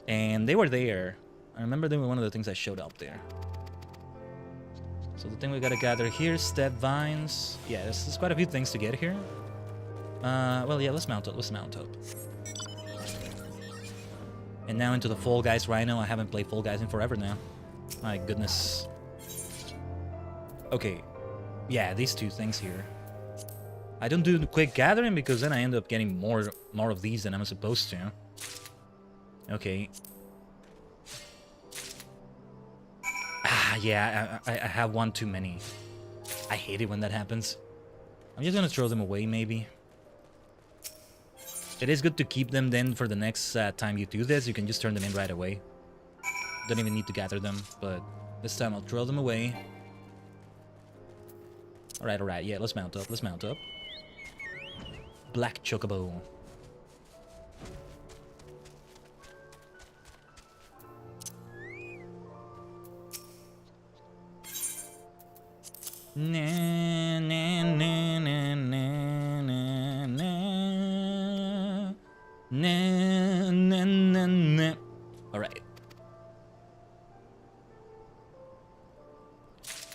And they were there. I remember they were one of the things that showed up there. So the thing we gotta gather here, step vines. Yeah, there's quite a few things to get here. Well, yeah, let's mount up. And now into the Fall Guys Rhino. I haven't played Fall Guys in forever now. My goodness. Okay. Yeah, these two things here. I don't do the quick gathering because then I end up getting more of these than I'm supposed to. Okay. Yeah, I have one too many. I hate it when that happens. I'm just gonna throw them away, maybe. It is good to keep them then for the next time you do this. You can just turn them in right away. Don't even need to gather them, but this time I'll throw them away. Alright, yeah, let's mount up. Black Chocobo. Na na na na na na na na na na. All right.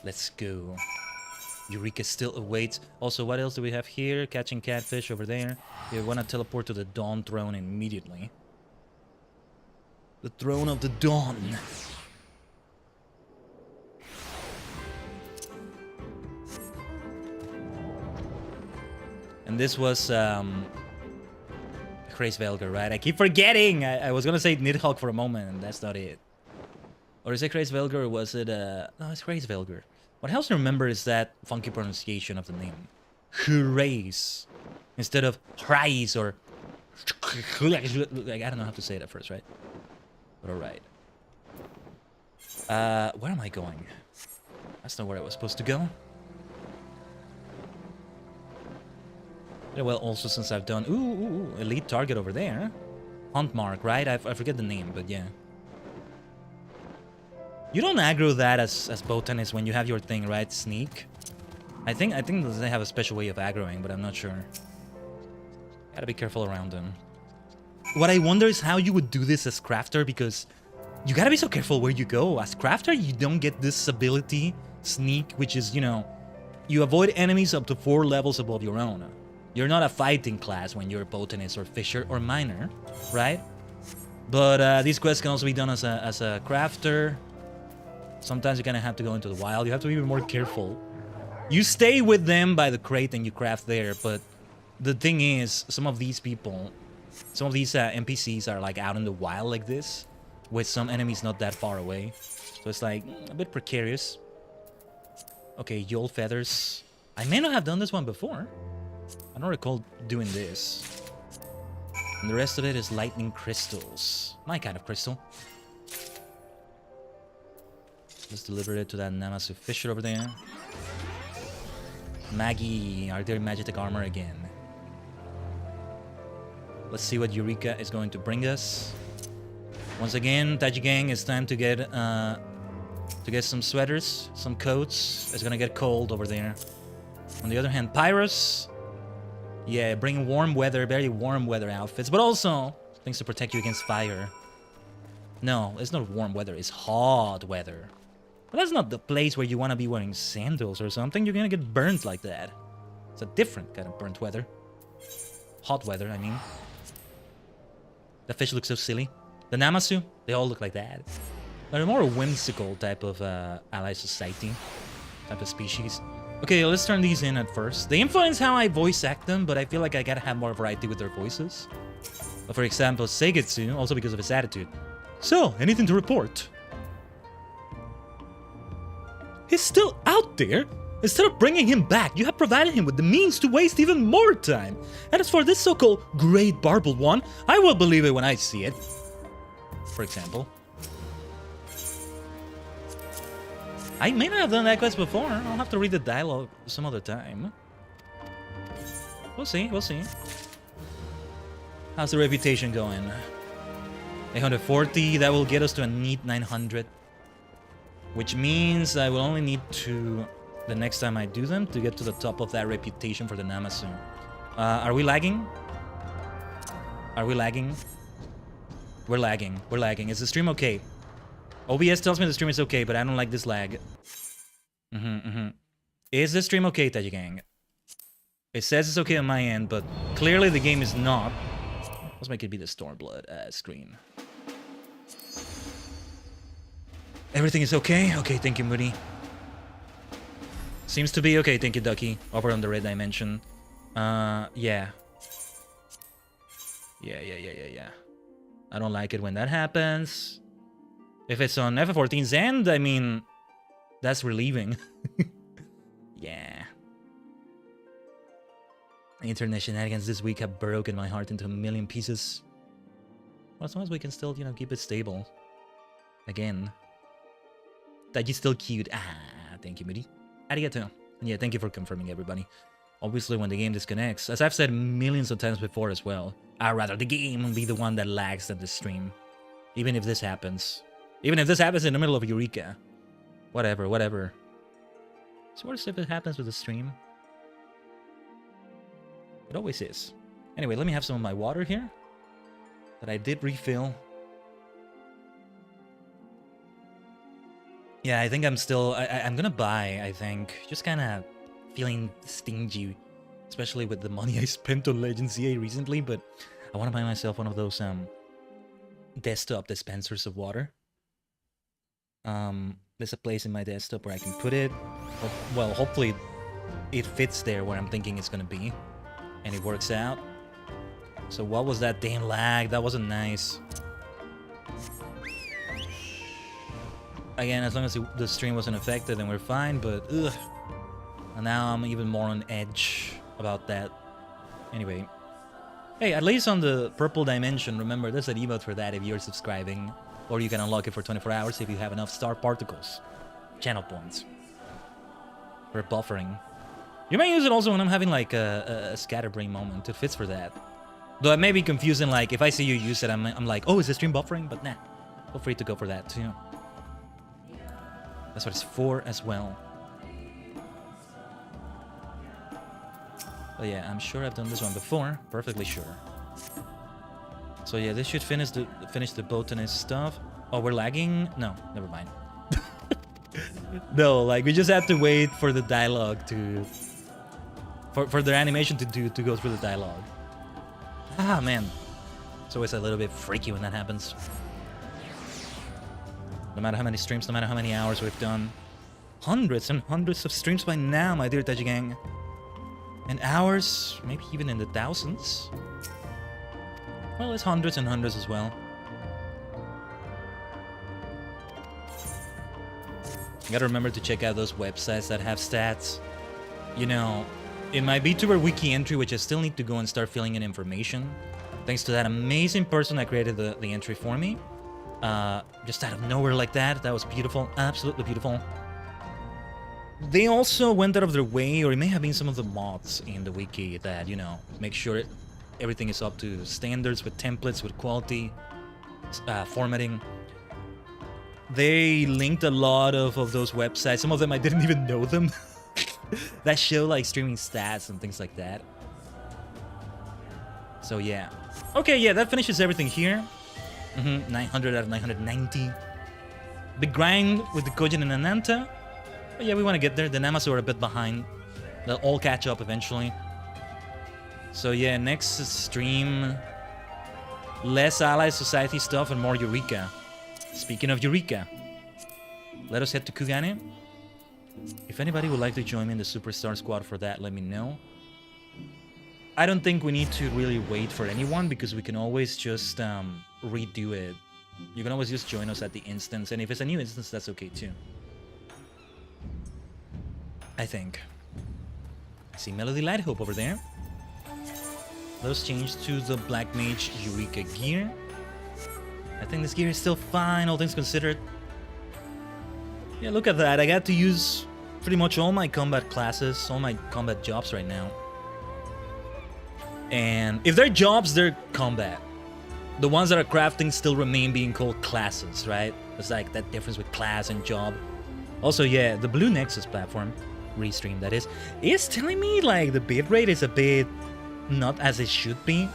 Let's go. Eureka still awaits. Also, what else do we have here? Catching catfish over there. We want to teleport to the Dawn Throne immediately. The Throne of the Dawn. And this was Grace Velger, right? I keep forgetting! I was gonna say Nidhogg for a moment, and that's not it. Or is it Kreisvelger or was it, no, it's Kreisvelger. What helps me remember is that funky pronunciation of the name. Hrace. Instead of Hrace or... Like, I don't know how to say it at first, right? But alright. Where am I going? That's not where I was supposed to go. Yeah, well, also since I've done... Ooh, elite target over there. Hunt mark, right? I forget the name, but yeah. You don't aggro that as bow tennis when you have your thing, right? Sneak. I think they have a special way of aggroing, but I'm not sure. Gotta be careful around them. What I wonder is how you would do this as crafter, because you gotta be so careful where you go. As crafter, you don't get this ability, sneak, which is, you know, you avoid enemies up to 4 levels above your own. You're not a fighting class when you're a botanist or fisher or miner, right? But these quests can also be done as a crafter. Sometimes you're gonna have to go into the wild. You have to be more careful. You stay with them by the crate and you craft there, but the thing is, some of these people, some of these NPCs are like out in the wild like this, with some enemies not that far away. So it's like a bit precarious. Okay, Yule feathers. I may not have done this one before. I don't recall doing this. And the rest of it is lightning crystals. My kind of crystal. Just deliver it to that Namasu Fisher over there. Maggie, are there Magitek armor again? Let's see what Eureka is going to bring us. Once again, Tajigen, it's time to get some sweaters, some coats. It's gonna get cold over there. On the other hand, Pyrus. Yeah, bring warm weather, very warm weather outfits, but also things to protect you against fire. No, it's not warm weather, it's hot weather. But that's not the place where you want to be wearing sandals or something. You're gonna get burnt like that. It's a different kind of burnt weather. Hot weather, I mean. The fish looks so silly. The Namasu, they all look like that. They're a more whimsical type of ally society. Type of species. Okay, let's turn these in at first. They influence how I voice act them, but I feel like I gotta have more variety with their voices. But for example, Seigetsu, also because of his attitude. So, anything to report? He's still out there? Instead of bringing him back, you have provided him with the means to waste even more time. And as for this so-called Great Barbel one, I will believe it when I see it. For example. I may not have done that quest before. I'll have to read the dialogue some other time. We'll see, we'll see. How's the reputation going? 840, that will get us to a neat 900. Which means I will only need to, the next time I do them, to get to the top of that reputation for the Namasu. Are we lagging? Are we lagging? We're lagging. We're lagging. Is the stream okay? OBS tells me the stream is okay, but I don't like this lag. Is the stream okay, Tajigen? It says it's okay on my end, but clearly the game is not. Let's make it be the Stormblood screen. Everything is okay? Okay, thank you, Moody. Seems to be okay, thank you, Ducky. Over on the red dimension. Yeah. Yeah. I don't like it when that happens. If it's on FF14's end, I mean, that's relieving. Yeah. Internet shenanigans this week have broken my heart into a million pieces. Well, as long as we can still, you know, keep it stable. Again. Taji's still cute. Ah, thank you, Moody. Arigato. And yeah, thank you for confirming, everybody. Obviously, when the game disconnects, as I've said millions of times before as well, I'd rather the game be the one that lags than the stream. Even if this happens. Even if this happens in the middle of Eureka. Whatever, whatever. So what if it happens with the stream? It always is. Anyway, let me have some of my water here. That I did refill. Yeah, I think I'm still... I'm gonna buy, I think. Just kind of feeling stingy. Especially with the money I spent on Legends EA recently. But I want to buy myself one of those desktop dispensers of water. There's a place in my desktop where I can put it. Well, hopefully it fits there where I'm thinking it's gonna be. And it works out. So what was that damn lag? That wasn't nice. Again, as long as the stream wasn't affected, then we're fine, but ugh. And now I'm even more on edge about that. Anyway. Hey, at least on the purple dimension, remember, there's an emote for that if you're subscribing. Or you can unlock it for 24 hours if you have enough star particles. Channel points. For buffering. You may use it also when I'm having like a scatterbrain moment. It fits for that. Though it may be confusing, like, if I see you use it, I'm like, oh, is the stream buffering? But nah. Feel free to go for that, too. That's what it's for as well. Oh yeah, I'm sure I've done this one before. Perfectly sure. So yeah, this should finish the botanist stuff. Oh, we're lagging? No, never mind. No, like we just have to wait for the dialogue to... For their animation to go through the dialogue. Ah, man. It's always a little bit freaky when that happens. No matter how many streams, no matter how many hours we've done. Hundreds and hundreds of streams by now, my dear Tajigen. And hours, maybe even in the thousands. Well, it's hundreds and hundreds as well. You gotta remember to check out those websites that have stats. You know, in my VTuber wiki entry, which I still need to go and start filling in information, thanks to that amazing person that created the entry for me. Just out of nowhere like that. That was beautiful. Absolutely beautiful. They also went out of their way, or it may have been some of the mods in the wiki that, you know, make sure everything is up to standards with templates, with quality, formatting. They linked a lot of those websites. Some of them I didn't even know them. That show like streaming stats and things like that. So yeah. Okay, yeah, that finishes everything here. 900 out of 990. Big grind with the Khaiden and Ananta. But yeah, we want to get there. The Namas are a bit behind. They'll all catch up eventually. So yeah, next stream, less Allied Society stuff and more Eureka. Speaking of Eureka, let us head to Kugane. If anybody would like to join me in the Superstar Squad for that, let me know. I don't think we need to really wait for anyone because we can always just redo it. You can always just join us at the instance, and if it's a new instance, that's okay too. I think. I see Melody Lighthope over there. Let's change to the Black Mage Eureka gear. I think this gear is still fine, all things considered. Yeah, look at that. I got to use pretty much all my combat classes, all my combat jobs right now. And if they're jobs, they're combat. The ones that are crafting still remain being called classes, right? It's like that difference with class and job. Also, yeah, the Blue Nexus platform, Restream that is telling me like the bitrate is a bit not as it should be.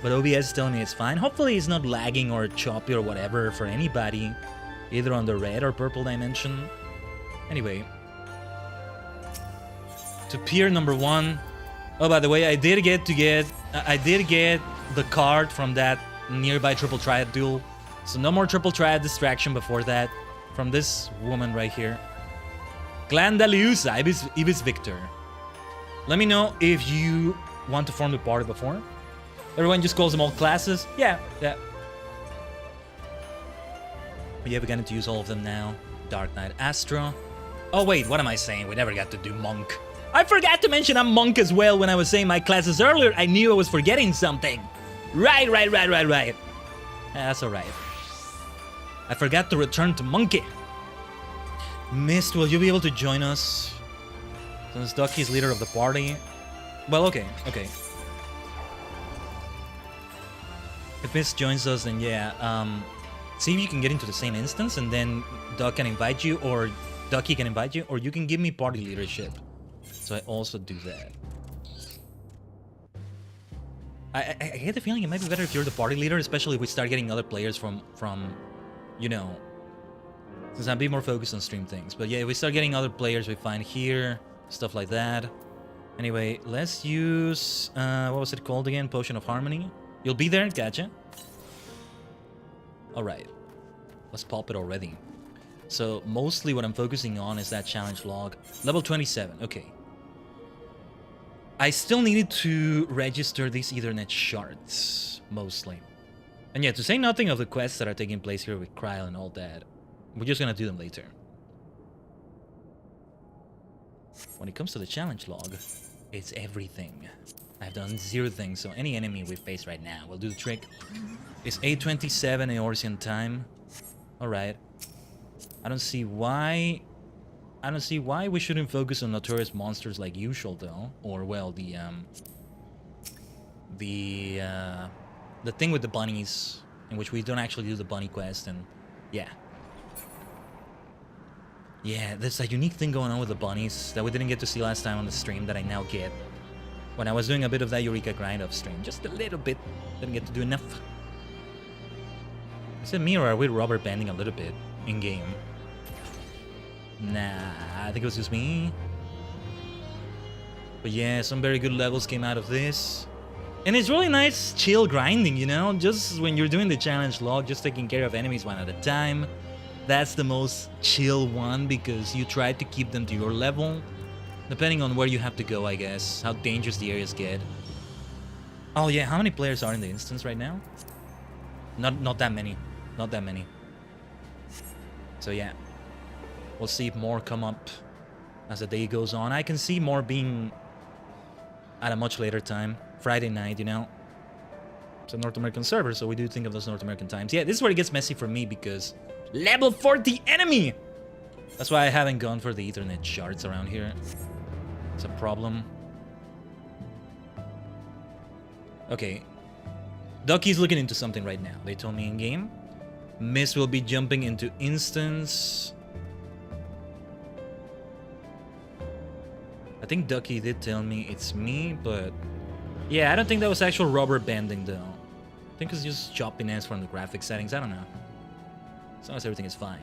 But OBS is telling me it's fine. Hopefully it's not lagging or choppy or whatever for anybody. Either on the red or purple dimension. Anyway. To pier number 1. Oh, by the way, I did get the card from that nearby triple triad duel. So no more triple triad distraction before that. From this woman right here. Glandaliusa, Ibis Victor. Let me know if you want to form the party before. Everyone just calls them all classes. Yeah. But yeah, we're going to use all of them now. Dark Knight Astro. Oh wait, what am I saying? We never got to do Monk. I forgot to mention I'm Monk as well when I was saying my classes earlier. I knew I was forgetting something. Right. Yeah, that's alright. I forgot to return to Monkey. Mist, will you be able to join us? Since Ducky's leader of the party. Well, okay. If Mist joins us, then yeah, see if you can get into the same instance, and then Duck can invite you, or Ducky can invite you, or you can give me party leadership. So I also do that. I get the feeling it might be better if you're the party leader, especially if we start getting other players from you know, since I'm being more focused on stream things. But yeah, if we start getting other players we find here, stuff like that. Anyway, let's use, what was it called again? Potion of Harmony. You'll be there? Gotcha. Alright. Let's pop it already. So, mostly what I'm focusing on is that challenge log. Level 27, okay. I still needed to register these Ethernet shards, mostly. And yeah, to say nothing of the quests that are taking place here with Kryl and all that. We're just gonna do them later. When it comes to the challenge log, it's everything. I've done 0 things, so any enemy we face right now will do the trick. It's 8:27 Eorzean time. Alright. I don't see why we shouldn't focus on notorious monsters like usual though. Or well, the thing with the bunnies, in which we don't actually do the bunny quest, and yeah. Yeah, there's a unique thing going on with the bunnies that we didn't get to see last time on the stream that I now get. When I was doing a bit of that Eureka grind off stream, just a little bit, didn't get to do enough. Is it me or are we rubber banding a little bit in game? Nah, I think it was just me. But yeah, some very good levels came out of this. And it's really nice chill grinding, you know? Just when you're doing the challenge log, just taking care of enemies one at a time. That's the most chill one because you try to keep them to your level. Depending on where you have to go, I guess. How dangerous the areas get. Oh yeah, how many players are in the instance right now? Not that many. Not that many. So yeah. We'll see if more come up as the day goes on. I can see more being at a much later time. Friday night, you know. It's a North American server, so we do think of those North American times. Yeah, this is where it gets messy for me because level 40 enemy! That's why I haven't gone for the Ethernet shards around here. It's a problem. Okay. Ducky's looking into something right now. They told me in game. Miss will be jumping into instance. I think Ducky did tell me it's me, but yeah, I don't think that was actual rubber banding though. I think it's just choppiness from the graphic settings. I don't know. As long as everything is fine.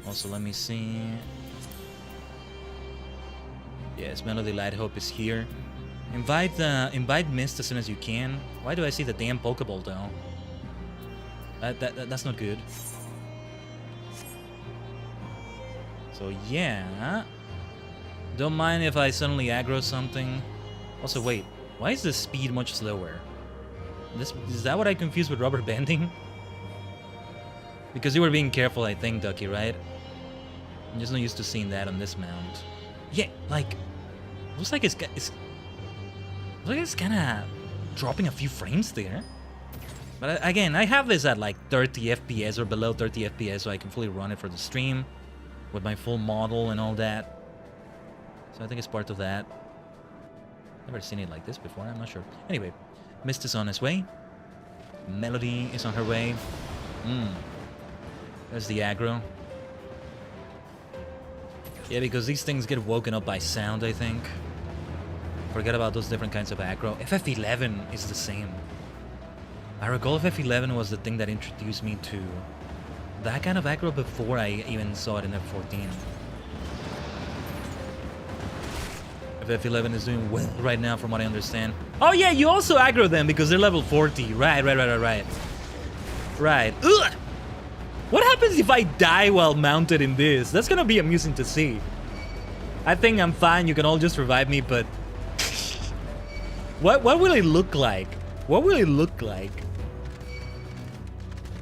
Also, let me see. Yes, Melody Light Hope is here. Invite Mist as soon as you can. Why do I see the damn Pokeball though? That's not good. So yeah. Don't mind if I suddenly aggro something. Also, wait. Why is the speed much slower? Is that what I confused with rubber banding? Because you were being careful, I think, Ducky, right? I'm just not used to seeing that on this mount. Yeah, like, looks like it's kind of dropping a few frames there. But again, I have this at like 30 FPS or below 30 FPS, so I can fully run it for the stream with my full model and all that. So I think it's part of that. Never seen it like this before, I'm not sure. Anyway, Mist is on his way. Melody is on her way. There's the aggro. Yeah, because these things get woken up by sound, I think. Forget about those different kinds of aggro. FF11 is the same. I recall FF11 was the thing that introduced me to that kind of aggro before I even saw it in F14. FF11 is doing well right now from what I understand. Oh yeah, you also aggro them because they're level 40. Right. Right. Ugh! What happens if I die while mounted in this? That's gonna be amusing to see. I think I'm fine, you can all just revive me, but what will it look like? What will it look like?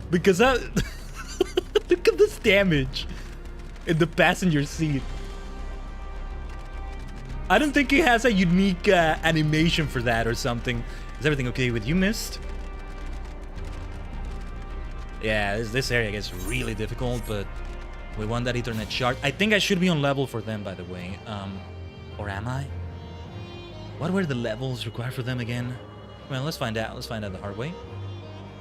Because I look at this damage in the passenger seat. I don't think it has a unique animation for that or something. Is everything okay with you, Mist? Yeah, this area gets really difficult, but we want that Ethernet shard. I think I should be on level for them, by the way. Or am I? What were the levels required for them again? Well, let's find out. Let's find out the hard way.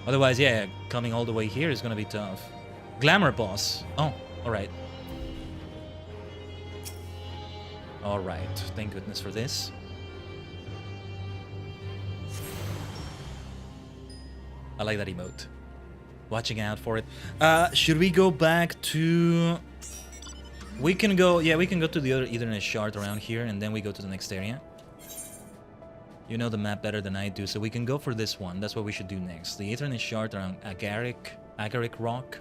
Otherwise, yeah, coming all the way here is gonna be tough. Glamour boss. Oh, alright. Alright, thank goodness for this. I like that emote. Watching out for it. Should we go back to... We can go... Yeah, we can go to the other Ethernet shard around here, and then we go to the next area. You know the map better than I do, so we can go for this one. That's what we should do next. The Ethernet shard around Agaric Rock.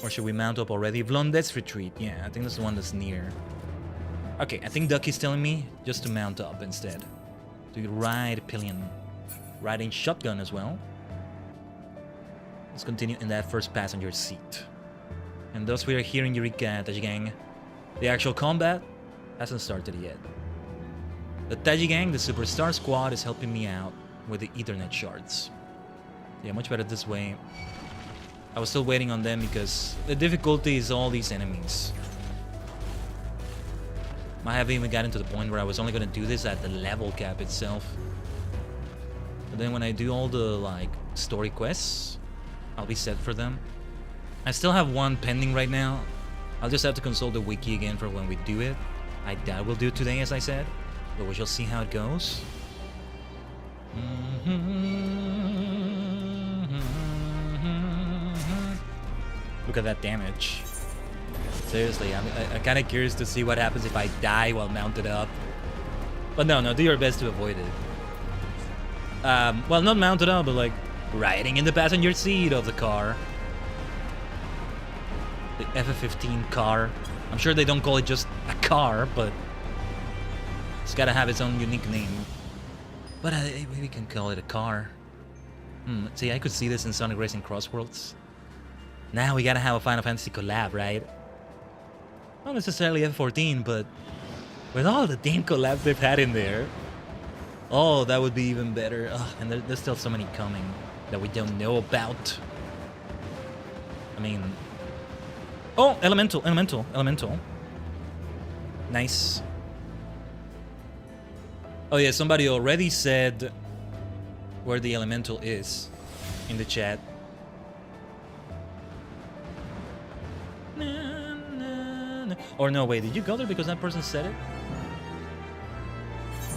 Or should we mount up already? Vlondet's retreat. Yeah, I think that's the one that's near. Okay, I think Ducky's telling me just to mount up instead. To ride pillion. Riding shotgun as well. Let's continue in that first passenger seat. And thus we are here in Eureka, Tajigen. The actual combat hasn't started yet. The Tajigen, the Superstar Squad, is helping me out with the Ethernet shards. Yeah, much better this way. I was still waiting on them because the difficulty is all these enemies. I haven't even gotten to the point where I was only going to do this at the level cap itself. But then when I do all the, like, story quests, I'll be set for them. I still have one pending right now. I'll just have to consult the wiki again for when we do it. I doubt we'll do it today, as I said. But we shall see how it goes. Look at that damage. Seriously, I'm kind of curious to see what happens if I die while mounted up. But no, do your best to avoid it. Well, not mounted up, but like riding in the passenger seat of the car. The FF XV car. I'm sure they don't call it just a car, but it's gotta have its own unique name. But we can call it a car. See, I could see this in Sonic Racing Crossworlds. Now we gotta have a Final Fantasy collab, right? Not necessarily F14, but with all the damn collabs they've had in there. Oh, that would be even better. Ugh, and there's still so many coming that we don't know about. I mean... Oh, Elemental. Nice. Oh yeah, somebody already said where the Elemental is in the chat. Or no, wait, did you go there because that person said it?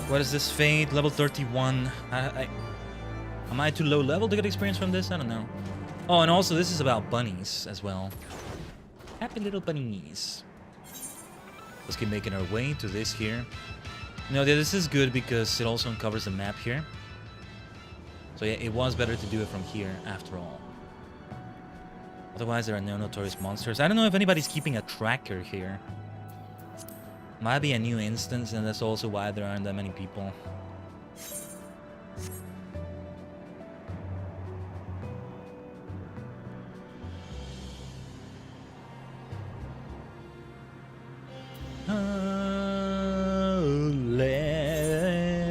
What is this fate? Level 31. Am I too low level to get experience from this? I don't know. Oh, and also this is about bunnies as well. Happy little bunnies. Let's keep making our way to this here. No, this is good because it also uncovers the map here. So yeah, it was better to do it from here after all. Otherwise, there are no notorious monsters. I don't know if anybody's keeping a tracker here. Might be a new instance, and that's also why there aren't that many people.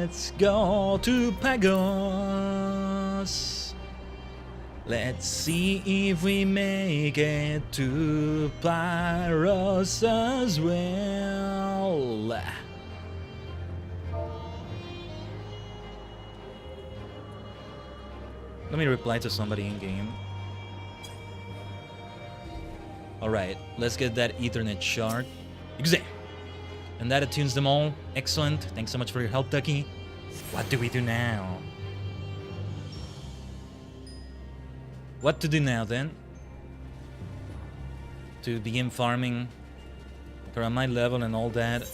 Let's go to Pagos. Let's see if we make it to Pyros as well. Let me reply to somebody in game. Alright, let's get that Ethernet shard. Exam. And that attunes them all. Excellent. Thanks so much for your help, Ducky. What do we do now? What to do now, then? To begin farming around my level and all that.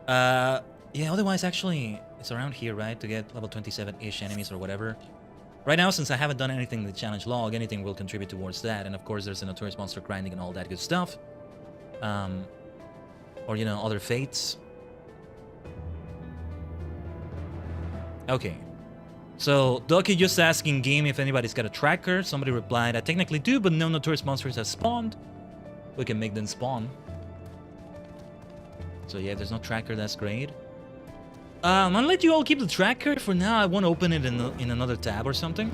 Yeah, otherwise, actually, it's around here, right? To get level 27-ish enemies or whatever. Right now, since I haven't done anything in the challenge log, anything will contribute towards that. And of course, there's a notorious monster grinding and all that good stuff. Or, you know, other fates. Okay. So, Ducky just asking game if anybody's got a tracker. Somebody replied, I technically do, but no notorious monsters have spawned. We can make them spawn. So yeah, if there's no tracker, that's great. I'm gonna let you all keep the tracker. For now, I want to open it in another tab or something.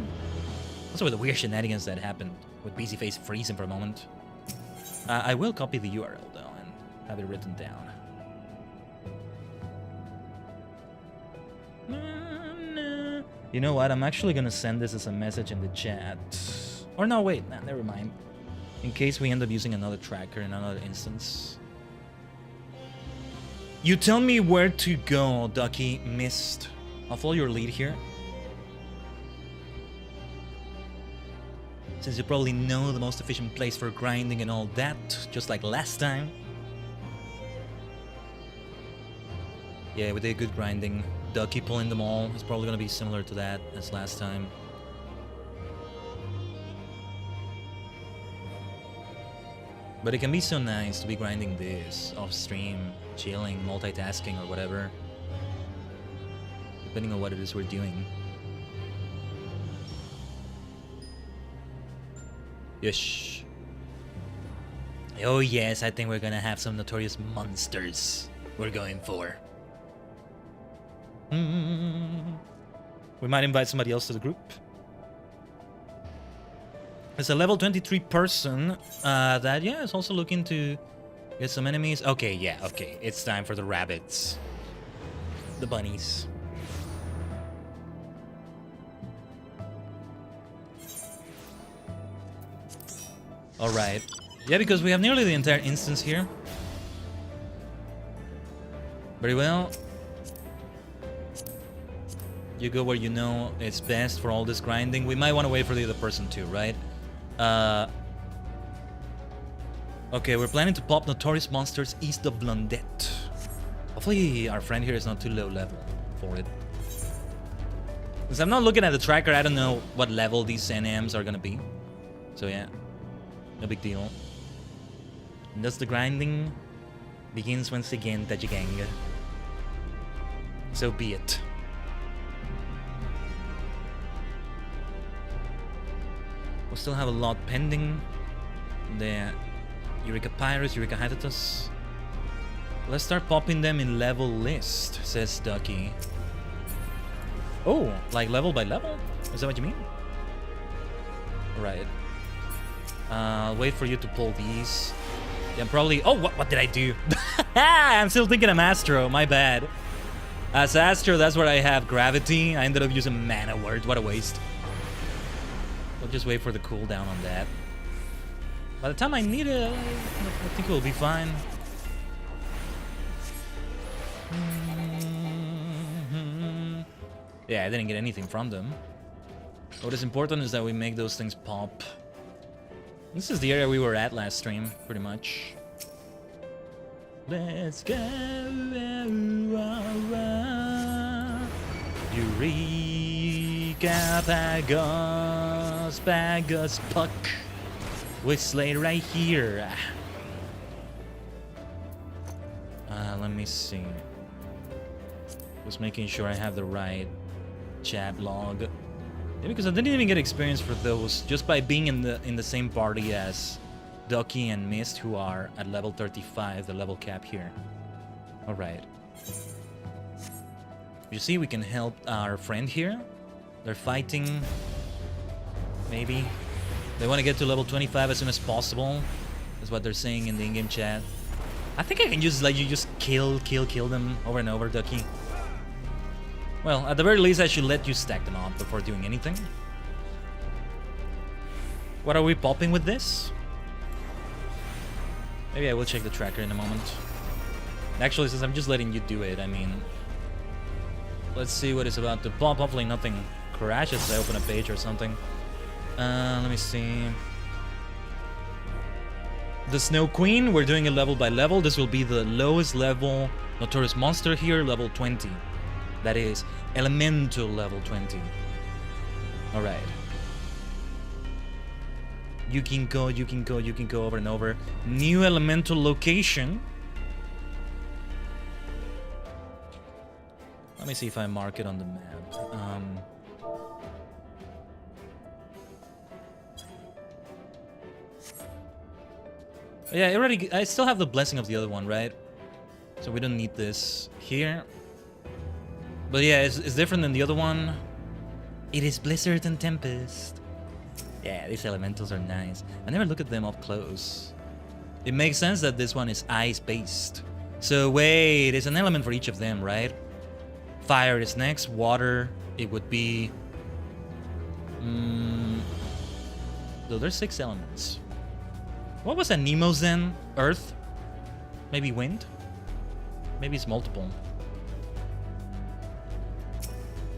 Also with the weird shenanigans that happened with BZFace freezing for a moment. I will copy the URL though and have it written down. You know what? I'm actually gonna send this as a message in the chat. Or no, wait, nah, never mind. In case we end up using another tracker in another instance. You tell me where to go, Ducky. Missed. I'll follow your lead here. Since you probably know the most efficient place for grinding and all that, just like last time. Yeah, we did good grinding. Ducky pulling them all is probably going to be similar to that as last time. But it can be so nice to be grinding this off stream, chilling, multitasking or whatever. Depending on what it is we're doing. Yes. Oh yes, I think we're gonna have some notorious monsters we're going for. We might invite somebody else to the group. It's a level 23 person that, yeah, is also looking to get some enemies. Okay, yeah, okay. It's time for the rabbits. The bunnies. Alright. Yeah, because we have nearly the entire instance here. Very well. You go where you know it's best for all this grinding. We might want to wait for the other person too, right? Okay, we're planning to pop Notorious Monsters east of Blondette. Hopefully our friend here is not too low level for it. Since I'm not looking at the tracker, I don't know what level these NMs are gonna be. So yeah, no big deal. And thus the grinding begins once again, Tajigen. So be it. We still have a lot pending. The Eureka Pirates, Eureka Hiatus. Let's start popping them in level list, says Ducky. Oh, like level by level? Is that what you mean? Right. I'll wait for you to pull these. Yeah, probably. Oh, what did I do? I'm still thinking I'm Astro. My bad. As Astro, that's where I have gravity. I ended up using Mana Word. What a waste. We'll just wait for the cooldown on that. By the time I need it, I think we'll be fine. Yeah, I didn't get anything from them. What is important is that we make those things pop. This is the area we were at last stream, pretty much. Let's go. Eureka, Pagos, Puck. Whistler right here. Let me see. Just making sure I have the right chat log. Yeah, because I didn't even get experience for those just by being in the same party as Ducky and Mist, who are at level 35, the level cap here. All right. You see, we can help our friend here. They're fighting. Maybe they want to get to level 25 as soon as possible. That's what they're saying in the in-game chat. I think I can just let you just kill them over and over, Ducky. Well, at the very least, I should let you stack them up before doing anything. What are we popping with this? Maybe I will check the tracker in a moment. Actually, since I'm just letting you do it, I mean... Let's see what is about to pop. Hopefully nothing crashes as I open a page or something. Let me see... The Snow Queen, we're doing it level by level. This will be the lowest level Notorious Monster here, level 20. That is Elemental level 20. Alright. You can go over and over. New Elemental location. Let me see if I mark it on the map. Yeah, I still have the blessing of the other one, right? So we don't need this here. But yeah, it's different than the other one. It is Blizzard and Tempest. Yeah, these elementals are nice. I never look at them up close. It makes sense that this one is ice-based. So wait, there's an element for each of them, right? Fire is next. Water, it would be... Though there's 6 elements. What was that Nemo's then? Earth? Maybe wind? Maybe it's multiple.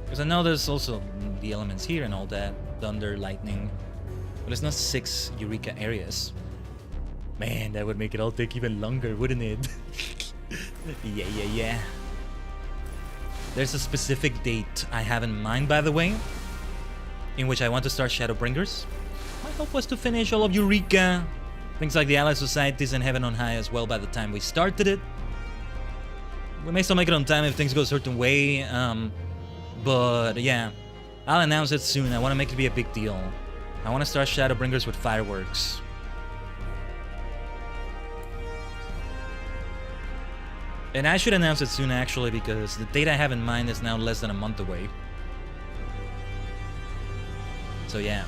Because I know there's also the elements here and all that. Thunder, lightning. But it's not 6 Eureka areas. Man, that would make it all take even longer, wouldn't it? Yeah. There's a specific date I have in mind, by the way, in which I want to start Shadowbringers. My hope was to finish all of Eureka Things like the Allied Societies and Heaven on High as well by the time we started it. We may still make it on time if things go a certain way, but yeah, I'll announce it soon. I want to make it be a big deal. I want to start Shadowbringers with fireworks. And I should announce it soon actually, because the date I have in mind is now less than a month away. So yeah.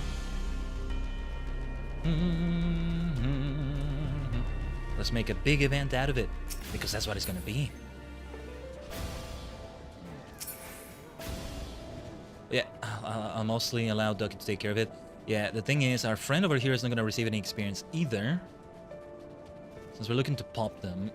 Let's make a big event out of it, because that's what it's gonna be. Yeah, I'll mostly allow Ducky to take care of it. Yeah, the thing is, our friend over here is not gonna receive any experience either, since we're looking to pop them.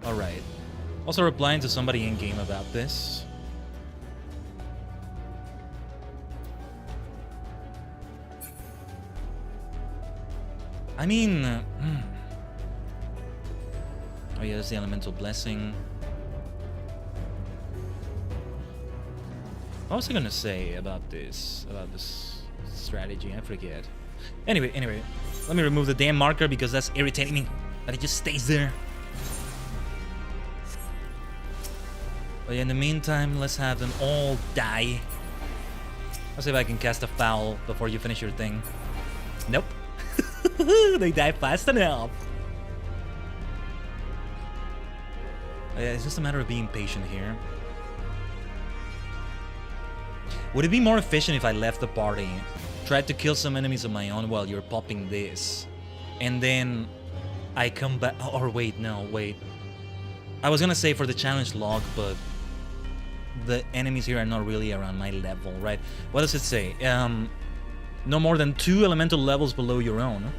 Alright. Also replying to somebody in-game about this. I mean... Oh yeah, that's the Elemental Blessing. What was I gonna say about this strategy? I forget. Anyway, let me remove the damn marker because that's irritating me. That it just stays there. But yeah, in the meantime, let's have them all die. Let's see if I can cast a foul before you finish your thing. Nope. They die fast enough. But yeah, it's just a matter of being patient here. Would it be more efficient if I left the party, tried to kill some enemies of my own while you're popping this, and then I come back? Or wait, no, wait. I was gonna say for the challenge log, but the enemies here are not really around my level, right? What does it say? No more than 2 elemental levels below your own.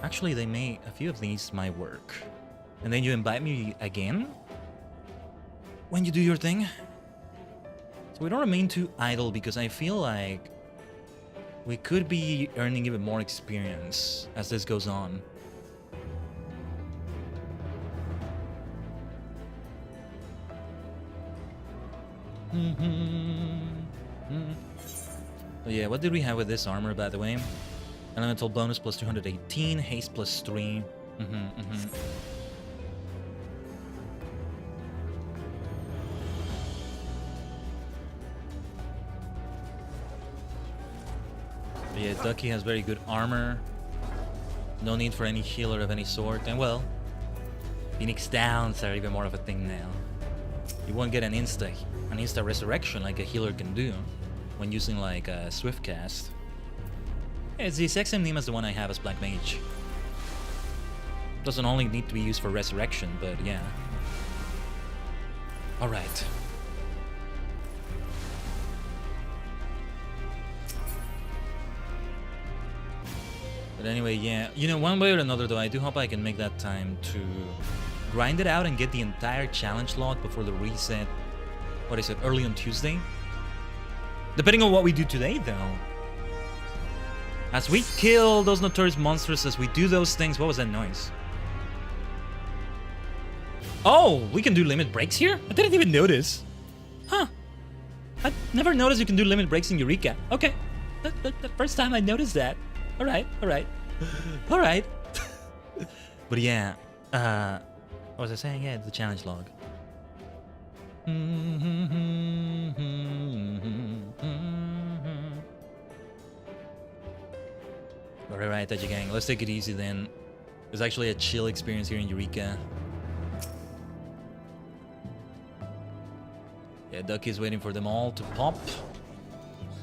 Actually, they may... a few of these might work. And then you invite me again when you do your thing. So we don't remain too idle, because I feel like we could be earning even more experience as this goes on. So yeah, what did we have with this armor, by the way? Elemental bonus plus 218, haste plus 3. But yeah, Ducky has very good armor. No need for any healer of any sort. And well, Phoenix Downs are even more of a thing now. You won't get an insta resurrection like a healer can do when using like a swift cast. Yeah, it's the exact same name as the one I have as Black Mage. Doesn't only need to be used for resurrection, but yeah. Alright. But anyway, yeah. You know, one way or another though, I do hope I can make that time to grind it out and get the entire challenge log before the reset. What is it, early on Tuesday? Depending on what we do today, though. As we kill those notorious monsters, as we do those things... What was that noise? Oh, we can do limit breaks here? I didn't even notice. Huh. I never noticed you can do limit breaks in Eureka. Okay. The first time I noticed that. Alright. Alright. But yeah, what was I saying? Yeah, the challenge log. Alright, Tajigen, let's take it easy then. There's actually a chill experience here in Eureka. Yeah, Ducky's waiting for them all to pop.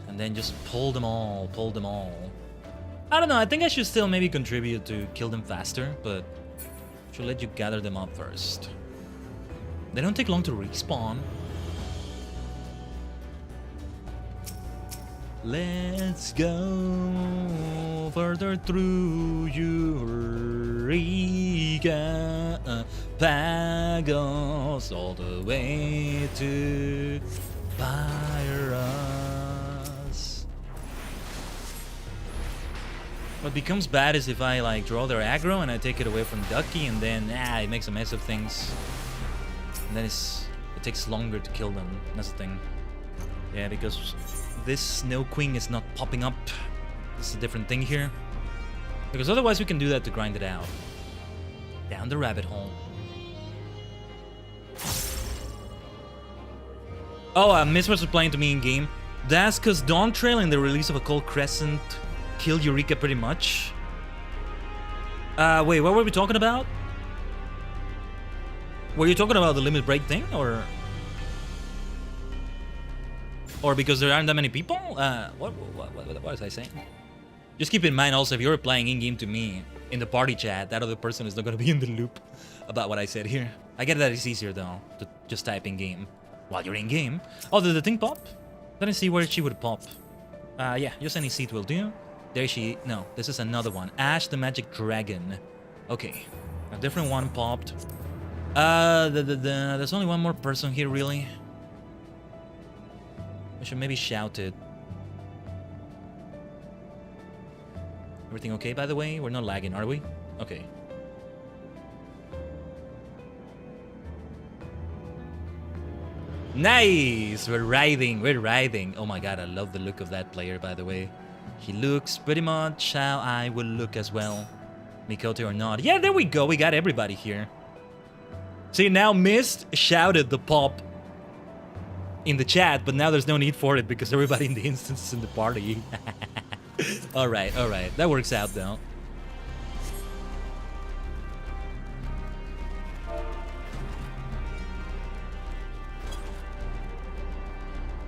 And then just pull them all. I don't know, I think I should still maybe contribute to kill them faster, but I should let you gather them up first. They don't take long to respawn. Let's go further through Eureka, Pagos, all the way to Fire Up. What becomes bad is if I like draw their aggro and I take it away from Ducky, and then it makes a mess of things. And then it takes longer to kill them. That's the thing. Yeah, because this Snow Queen is not popping up. It's a different thing here. Because otherwise we can do that to grind it out. Down the rabbit hole. Oh, Miss was replying to me in game. That's because Dawn Trail and the release of a Cold Crescent killed Eureka pretty much. Wait, what were we talking about? Were you talking about the limit break thing, or because there aren't that many people? What was I saying? Just keep in mind also, if you're replying in-game to me in the party chat, that other person is not going to be in the loop about what I said here. I get that it's easier though to just type in-game while you're in-game. Oh, did the thing pop? Let me see where she would pop. Yeah, just any seat will do. There she... No, this is another one. Ash the Magic Dragon. Okay. A different one popped. There's only one more person here, really. We should maybe shout it. Everything okay, by the way? We're not lagging, are we? Okay. Nice! We're riding. Oh my god, I love the look of that player, by the way. He looks pretty much how I will look as well. Mikoto or not. Yeah, there we go. We got everybody here. See, now Mist shouted the pop in the chat, but now there's no need for it because everybody in the instance is in the party. Alright. That works out, though.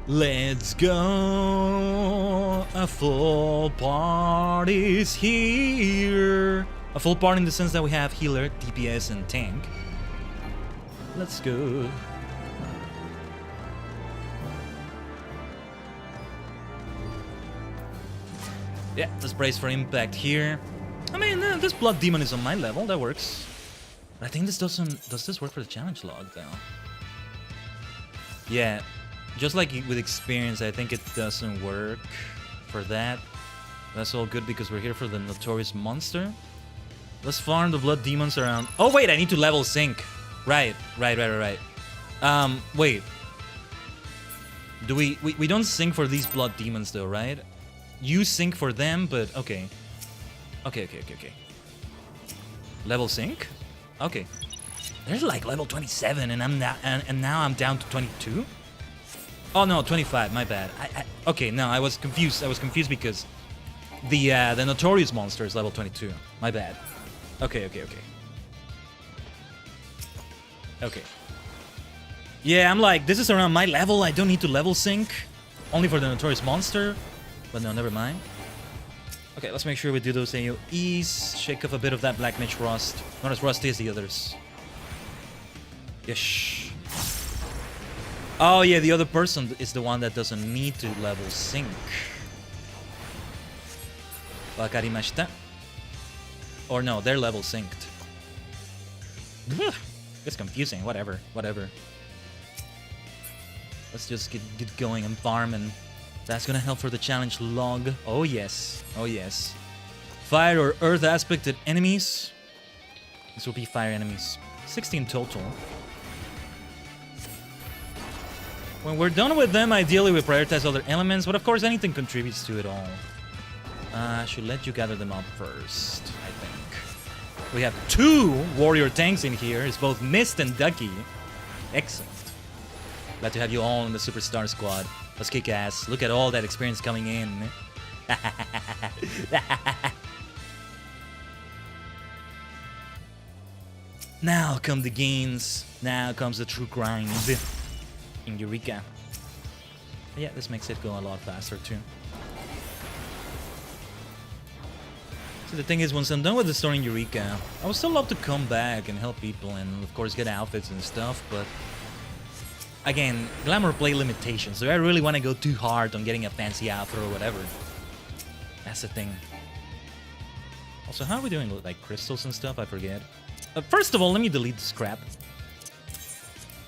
Let's go. A full party's here. A full party in the sense that we have healer, DPS, and tank. Let's go. Yeah, let's brace for impact here. I mean, this Blood Demon is on my level. That works. But I think this doesn't... Does this work for the challenge log, though? Yeah. Just like with experience, I think it doesn't work for that. That's all good because we're here for the Notorious Monster. Let's farm the Blood Demons around... Oh, wait, I need to level sync. Right. Wait. Do we don't sync for these Blood Demons, though, right? You sync for them, but... Okay. Okay. Level sync? Okay. There's like level 27, and now I'm down to 22? Oh no, 25. My bad. Okay, no, I was confused. I was confused because the Notorious Monster is level 22. My bad. Okay. Yeah, I'm like, this is around my level. I don't need to level sync. Only for the Notorious Monster. But no, never mind. Okay, let's make sure we do those AoEs. Shake off a bit of that Black Mage Rust. Not as rusty as the others. Yes. Oh yeah, the other person is the one that doesn't need to level sync. Wakarimashita. Or no, they're level synced. It's confusing, whatever. Let's just get going and farm, and that's gonna help for the challenge log. Oh yes. Fire or earth aspected enemies. This will be fire enemies. 16 total. When we're done with them, ideally we prioritize other elements, but of course anything contributes to it all. I should let you gather them up first, I think. We have 2 warrior tanks in here. It's both Mist and Ducky. Excellent. Glad to have you all in the Superstar Squad. Let's kick ass. Look at all that experience coming in. Now come the gains. Now comes the true grind. In Eureka. Yeah, this makes it go a lot faster too. So the thing is, once I'm done with the story in Eureka, I would still love to come back and help people and of course get outfits and stuff, but again, glamour play limitations. So I really want to go too hard on getting a fancy outfit or whatever. That's the thing. Also, how are we doing with like crystals and stuff? I forget. First of all, let me delete the scrap.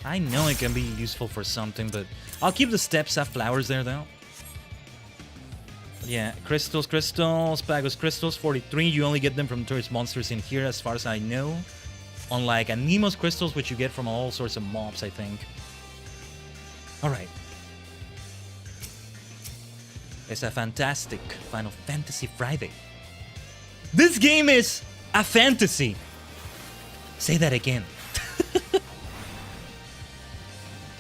I know it can be useful for something, but I'll keep the steps have flowers there, though. Yeah, crystals, Pagos crystals, 43. You only get them from tourist monsters in here, as far as I know. Unlike Anemos crystals, which you get from all sorts of mobs, I think. Alright. It's a fantastic Final Fantasy Friday. This game is a fantasy. Say that again.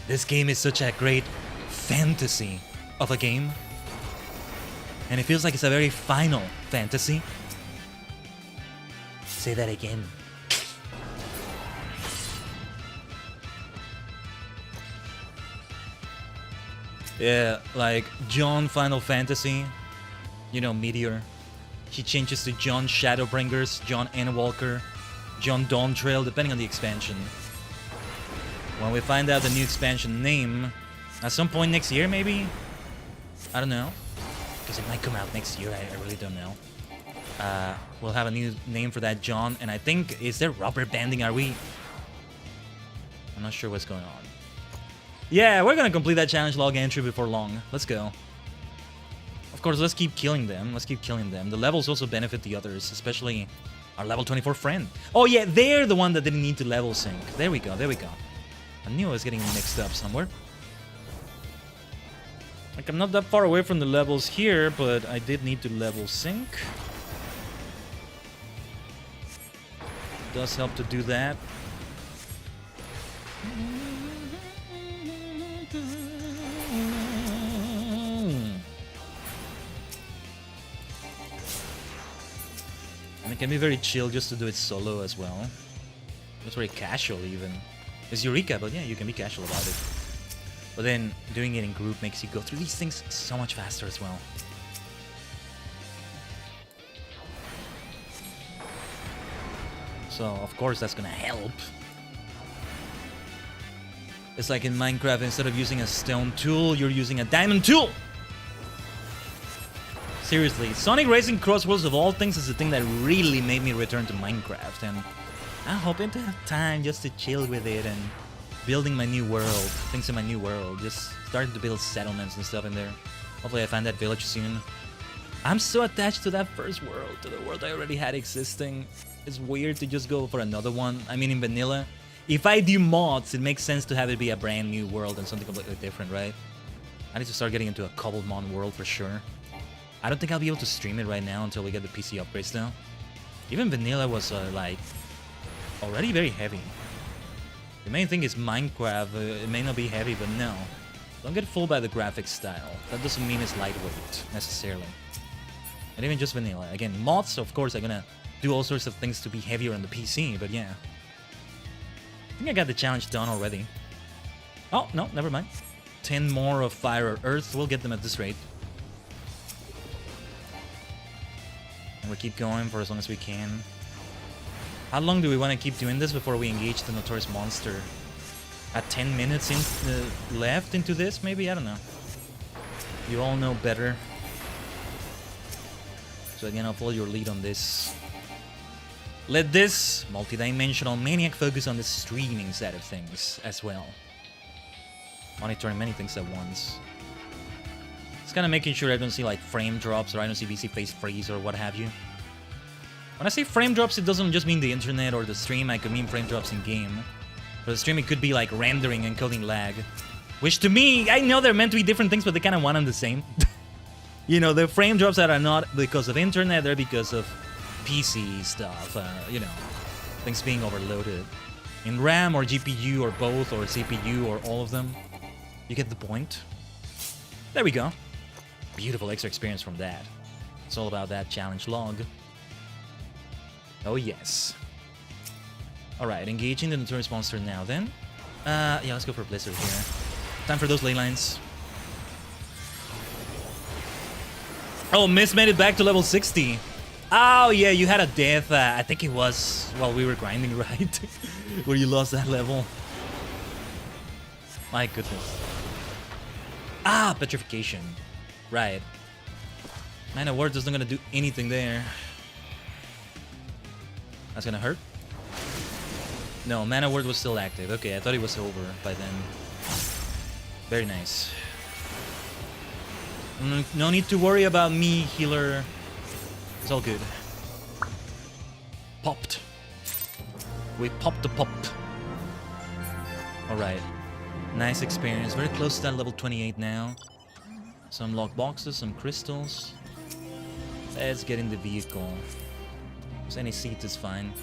This game is such a great fantasy of a game. And it feels like it's a very final fantasy. Say that again. Yeah, like John Final Fantasy, you know, Meteor. He changes to John Shadowbringers, John Endwalker, John Dawntrail, depending on the expansion. When we find out the new expansion name, at some point next year, maybe? I don't know. Because it might come out next year, I really don't know. We'll have a new name for that John, and I think, is there rubber banding, are we? I'm not sure what's going on. Yeah, we're gonna complete that challenge log entry before long. Let's go. Of course, let's keep killing them. Let's keep killing them. The levels also benefit the others, especially our level 24 friend. Oh yeah, they're the one that didn't need to level sync. There we go, there we go. I knew I was getting mixed up somewhere. Like, I'm not that far away from the levels here, but I did need to level sync. It does help to do that. And it can be very chill just to do it solo as well. It's very casual even. It's Eureka, but yeah, you can be casual about it. But then doing it in group makes you go through these things so much faster as well. So of course that's gonna help. It's like in Minecraft, instead of using a stone tool, you're using a diamond tool! Seriously, Sonic Racing Crossworlds of all things is the thing that really made me return to Minecraft, and I'm hoping to have time just to chill with it and building my new world, things in my new world, just starting to build settlements and stuff in there. Hopefully I find that village soon. I'm so attached to that first world, to the world I already had existing. It's weird to just go for another one. I mean, in vanilla, if I do mods, it makes sense to have it be a brand new world and something completely different, right? I need to start getting into a cobbled mod world for sure. I don't think I'll be able to stream it right now until we get the PC upgrades though. Even vanilla was like already very heavy. The main thing is Minecraft, it may not be heavy, but no. Don't get fooled by the graphics style. That doesn't mean it's lightweight, necessarily. And even just vanilla. Again, mods, of course, are gonna do all sorts of things to be heavier on the PC, but yeah. I think I got the challenge done already. Oh, no, never mind. 10 more of Fire or Earth, we'll get them at this rate. And we'll keep going for as long as we can. How long do we want to keep doing this before we engage the Notorious Monster? At 10 minutes left into this, maybe? I don't know. You all know better. So again, I'll follow your lead on this. Let this multi-dimensional maniac focus on the streaming side of things as well. Monitoring many things at once. It's kind of making sure I don't see like frame drops or I don't see VC face freeze or what have you. When I say frame drops, it doesn't just mean the internet or the stream. I could mean frame drops in game. For the stream, it could be like rendering and encoding lag. Which to me, I know they're meant to be different things, but they kind of one and the same. You know, the frame drops that are not because of internet, they're because of PC stuff, you know, things being overloaded. In RAM or GPU or both or CPU or all of them, you get the point. There we go. Beautiful extra experience from that. It's all about that challenge log. Oh yes. Alright, engaging the Notorious Monster now then. Yeah, let's go for Blizzard here. Time for those ley lines. Oh, Miss made it back to level 60. Oh yeah, you had a death, I think it was while we were grinding, right? Where you lost that level. My goodness. Ah, petrification. Right. Man of Word isn't gonna do anything there. That's gonna hurt? No, Mana Word was still active. Okay, I thought it was over by then. Very nice. No need to worry about me, healer. It's all good. Popped. We popped the pop. Alright. Nice experience. Very close to that level 28 now. Some lock boxes, some crystals. Let's get in the vehicle. Just any seat is fine.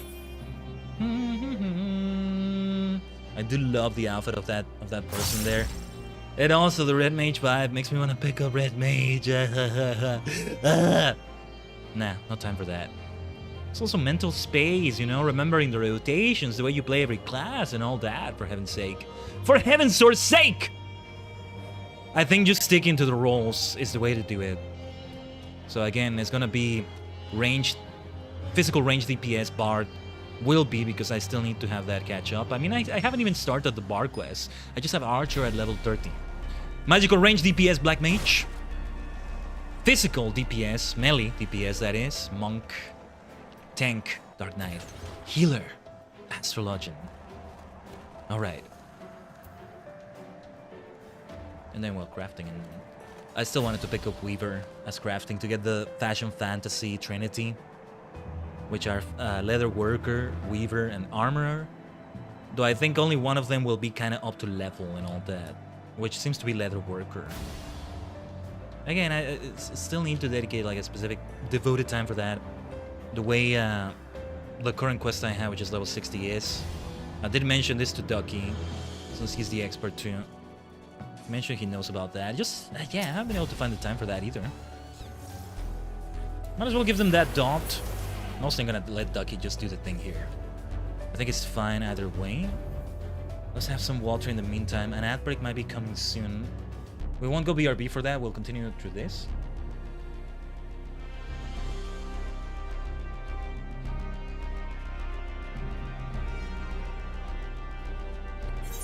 I do love the outfit of that person there. And also the red mage vibe makes me want to pick up red mage. Nah, no time for that. It's also mental space, you know, remembering the rotations, the way you play every class and all that, for heaven's sake. For heaven's sake! I think just sticking to the roles is the way to do it. So again, it's gonna be ranged, physical range DPS Bard will be, because I still need to have that catch up. I mean, I haven't even started the Bard quest. I just have Archer at level 30. Magical range DPS Black Mage. Physical DPS, melee DPS that is, Monk. Tank, Dark Knight. Healer, Astrologian. Alright. And then, well, crafting. And I still wanted to pick up Weaver as crafting to get the Fashion Fantasy Trinity, which are Leather Worker, Weaver, and Armorer. Though I think only one of them will be kind of up to level and all that, which seems to be Leather Worker. Again, I still need to dedicate like a specific devoted time for that. The way the current quest I have, which is level 60, is. I did mention this to Ducky, since he's the expert too. Make sure he knows about that. Just, yeah, I haven't been able to find the time for that either. Might as well give them that dot. I'm also gonna let Ducky just do the thing here. I think it's fine either way. Let's have some water in the meantime. An ad break might be coming soon. We won't go BRB for that. We'll continue through this.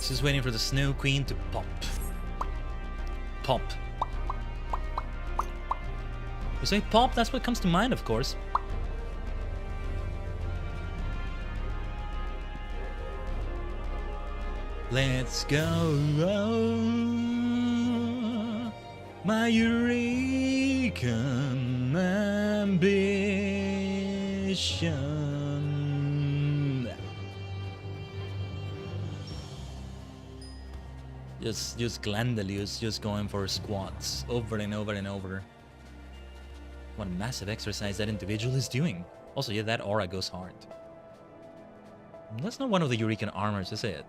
Just waiting for the Snow Queen to pop. Pop. You say pop? That's what comes to mind, of course. Let's go, my Eureka ambition. Just Glandelius, just going for squats over and over and over. What a massive exercise that individual is doing. Also, yeah, that aura goes hard. That's not one of the Eureka armors, is it?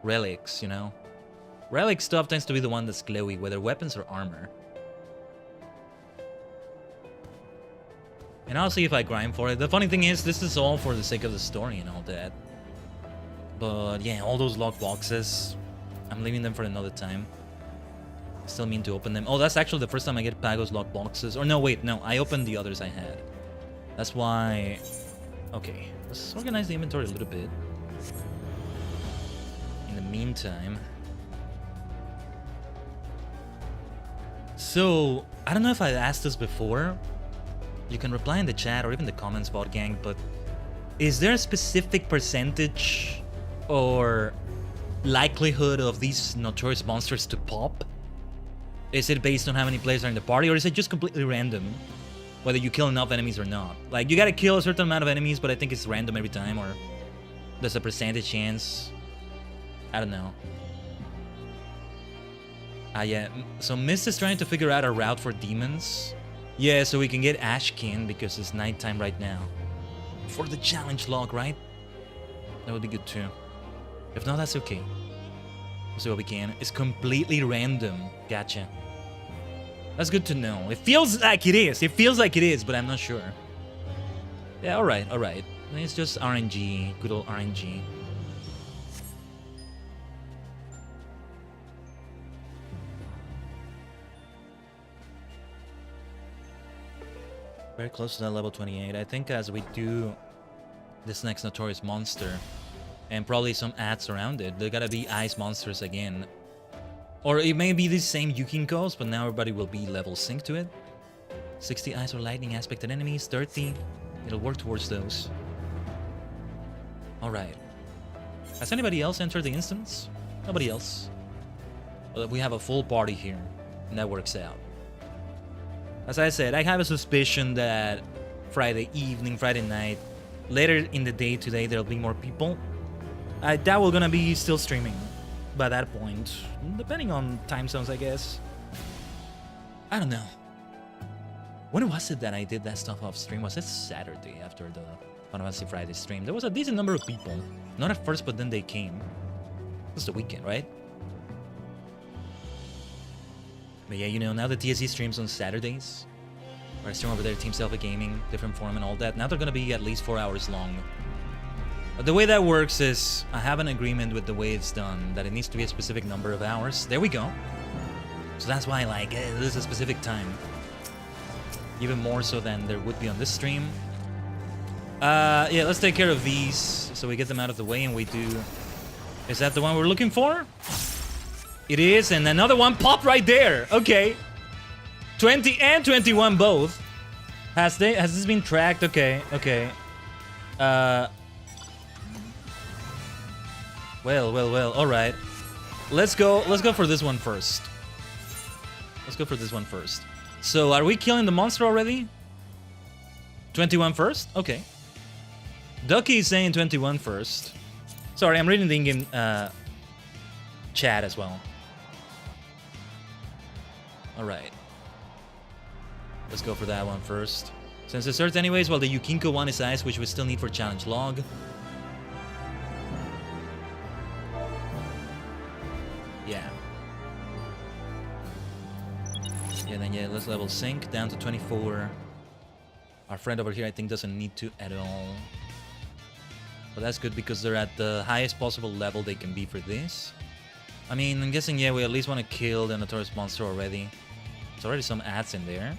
Relics, you know? Relic stuff tends to be the one that's glowy, whether weapons or armor. And I'll see if I grind for it. The funny thing is, this is all for the sake of the story and all that. But yeah, all those lock boxes, I'm leaving them for another time. I still mean to open them. Oh, that's actually the first time I get Pago's lock boxes. Or no, wait, no, I opened the others I had. That's why... Okay, let's organize the inventory a little bit. In the meantime... So, I don't know if I asked this before. You can reply in the chat or even the comments, bot gang, but... Is there a specific percentage or likelihood of these notorious monsters to pop? Is it based on how many players are in the party, or is it just completely random? Whether you kill enough enemies or not. Like, you gotta kill a certain amount of enemies, but I think it's random every time, or there's a percentage chance. I don't know. Yeah, so Mist is trying to figure out a route for demons. Yeah, so we can get Ashkin, because it's nighttime right now. For the challenge log, right? That would be good too. If not, that's okay. We'll see what we can. It's completely random. Gotcha. That's good to know. It feels like it is. It feels like it is, but I'm not sure. Yeah, alright, alright. It's just RNG. Good old RNG. Very close to that level 28. I think as we do this next notorious monster, and probably some ads around it, there gotta be ice monsters again. Or it may be the same Yukinkos, but now everybody will be level synced to it. 60 ice or lightning aspected enemies, 30. It'll work towards those. Alright. Has anybody else entered the instance? Nobody else. Well, we have a full party here. And that works out. As I said, I have a suspicion that Friday evening, Friday night, later in the day today, there'll be more people. I doubt we're gonna be still streaming by that point, depending on time zones, I guess. I don't know. When was it that I did that stuff off stream? Was it Saturday after the Final Fantasy Friday stream? There was a decent number of people. Not at first, but then they came. It was the weekend, right? But yeah, you know, now the TSC streams on Saturdays. Or I stream over there, Team Selfie Gaming, different forum and all that. Now they're gonna be at least 4 hours long. But the way that works is, I have an agreement with the way it's done, that it needs to be a specific number of hours. There we go. So that's why, like, there's a specific time. Even more so than there would be on this stream. Yeah, let's take care of these, so we get them out of the way, and we do... Is that the one we're looking for? It is, and another one popped right there. Okay. 20 and 21 both. Has this been tracked? Okay, okay. Well, alright. Let's go for this one first. Let's go for this one first. So, are we killing the monster already? 21 first? Okay. Ducky is saying 21 first. Sorry, I'm reading the in-game chat as well. Alright. Let's go for that one first. Since it's Earth anyways, while the Yukinko one is ice, which we still need for challenge log. Yeah. Yeah, then yeah, let's level sync down to 24. Our friend over here, I think, doesn't need to at all. But that's good because they're at the highest possible level they can be for this. I mean, I'm guessing, yeah, we at least want to kill the Notorious Monster already. There's already some ads in there.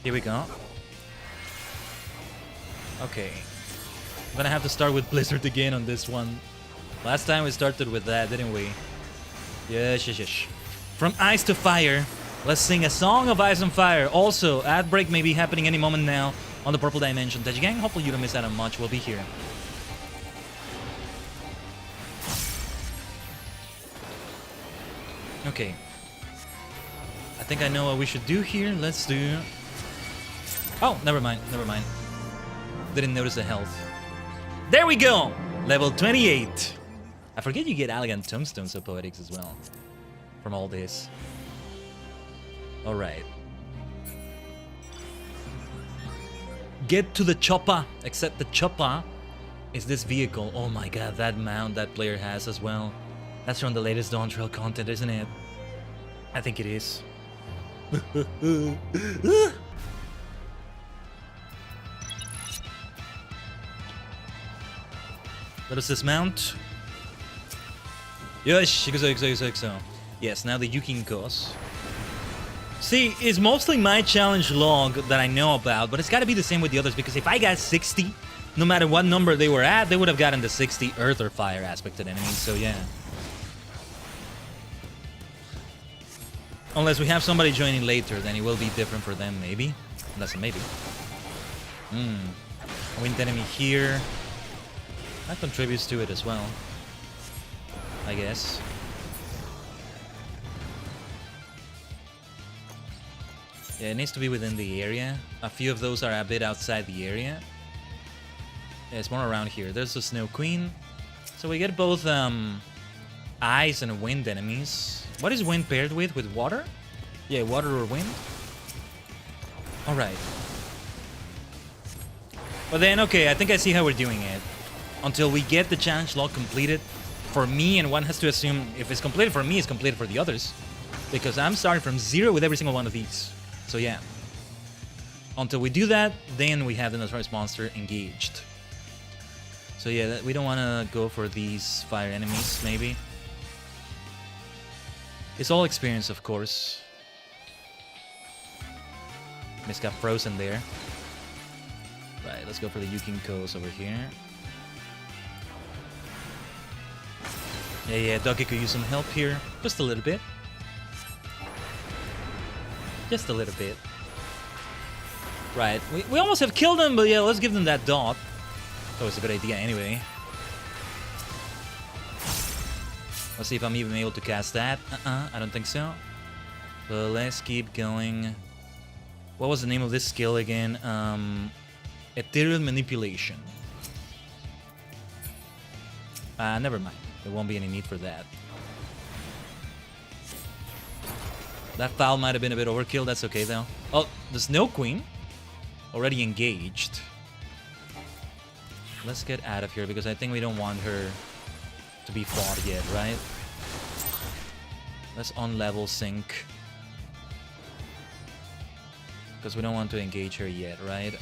Here we go. Okay. I'm gonna have to start with Blizzard again on this one. Last time we started with that, didn't we? Yes, yes, yes. From ice to fire, let's sing a song of ice and fire. Also, ad break may be happening any moment now on the Purple Dimension. Tajigen, hopefully you don't miss out on much. We'll be here. Okay. I think I know what we should do here. Let's do... Oh, never mind, never mind. Didn't notice the health. There we go! Level 28. I forget you get elegant tombstones of poetics as well. From all this. Alright. Get to the chopper. Except the chopper is this vehicle. Oh my god, that mount that player has as well. That's from the latest Dawn Trail content, isn't it? I think it is. Let us dismount. Yes, yes, now the Yukinkos. See, it's mostly my challenge log that I know about, but it's gotta be the same with the others, because if I got 60, no matter what number they were at, they would have gotten the 60 earth or fire aspected enemies, so yeah. Unless we have somebody joining later, then it will be different for them, maybe. That's a maybe. A wind enemy here. That contributes to it as well, I guess. Yeah, it needs to be within the area. A few of those are a bit outside the area. Yeah, it's more around here. There's the Snow Queen. So we get both ice and wind enemies. What is wind paired with? With water? Yeah, water or wind. Alright. But then, okay, I think I see how we're doing it. Until we get the challenge log completed for me, and one has to assume if it's completed for me, it's completed for the others. Because I'm starting from 0 with every single one of these. So yeah. Until we do that, then we have the Notorious Monster engaged. So yeah, we don't want to go for these fire enemies, maybe. It's all experience, of course. Miss got frozen there. Right, let's go for the Yukinkos over here. Yeah, Ducky could use some help here. Just a little bit. Just a little bit. Right, we almost have killed them, but yeah, let's give them that dot. That was a good idea anyway. Let's see if I'm even able to cast that. I don't think so. But let's keep going. What was the name of this skill again? Ethereal Manipulation. Never mind. There won't be any need for that. That foul might have been a bit overkill. That's okay, though. Oh, the Snow Queen. Already engaged. Let's get out of here, because I think we don't want her to be fought yet, right? Let's on-level sync. Because we don't want to engage her yet, right?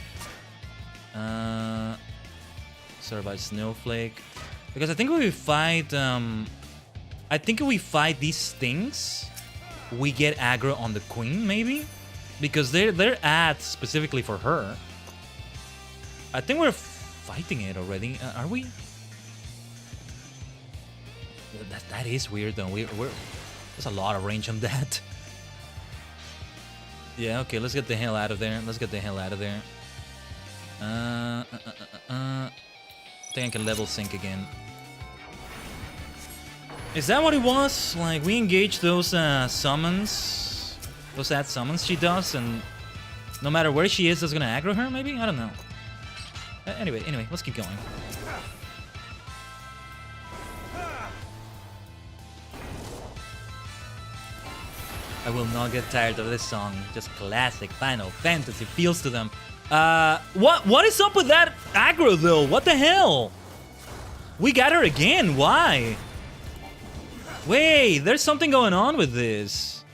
Sorry about Snowflake. Because I think if we fight... I think if we fight these things, we get aggro on the queen, maybe? Because they're at specifically for her. I think we're fighting it already. Are we? That is weird, though. We're there's a lot of range on that. Yeah, okay, let's get the hell out of there. Let's get the hell out of there. I think I can level sync again. Is that what it was? Like, we engage those summons, those ad summons she does, and no matter where she is, that's gonna aggro her, maybe? I don't know. Anyway, let's keep going. I will not get tired of this song. Just classic Final Fantasy feels to them. What is up with that aggro, though? What the hell? We got her again. Why? Wait, there's something going on with this.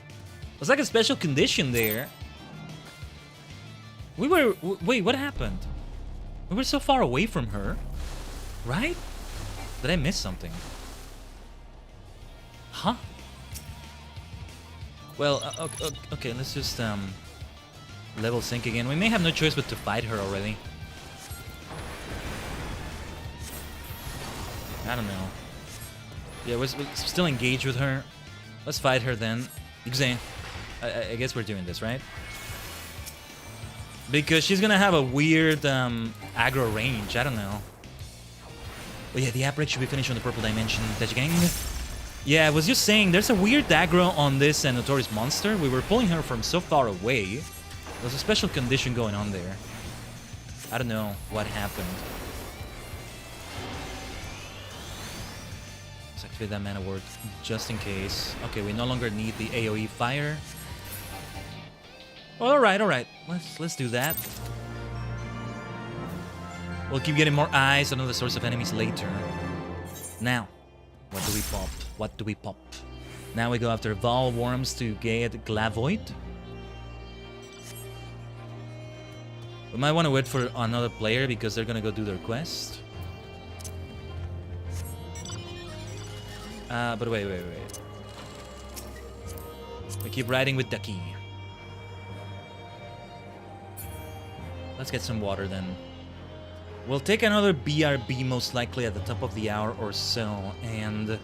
There's like a special condition there. Wait, what happened? We were so far away from her, right? Did I miss something? Huh? Well, okay, let's just level sync again. We may have no choice but to fight her already. I don't know. Yeah, we're still engaged with her. Let's fight her then. I guess we're doing this, right? Because she's gonna have a weird aggro range. I don't know. Oh yeah, the app break should be finished on the purple dimension. Tajigen. Yeah, I was just saying, there's a weird aggro on this Notorious Monster. We were pulling her from so far away. There's a special condition going on there. I don't know what happened. Let's activate that mana word just in case. Okay, we no longer need the AoE fire. Alright. Let's do that. We'll keep getting more eyes on the source of enemies later. Now, what do we pop? What do we pop? Now we go after Val Worms to get Glavoid. We might want to wait for another player because they're gonna go do their quest. But wait. We keep riding with Ducky. Let's get some water then. We'll take another BRB most likely at the top of the hour or so, and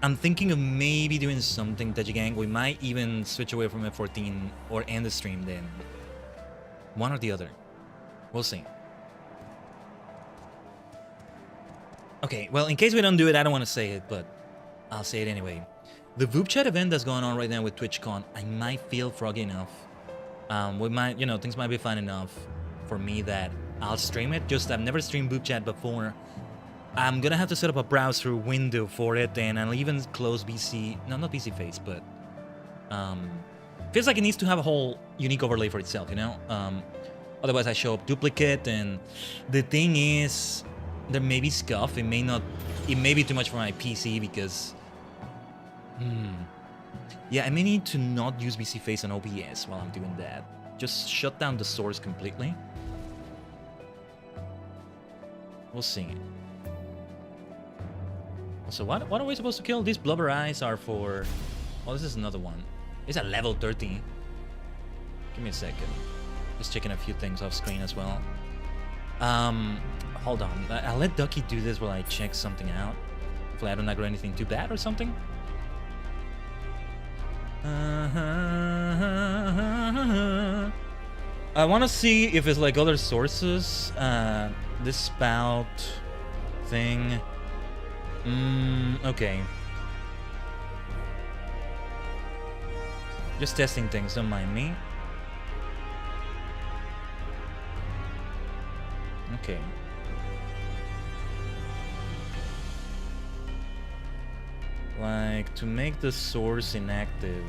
I'm thinking of maybe doing something, Tajigen. We might even switch away from F14 or end the stream then. One or the other. We'll see. Okay, well, in case we don't do it, I don't want to say it, but I'll say it anyway. The VOOP chat event that's going on right now with TwitchCon, I might feel froggy enough. We might, things might be fine enough for me that I'll stream it. Just, I've never streamed VOOP chat before. I'm gonna have to set up a browser window for it, and I'll even close BC... No, not BC Face, but... feels like it needs to have a whole unique overlay for itself, Otherwise, I show up duplicate, and the thing is... There may be scuff. It may be too much for my PC because... Yeah, I may need to not use BC Face on OBS while I'm doing that. Just shut down the source completely. We'll see. So what are we supposed to kill? These blubber eyes are for... Oh, this is another one. It's at level 30. Give me a second. Just checking a few things off screen as well. Hold on. I'll let Ducky do this while I check something out. Hopefully I don't aggro anything too bad or something. I want to see if it's like other sources. this spout thing. Okay. Just testing things, don't mind me. Okay. Like, to make the source inactive.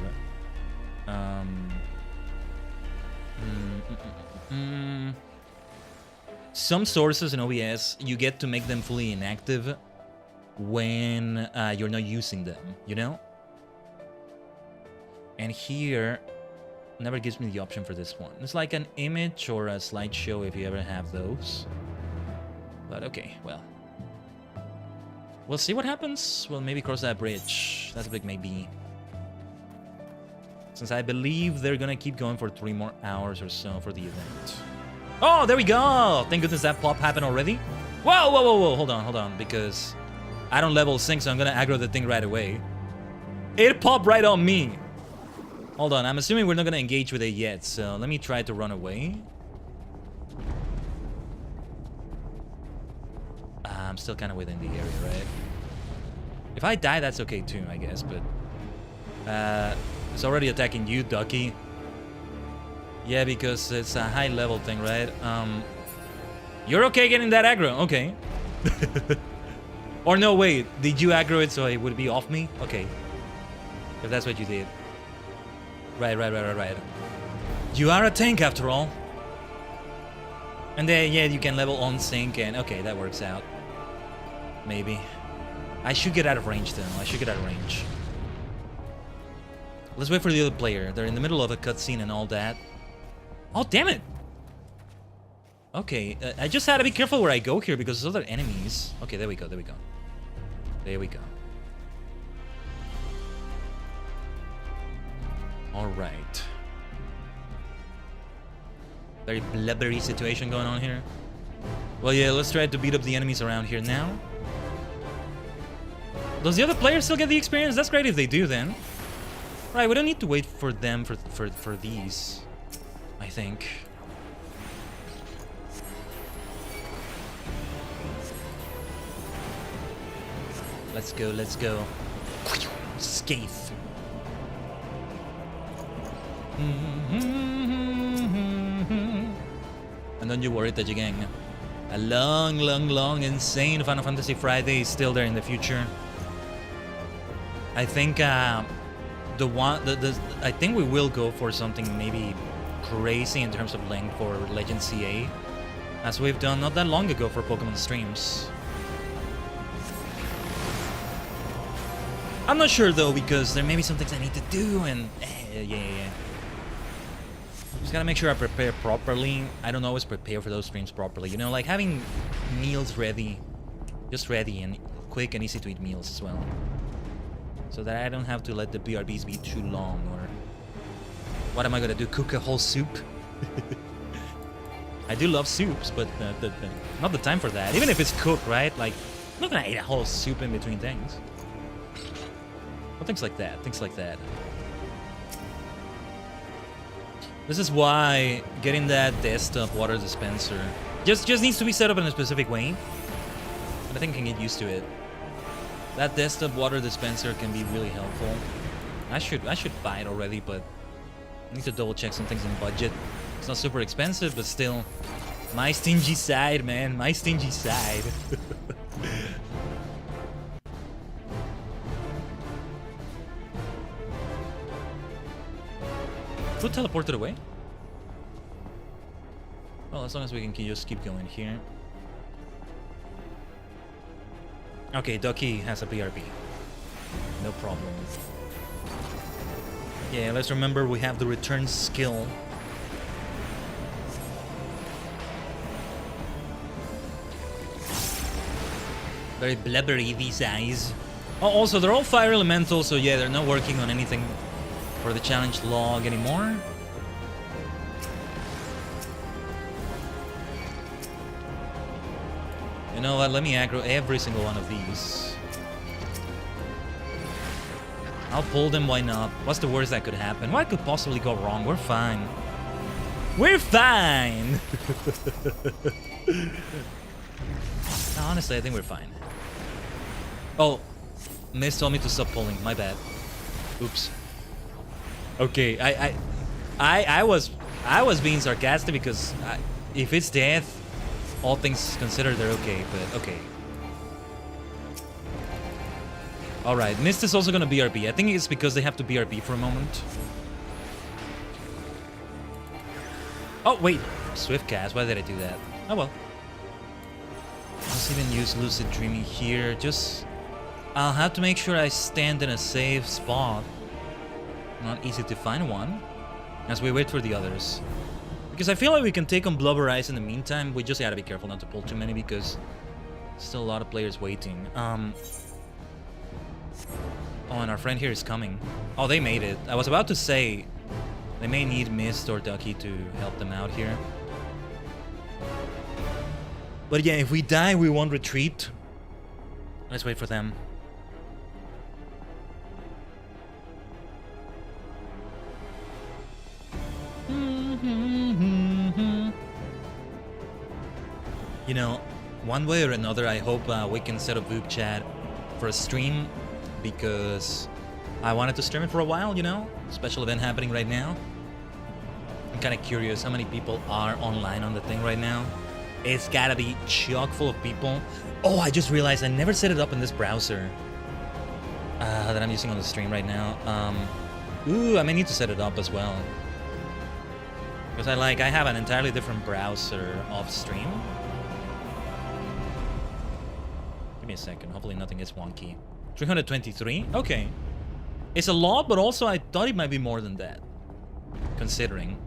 Some sources in OBS, you get to make them fully inactive when you're not using them, you know? And here, never gives me the option for this one. It's like an image or a slideshow if you ever have those. But okay, well. We'll see what happens. We'll maybe cross that bridge. That's a big maybe. Since I believe they're gonna keep going for 3 more hours or so for the event. Oh, there we go! Thank goodness that pop happened already. Whoa, whoa, whoa, whoa, hold on, because I don't level sync, so I'm gonna aggro the thing right away. It popped right on me. Hold on, I'm assuming we're not gonna engage with it yet, so let me try to run away. I'm still kind of within the area, right? If I die, that's okay too, I guess, but... it's already attacking you, Ducky. Yeah, because it's a high level thing, right? You're okay getting that aggro, okay. Or no, wait, did you aggro it so it would be off me? Okay. If that's what you did. Right. You are a tank after all. And then, yeah, you can level on sync and... Okay, that works out. Maybe. I should get out of range, though. I should get out of range. Let's wait for the other player. They're in the middle of a cutscene and all that. Oh, damn it! Okay, I just had to be careful where I go here because there's other enemies. Okay, there we go. Alright. Very blubbery situation going on here. Well, yeah, let's try to beat up the enemies around here now. Does the other player still get the experience? That's great if they do, then. Right, we don't need to wait for them for these, I think. Let's go. Scathe. And don't you worry, Tajigen. A long, insane Final Fantasy Friday is still there in the future. I think I think we will go for something maybe crazy in terms of length for Legend CA, as we've done not that long ago for Pokemon streams. I'm not sure though, because there may be some things I need to do, and yeah. Just gotta make sure I prepare properly. I don't always prepare for those streams properly, you know, like having meals ready, just ready and quick and easy to eat meals as well, so that I don't have to let the BRBs be too long. Or what am I gonna do? Cook a whole soup? I do love soups, but not the time for that. Even if it's cooked, right? Like, I'm not gonna eat a whole soup in between things. Well, things like that. This is why getting that desktop water dispenser just needs to be set up in a specific way. But I think I can get used to it. That desktop water dispenser can be really helpful. I should buy it already, but I need to double check some things in budget. It's not super expensive, but still, my stingy side, man, my stingy side. Who teleported away? Well, as long as we can just keep going here. Okay, Ducky has a BRB. No problem. Yeah, let's remember we have the return skill. Very blubbery, these eyes. Oh, also, they're all fire elemental, so yeah, they're not working on anything for the challenge log anymore. You know what, let me aggro every single one of these. I'll pull them, why not? What's the worst that could happen? What could possibly go wrong? We're fine. We're fine! No, honestly, I think we're fine. Oh, Miss told me to stop pulling. My bad. Oops. Okay, I was being sarcastic because if it's death, all things considered, they're okay. But okay. All right, Mist is also gonna BRB. I think it's because they have to BRB for a moment. Oh wait, Swift Cast. Why did I do that? Oh well. Let's even use Lucid Dreaming here. Just, I'll have to make sure I stand in a safe spot. Not easy to find one, as we wait for the others. Because I feel like we can take on Blubber Eyes in the meantime. We just gotta be careful not to pull too many because still a lot of players waiting. Oh, and our friend here is coming. Oh, they made it. I was about to say they may need Mist or Ducky to help them out here. But yeah, if we die, we won't retreat. Let's wait for them. You know, one way or another, I hope we can set up Voop Chat for a stream, because I wanted to stream it for a while, you know? Special event happening right now. I'm kind of curious how many people are online on the thing right now. It's gotta be chock full of people. Oh, I just realized I never set it up in this browser that I'm using on the stream right now. Ooh, I may need to set it up as well. Because I have an entirely different browser off stream. Give me a second. Hopefully nothing is wonky. 323? Okay. It's a lot, but also I thought it might be more than that. Considering.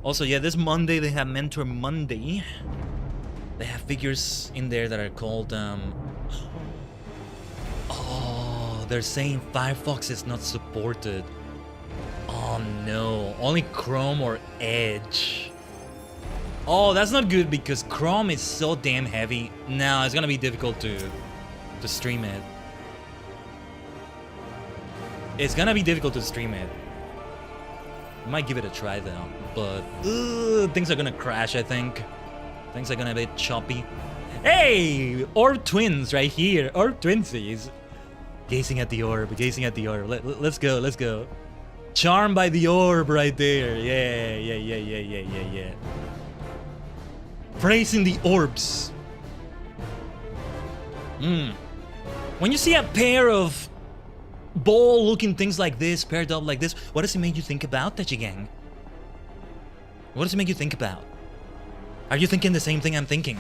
Also, yeah, this Monday they have Mentor Monday. They have figures in there that are called, oh, they're saying Firefox is not supported. Oh no, only Chrome or Edge. Oh, that's not good because Chrome is so damn heavy. No, it's gonna be difficult to stream it. It's gonna be difficult to stream it. Might give it a try though, but things are gonna crash, I think. Things are gonna be choppy. Hey! Orb twins right here. Orb twinsies. Gazing at the orb, gazing at the orb. Let's go, let's go. Charmed by the orb right there. Yeah. Praising the orbs. When you see a pair of ball-looking things like this, paired up like this, what does it make you think about, Tajigen? What does it make you think about? Are you thinking the same thing I'm thinking?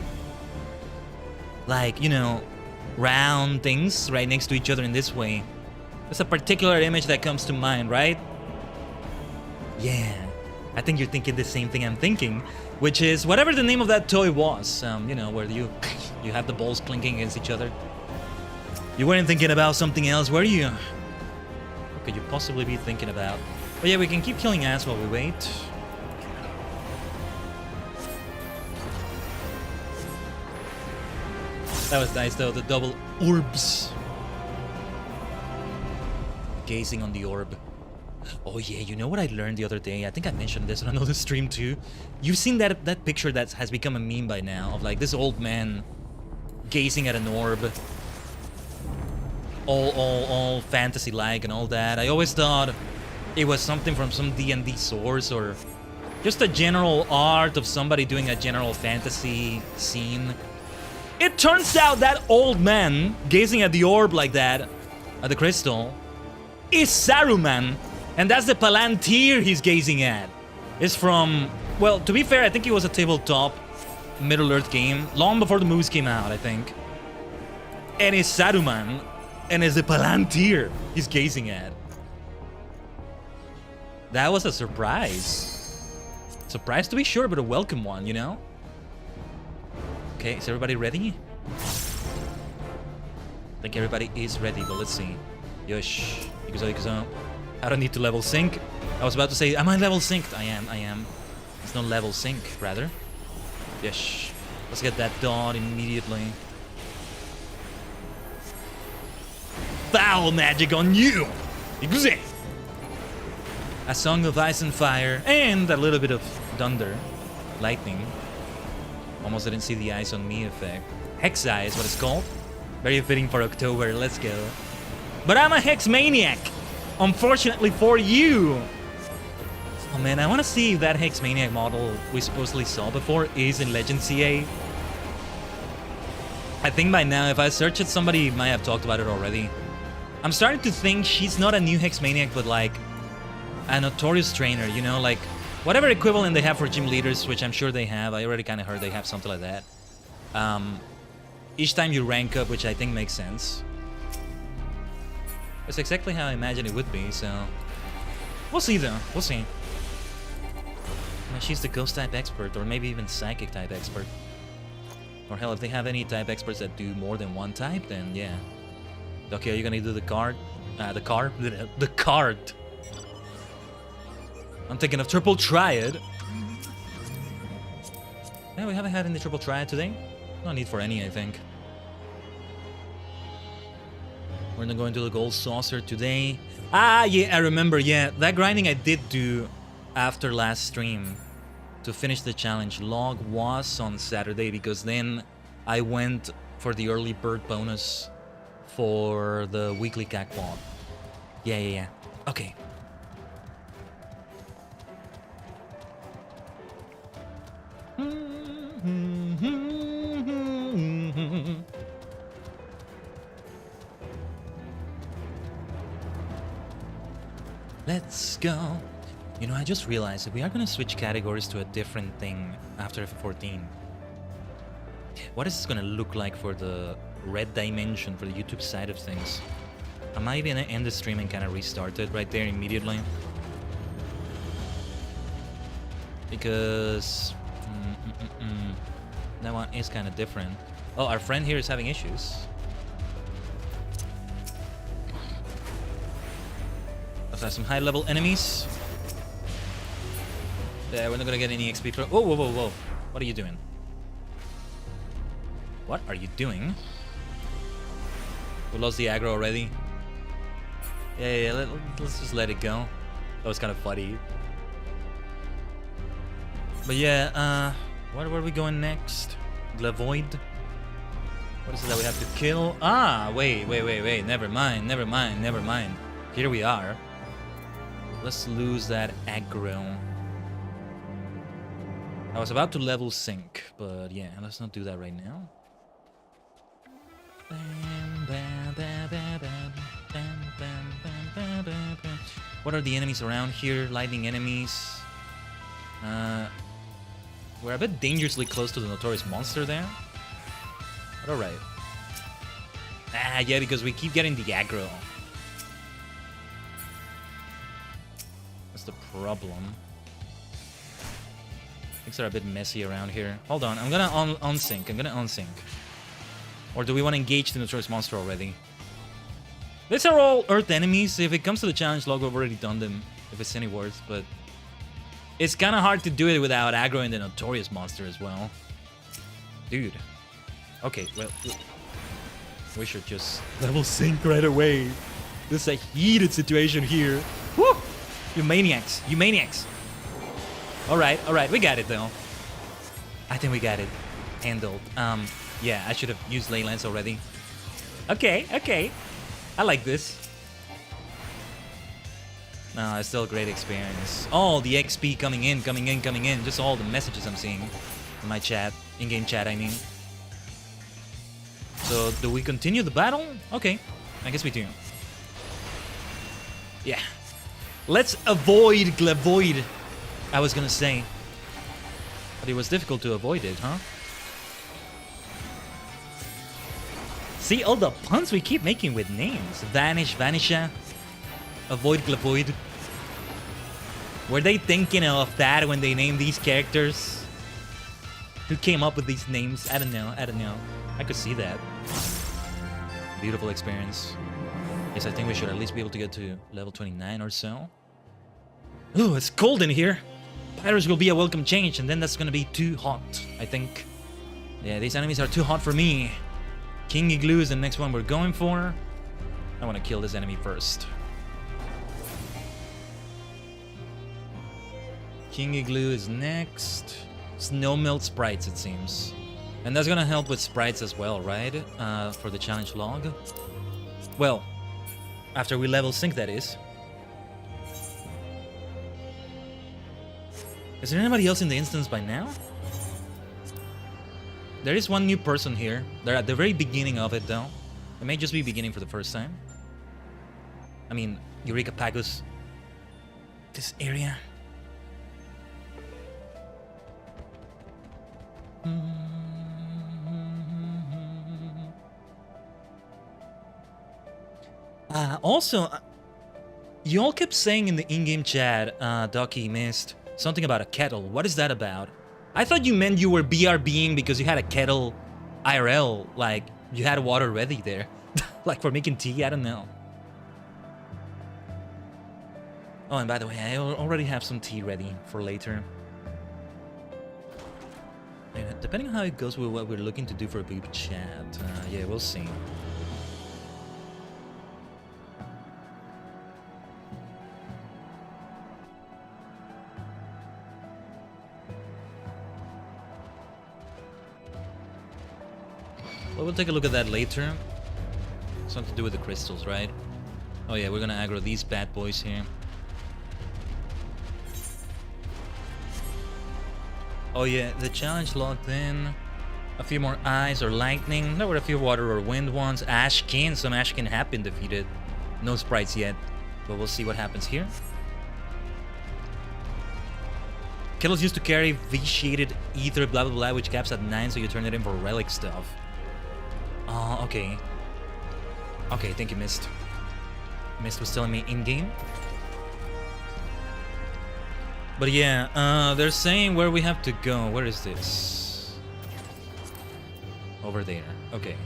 Like, you know, round things right next to each other in this way. There's a particular image that comes to mind, right? Yeah, I think you're thinking the same thing I'm thinking, which is whatever the name of that toy was, you know, where you have the balls clinking against each other. You weren't thinking about something else, were you? What could you possibly be thinking about? But yeah, we can keep killing ass while we wait. That was nice though, the double orbs. Gazing on the orb. Oh yeah, you know what I learned the other day? I think I mentioned this on another stream too. You've seen that picture that has become a meme by now of like this old man gazing at an orb. All fantasy-like and all that. I always thought it was something from some D&D source or just a general art of somebody doing a general fantasy scene. It turns out that old man gazing at the orb like that, at the crystal, is Saruman. And that's the Palantir he's gazing at. It's from, well, to be fair, I think it was a tabletop Middle-earth game, long before the movies came out, I think. And it's Saruman, and it's the Palantir he's gazing at. That was a surprise. Surprise to be sure, but a welcome one, you know? Okay, is everybody ready? I think everybody is ready, but let's see. Yosh, ikuzo. I don't need to level sync. I was about to say, am I level synced? I am. It's not level sync, rather. Yes. Let's get that done immediately. Foul magic on you! Ikuze! A song of ice and fire, and a little bit of thunder, lightning. Almost didn't see the eyes on me effect. Hex eye is what it's called. Very fitting for October. Let's go. But I'm a hex maniac. Unfortunately for you. Oh man, I want to see if that hex maniac model we supposedly saw before is in Legend CA. I think by now, if I search it, somebody might have talked about it already. I'm starting to think she's not a new hex maniac, but like a notorious trainer, you know, like whatever equivalent they have for gym leaders, which I'm sure they have. I already kind of heard they have something like that. Each time you rank up, which I think makes sense. It's exactly how I imagine it would be, so we'll see though. We'll see. She's the ghost type expert, or maybe even psychic type expert. Or hell, if they have any type experts that do more than one type, then yeah. Okay, are you gonna do the card? The card. I'm thinking of triple triad. Yeah, we haven't had any triple triad today. No need for any, I think. We're not going to the gold saucer today. Ah, yeah, I remember. Yeah, that grinding I did do after last stream to finish the challenge log was on Saturday, because then I went for the early bird bonus for the weekly cacklog. Yeah. Okay. Let's go. You know, I just realized that we are gonna switch categories to a different thing after FF14. What is this gonna look like for the red dimension, for the YouTube side of things? I might gonna end the stream and kind of restart it right there immediately. Because that one is kind of different. Oh, our friend here is having issues. Let's have some high-level enemies. Yeah, we're not gonna get any XP for. Whoa! What are you doing? What are you doing? We lost the aggro already. Yeah. Let's just let it go. That was kind of funny. But yeah, where are we going next? Glavoid? What is it that we have to kill? Ah, wait. Never mind. Here we are. Let's lose that aggro. I was about to level sync, but yeah, let's not do that right now. What are the enemies around here? Lightning enemies. We're a bit dangerously close to the notorious monster there. But alright. Ah, yeah, because we keep getting the aggro. That's the problem. Things are a bit messy around here. Hold on, I'm gonna unsync. Or do we want to engage the notorious monster already? These are all Earth enemies. If it comes to the challenge log, we've already done them, if it's any worth, but it's kind of hard to do it without aggroing the notorious monster as well. Dude. Okay, well, we should just level sync right away. This is a heated situation here. Woo! You maniacs. Alright, we got it though. I think we got it handled. Yeah, I should have used Leylands already. Okay. I like this. No, it's still a great experience. Oh, the XP coming in. Just all the messages I'm seeing in my chat, in-game chat, I mean. So, do we continue the battle? Okay, I guess we do. Yeah. Let's avoid Glavoid, I was gonna say. But it was difficult to avoid it, huh? See all the puns we keep making with names. Vanish, Vanisha. Avoid Glavoid. Were they thinking of that when they named these characters? Who came up with these names? I don't know. I could see that. Beautiful experience. Yes, I think we should at least be able to get to level 29 or so. Ooh, it's cold in here. Pyros will be a welcome change, and then that's gonna be too hot, I think. Yeah, these enemies are too hot for me. King Igloo is the next one we're going for. I want to kill this enemy first. King Igloo is next. Snow melt sprites, it seems. And that's gonna help with sprites as well, right? For the challenge log. Well, after we level sync, that is. Is there anybody else in the instance by now? There is one new person here. They're at the very beginning of it, though. It may just be beginning for the first time. I mean, Eureka Pagus. This area. Also, you all kept saying in the in-game chat, Ducky missed something about a kettle. What is that about? I thought you meant you were BRBing because you had a kettle IRL, like you had water ready there. Like for making tea, I don't know. Oh, and by the way, I already have some tea ready for later. Depending on how it goes with what we're looking to do for a boob chat, yeah, we'll see. Well, we'll take a look at that later. Something to do with the crystals, right? Oh yeah, we're gonna aggro these bad boys here. Oh yeah, the challenge logged in. A few more eyes or lightning. There were a few water or wind ones. Ashkin, some Ashkin have been defeated. No sprites yet, but we'll see what happens here. Kettles used to carry V-shaded ether, blah blah blah, which caps at 9, so you turn it in for relic stuff. Oh, okay. Okay, thank you, Mist. Mist was telling me in-game. But yeah, they're saying where we have to go. Where is this? Over there. Okay.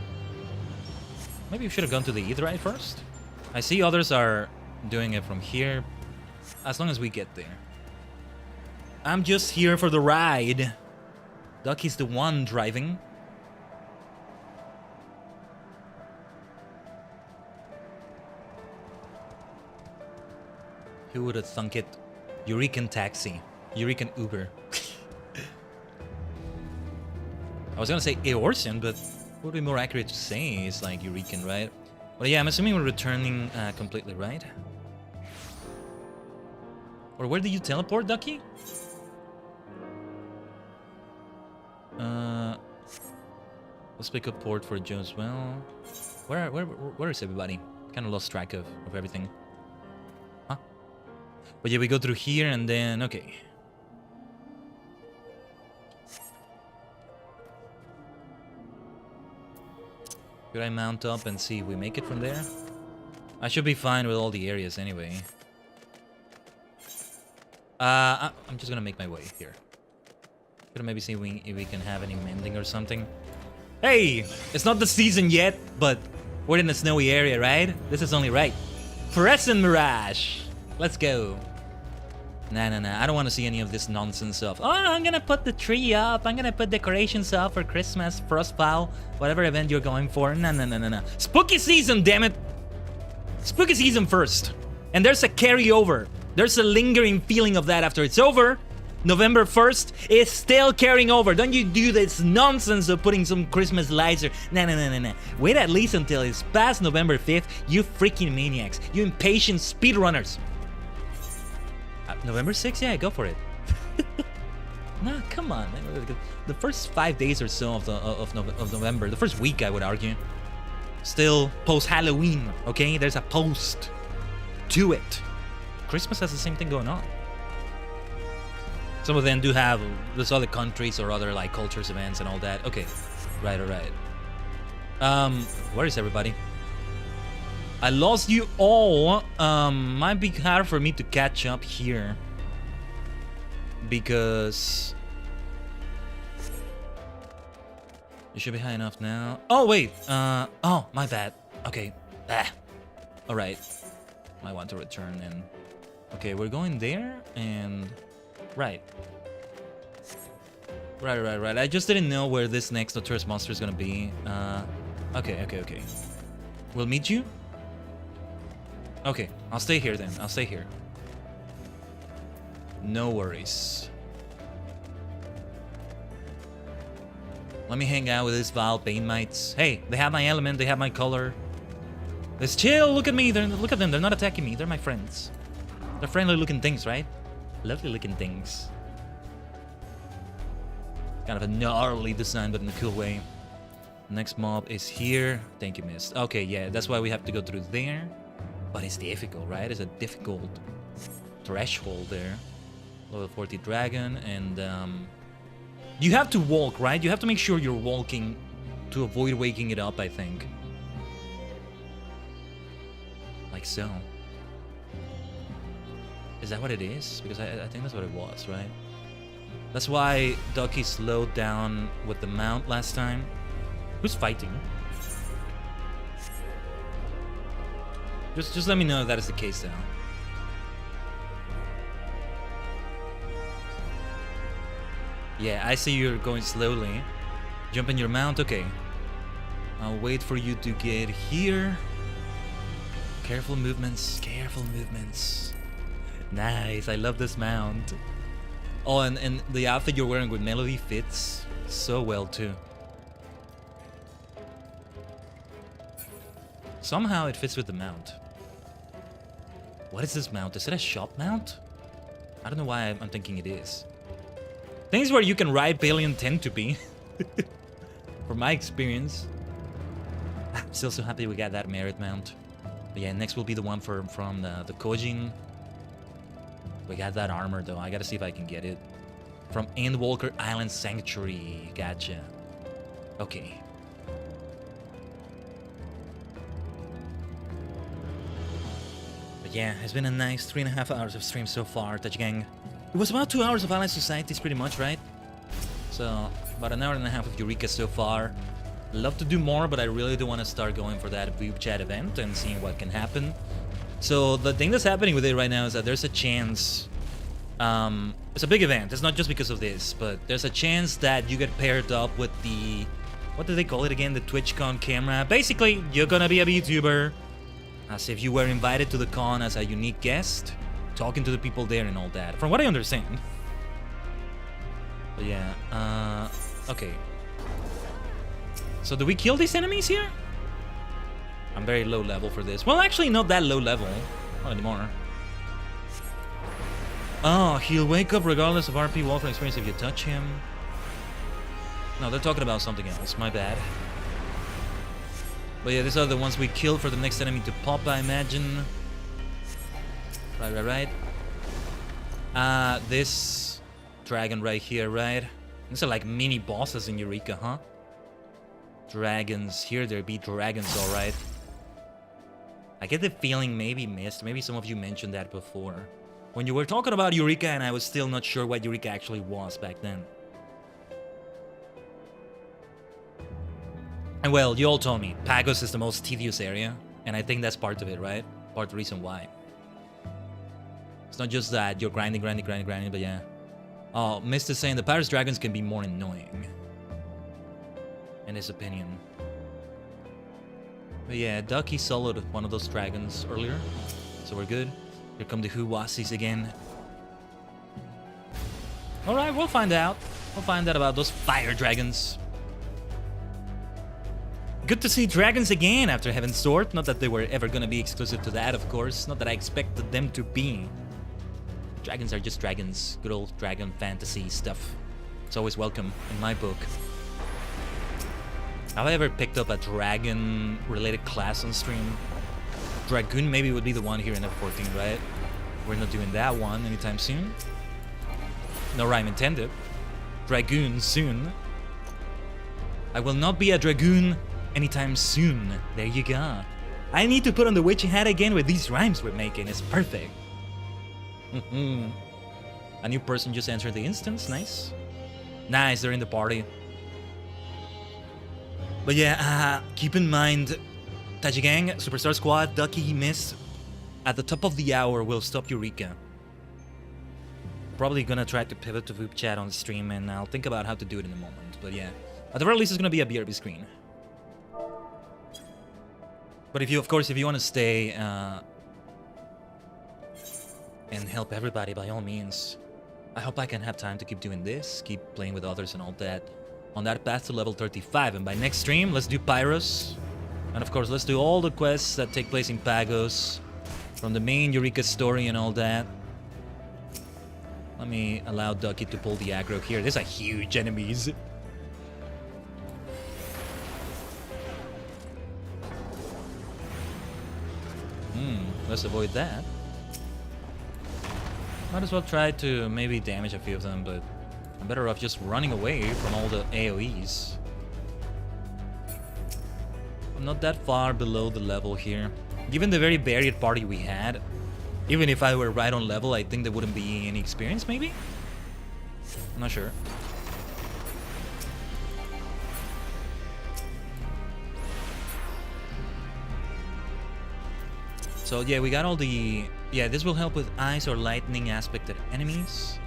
Maybe we should have gone to the Aetheryte first? I see others are doing it from here. As long as we get there. I'm just here for the ride. Ducky's the one driving. Who would have thunk it? Eurekan taxi. Eurekan Uber. I was gonna say Eorzean, but it would be more accurate to say it's like Eurekan, right? But yeah, I'm assuming we're returning completely, right? Or where did you teleport, Ducky? Let's pick up port for Joe as well. Where is everybody? Kind of lost track of everything. Huh? But yeah, we go through here and then okay. Could I mount up and see if we make it from there? I should be fine with all the areas anyway. I'm just gonna make my way here. Gonna maybe see if we can have any mending or something. Hey! It's not the season yet, but we're in a snowy area, right? This is only right. Present Mirage! Let's go. Nah. I don't want to see any of this nonsense of, oh, I'm gonna put the tree up, I'm gonna put decorations up for Christmas, Frostpile, whatever event you're going for. No. Spooky season, damn it! Spooky season first. And there's a carryover. There's a lingering feeling of that after it's over. November 1st is still carrying over. Don't you do this nonsense of putting some Christmas lights or... No. Wait at least until it's past November 5th, you freaking maniacs. You impatient speedrunners. November 6th? Yeah, go for it. Nah, come on. The first 5 days or so of November, the first week, I would argue. Still post-Halloween, okay? There's a post to it. Christmas has the same thing going on. Some of them do have those other countries or other like cultures, events, and all that. Okay, right, all right. Where is everybody? I lost you all. Might be hard for me to catch up here because you should be high enough now. Oh wait. Oh, my bad. Okay. All right. I want to return and. Okay, we're going there and. Right. Right. I just didn't know where this next notorious monster is gonna be. Okay. We'll meet you? Okay, I'll stay here then. I'll stay here. No worries. Let me hang out with these vile bane mites. Hey, they have my element, they have my color. Let's chill, look at me, look at them, they're not attacking me, they're my friends. They're friendly looking things, right? Lovely looking things. Kind of a gnarly design, but in a cool way. Next mob is here. Thank you, missed. Okay, yeah, that's why we have to go through there. But it's difficult, right? It's a difficult threshold there. Level 40 dragon, and you have to walk, right? You have to make sure you're walking to avoid waking it up, I think. Like so. Is that what it is? Because I think that's what it was, right? That's why Ducky slowed down with the mount last time. Who's fighting? Just let me know if that is the case now. Yeah, I see you're going slowly. Jump in your mount, okay. I'll wait for you to get here. Careful movements, careful movements. Nice, I love this mount. Oh, and the outfit you're wearing with Melody fits so well too. Somehow it fits with the mount. What is this mount? Is it a shop mount? I don't know why I'm thinking it is. Things where you can ride Balian tend to be. From my experience. I'm still so happy we got that merit mount. But yeah, next will be the one from the Kojin. We got that armor though. I gotta see if I can get it. From Endwalker Island Sanctuary. Gotcha. Okay. But yeah, it's been a nice 3.5 hours of stream so far, Tajigen. It was about 2 hours of Allied Societies pretty much, right? So, about an hour and a half of Eureka so far. Love to do more, but I really do want to start going for that VTubers chat event and seeing what can happen. So the thing that's happening with it right now is that there's a chance, it's a big event, it's not just because of this, but there's a chance that you get paired up with the, what do they call it again, the TwitchCon camera. Basically, you're gonna be a VTuber, as if you were invited to the con as a unique guest, talking to the people there and all that, from what I understand. But yeah, okay. So do we kill these enemies here? I'm very low level for this. Well, actually not that low level. Not anymore. Oh, he'll wake up regardless of RP walkthrough experience if you touch him. No, they're talking about something else. My bad. But yeah, these are the ones we kill for the next enemy to pop, I imagine. Right. This dragon right here, right? These are like mini bosses in Eureka, huh? Dragons. Here there be dragons, alright. I get the feeling maybe missed. Maybe some of you mentioned that before. When you were talking about Eureka and I was still not sure what Eureka actually was back then. And well, you all told me, Pagos is the most tedious area. And I think that's part of it, right? Part of the reason why. It's not just that you're grinding, but yeah. Oh, Mist is saying the Paris Dragons can be more annoying. In his opinion. But yeah, Ducky soloed one of those dragons earlier, so we're good. Here come the Huwasis again. Alright, we'll find out. We'll find out about those fire dragons. Good to see dragons again after Heaven's Sword. Not that they were ever gonna be exclusive to that, of course. Not that I expected them to be. Dragons are just dragons. Good old dragon fantasy stuff. It's always welcome in my book. Have I ever picked up a dragon-related class on stream? Dragoon maybe would be the one here in F14, right? We're not doing that one anytime soon. No rhyme intended. Dragoon soon. I will not be a Dragoon anytime soon. There you go. I need to put on the witchy hat again with these rhymes we're making. It's perfect. A new person just entered the instance. Nice. Nice, they're in the party. But yeah, keep in mind, Tajigen, Superstar Squad, Ducky, he missed. At the top of the hour, we'll stop Eureka. Probably gonna try to pivot to VTubers chat on the stream, and I'll think about how to do it in a moment. But yeah, at the very least, it's gonna be a BRB screen. But if you, of course, if you want to stay and help everybody, by all means. I hope I can have time to keep doing this, keep playing with others and all that on that path to level 35. And by next stream, let's do Pyros. And of course, let's do all the quests that take place in Pagos, from the main Eureka story and all that. Let me allow Ducky to pull the aggro here. These are huge enemies. Let's avoid that. Might as well try to maybe damage a few of them, but I'm better off just running away from all the AoEs. I'm not that far below the level here. Given the very varied party we had, even if I were right on level, I think there wouldn't be any experience, maybe? I'm not sure. So yeah, we got all the... Yeah, this will help with ice or lightning aspected enemies.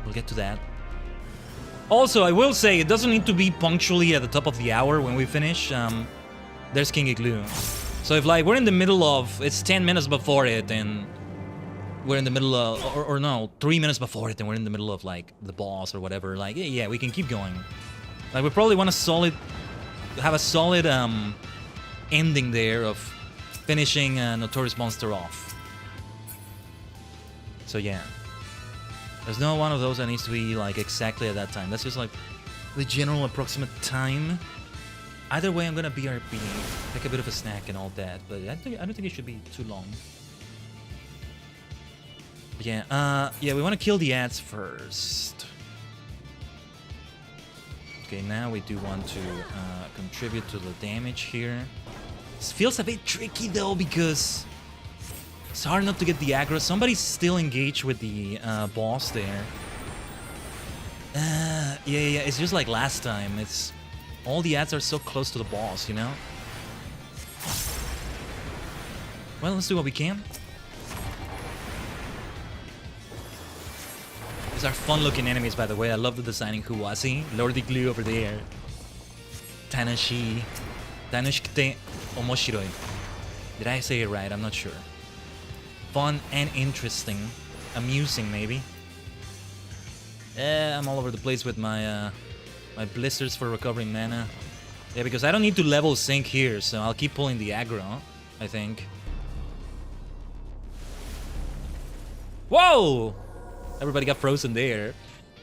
We'll get to that. Also, I will say, it doesn't need to be punctually at the top of the hour when we finish. There's King Igloo. So if like we're in the middle of... It's 10 minutes before it and... We're in the middle of... Or no, 3 minutes before it and we're in the middle of like the boss or whatever. Like, yeah, we can keep going. Like we probably want to have a solid ending there of finishing a Notorious Monster off. So yeah. There's no one of those that needs to be like exactly at that time. That's just like the general approximate time. Either way, I'm gonna BRB, take a bit of a snack and all that, but I don't think it should be too long. But yeah, we want to kill the ads first. Okay, now we do want to contribute to the damage here. This feels a bit tricky though, because it's hard not to get the aggro. Somebody's still engaged with the boss there. Yeah, it's just like last time. It's all the ads are so close to the boss, you know? Well, let's do what we can. These are fun-looking enemies, by the way. I love the designing. Huwasi, Lord Igloo over there. Tanashi. Tanushikite omoshiroi. Did I say it right? I'm not sure. Fun and interesting. Amusing, maybe. I'm all over the place with my my blisters for recovering mana. Yeah, because I don't need to level sync here, so I'll keep pulling the aggro, I think. Whoa! Everybody got frozen there.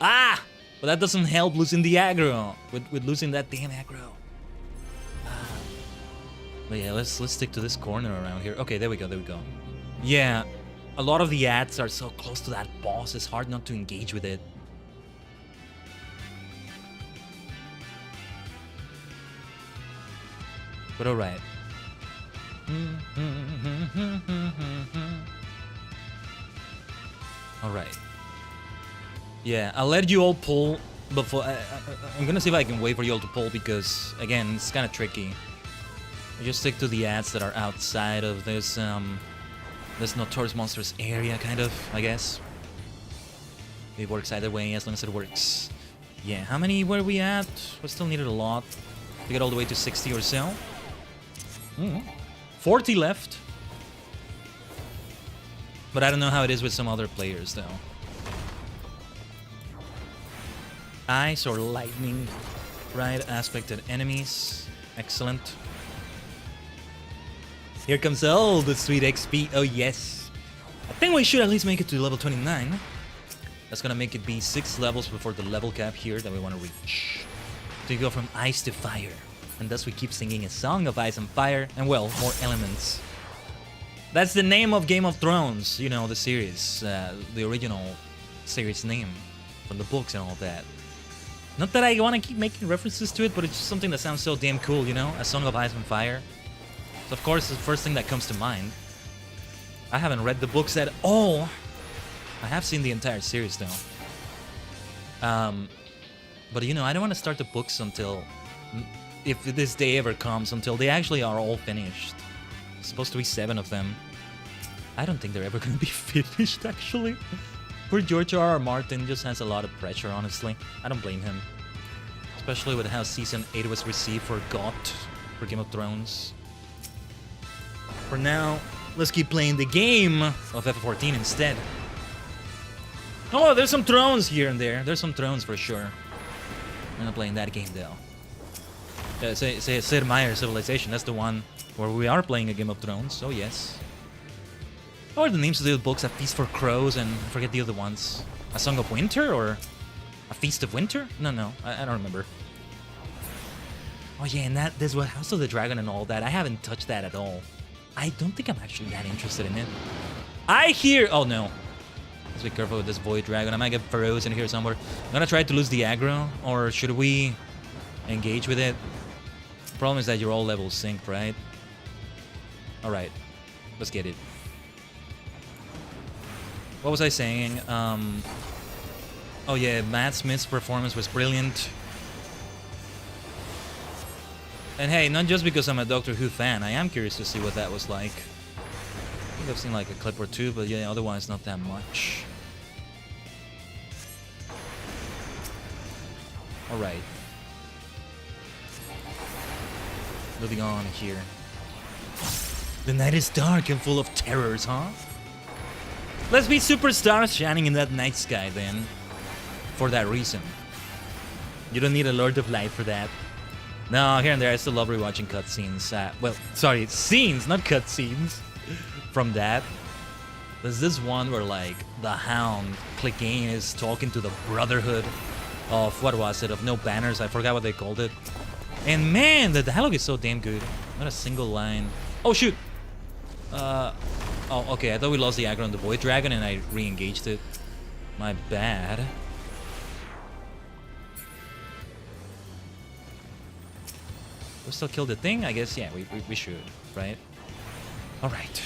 Ah! But that doesn't help losing the aggro. With losing that damn aggro. But yeah, let's stick to this corner around here. Okay, there we go. Yeah, a lot of the ads are so close to that boss, it's hard not to engage with it. But alright. Alright. Yeah, I'll let you all pull before... I'm gonna see if I can wait for you all to pull because, again, it's kind of tricky. I just stick to the ads that are outside of this Notorious Monsters area, kind of, I guess. It works either way, as long as it works. Yeah, how many were we at? We still needed a lot to get all the way to 60 or so. 40 left. But I don't know how it is with some other players, though. Ice or lightning, right? Aspected enemies. Excellent. Here comes all the sweet XP. Oh, yes. I think we should at least make it to level 29. That's gonna make it be 6 levels before the level cap here that we want to reach. To go from ice to fire. And thus we keep singing a song of ice and fire. And well, more elements. That's the name of Game of Thrones. You know, the series. The original series name. From the books and all that. Not that I want to keep making references to it, but it's just something that sounds so damn cool, you know? A song of ice and fire. So of course, it's the first thing that comes to mind. I haven't read the books at all. I have seen the entire series, though. But you know, I don't want to start the books until... If this day ever comes, until they actually are all finished. There's supposed to be 7 of them. I don't think they're ever going to be finished, actually. Poor George R.R. Martin just has a lot of pressure, honestly. I don't blame him. Especially with how Season 8 was received for GOT, for Game of Thrones. For now, let's keep playing the game of FF14 instead. Oh, there's some thrones here and there. There's some thrones for sure. We're not playing that game though. Say Sid Meier's Civilization. That's the one where we are playing a Game of Thrones. Oh yes. What are the names of the books? A Feast for Crows and I forget the other ones. A Song of Winter or A Feast of Winter? No, I don't remember. Oh yeah, and there's what House of the Dragon and all that. I haven't touched that at all. I don't think I'm actually that interested in it. I hear. Oh no. Let's be careful with this Void Dragon. I might get frozen here somewhere. I'm gonna try to lose the aggro, or should we engage with it? The problem is that you're all level synced, right? Alright, let's get it. What was I saying? Oh yeah, Matt Smith's performance was brilliant. And hey, not just because I'm a Doctor Who fan, I am curious to see what that was like. I think I've seen like a clip or two, but yeah, otherwise not that much. Alright. Moving on here. The night is dark and full of terrors, huh? Let's be superstars shining in that night sky then. For that reason. You don't need a Lord of Light for that. No, here and there I still love rewatching cutscenes. Well, sorry, scenes, not cutscenes. From that. There's this one where like the Hound, Clegane, is talking to the Brotherhood of, what was it, of No Banners. I forgot what they called it. And man, the dialogue is so damn good. Not a single line. Oh shoot! Oh, okay, I thought we lost the aggro on the Void Dragon and I re-engaged it. My bad. We still kill the thing? I guess, yeah, we should, right? Alright.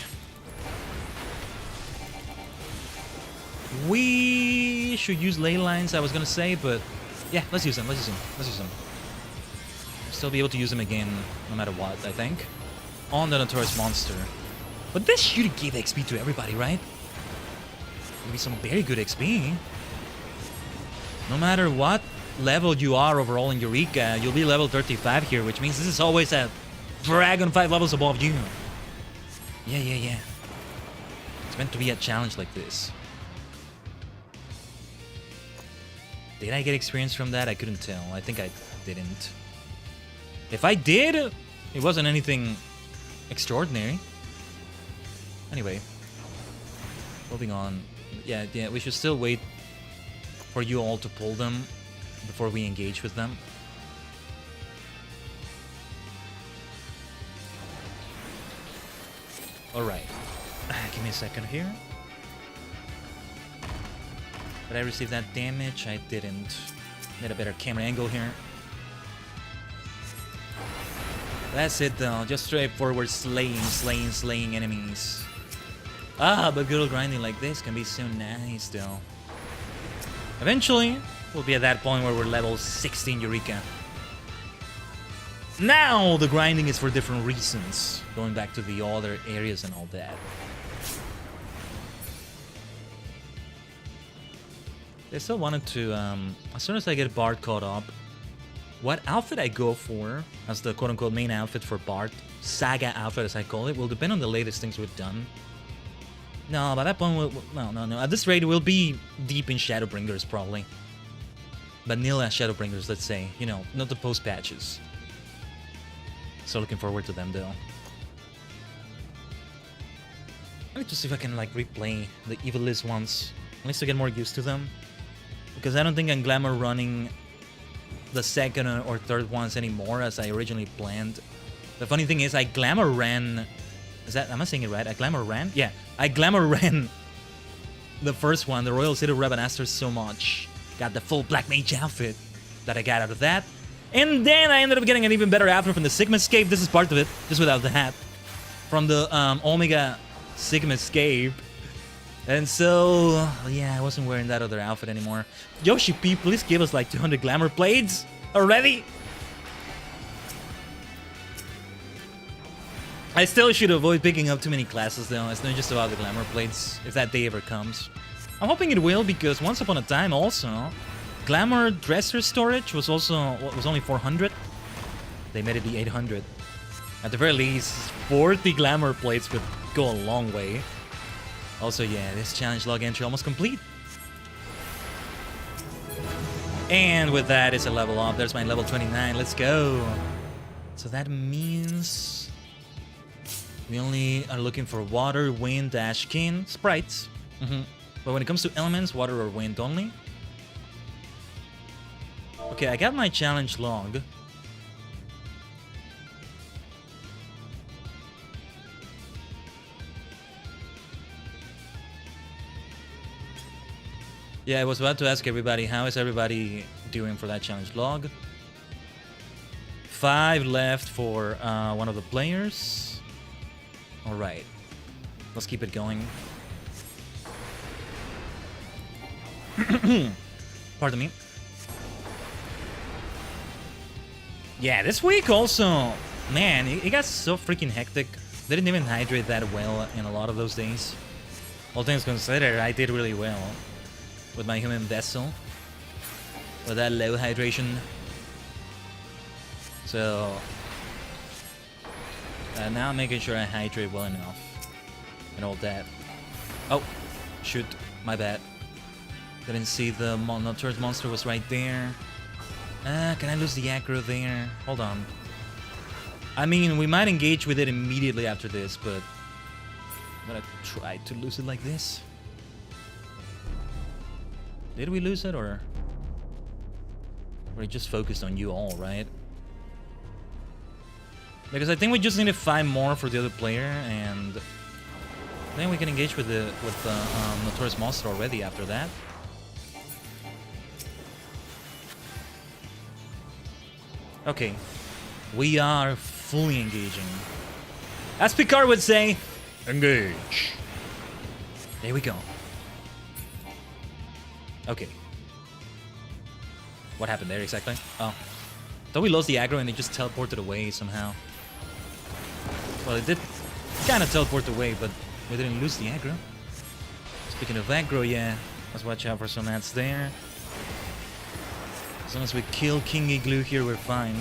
We should use ley lines, I was gonna say, but yeah, let's use them. Still be able to use them again, no matter what, I think. On the Notorious Monster. But this should give XP to everybody, right? Maybe some very good XP. No matter what level you are overall in Eureka, you'll be level 35 here, which means this is always a dragon 5 levels above you. Yeah. It's meant to be a challenge like this. Did I get experience from that? I couldn't tell. I think I didn't. If I did, it wasn't anything extraordinary. Anyway, moving on. Yeah, we should still wait for you all to pull them before we engage with them. Alright. Give me a second here. Did I receive that damage? I didn't. Need a better camera angle here. That's it though. Just straightforward slaying enemies. Ah, but good old grinding like this can be so nice though. Eventually, we'll be at that point where we're level 16 Eureka. Now the grinding is for different reasons. Going back to the other areas and all that. I still wanted to, as soon as I get Bard caught up, what outfit I go for as the quote-unquote main outfit for Bard, Saga outfit as I call it, will depend on the latest things we've done. No, by that point, no. At this rate, we'll be deep in Shadowbringers, probably. Vanilla Shadowbringers, let's say. You know, not the post-patches. So looking forward to them, though. I need to see if I can, like, replay the Evilist ones. At least to get more used to them. Because I don't think I'm glamour running the second or third ones anymore as I originally planned. The funny thing is I glamour ran... am I saying it right? I glamour ran? Yeah, I glamour ran the first one, the Royal City of Rabanastre, so much. Got the full Black Mage outfit that I got out of that. And then I ended up getting an even better outfit from the Sigma Scape. This is part of it, just without the hat. From the Omega Sigma Scape. And so, yeah, I wasn't wearing that other outfit anymore. Yoshi P, please give us like 200 glamour blades already. I still should avoid picking up too many classes though. It's not just about the glamour blades, if that day ever comes. I'm hoping it will, because once upon a time also, glamour dresser storage was only 400. They made it be 800. At the very least, 40 glamour plates would go a long way. Also, yeah, this challenge log entry almost complete. And with that, it's a level up. There's my level 29. Let's go. So that means we only are looking for water, wind, ash, kin, sprites. But when it comes to elements, water or wind only. Okay, I got my challenge log. Yeah, I was about to ask everybody, how is everybody doing for that challenge log? 5 left for one of the players. Alright, let's keep it going. Pardon me. Yeah, this week also, man, it got so freaking hectic. Didn't even hydrate that well in a lot of those days. All things considered, I did really well with my human vessel, with that low hydration. So now I'm making sure I hydrate well enough and all that. Oh, shoot, my bad. Didn't see the notorious monster was right there. Can I lose the aggro there? Hold on. I mean, we might engage with it immediately after this, but I'm gonna try to lose it like this. Did we lose it, or we just focused on you all, right? Because I think we just need to find more for the other player, and then we can engage with the notorious monster already after that. Okay, we are fully engaging. As Picard would say, engage. There we go. Okay. What happened there exactly? Oh. Thought we lost the aggro and it just teleported away somehow. Well, it did kind of teleport away, but we didn't lose the aggro. Speaking of aggro, yeah. Let's watch out for some ads there. As long as we kill King Igloo here, we're fine.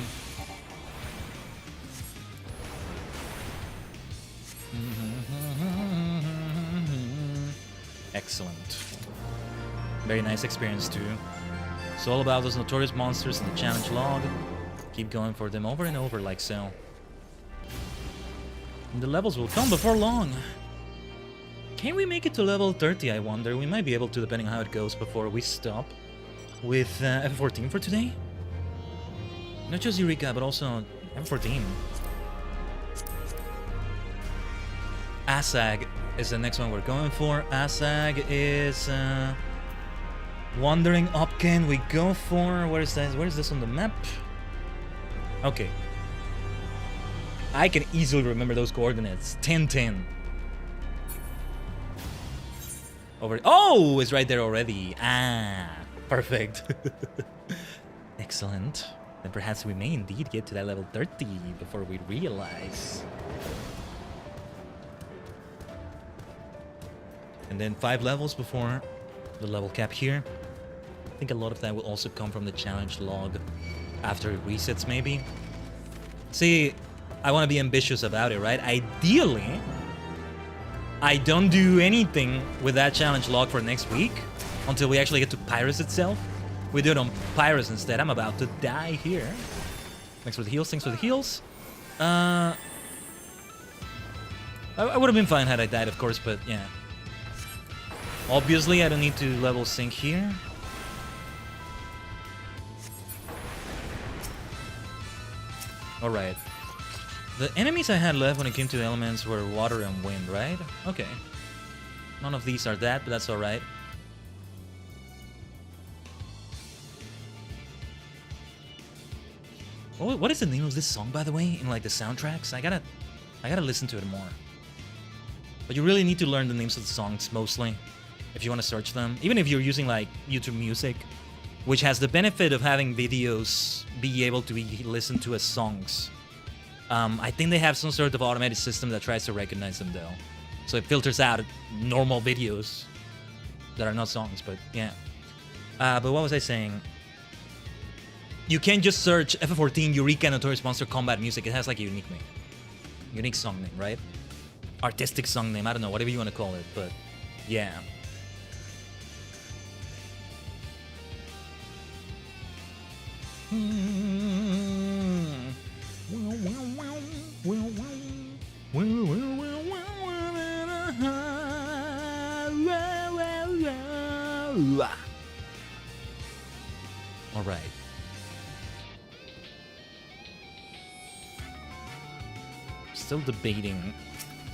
Excellent. Very nice experience too. It's all about those notorious monsters in the challenge log. Keep going for them over and over like so. And the levels will come before long. Can we make it to level 30, I wonder? We might be able to, depending on how it goes, before we stop with FF14 for today. Not just Eureka, but also FF14. Asag is the next one we're going for. Asag is Wandering Up. Can we go for? Where is that? Where is this on the map? Okay. I can easily remember those coordinates. 10-10. Over. Oh, it's right there already. Ah, perfect. Excellent. Then perhaps we may indeed get to that level 30 before we realize. And then 5 levels before the level cap here. I think a lot of that will also come from the challenge log after it resets, maybe. See, I want to be ambitious about it, right? Ideally, I don't do anything with that challenge log for next week until we actually get to Pyrus itself. We do it on Pyrus instead. I'm about to die here. Thanks for the heals, thanks for the heals. I would have been fine had I died, of course, but yeah. Obviously, I don't need to level sync here. Alright. The enemies I had left when it came to the elements were water and wind, right? Okay. None of these are that, but that's alright. What is the name of this song, by the way, in like the soundtracks? I gotta listen to it more. But you really need to learn the names of the songs mostly if you want to search them. Even if you're using like YouTube Music, which has the benefit of having videos be able to be listened to as songs. I think they have some sort of automated system that tries to recognize them though. So it filters out normal videos that are not songs, but yeah. But what was I saying? You can't just search FF14 Eureka Notorious Monster Combat Music. It has like a unique name. Unique song name, right? Artistic song name, I don't know, whatever you want to call it, but yeah. All right. Still debating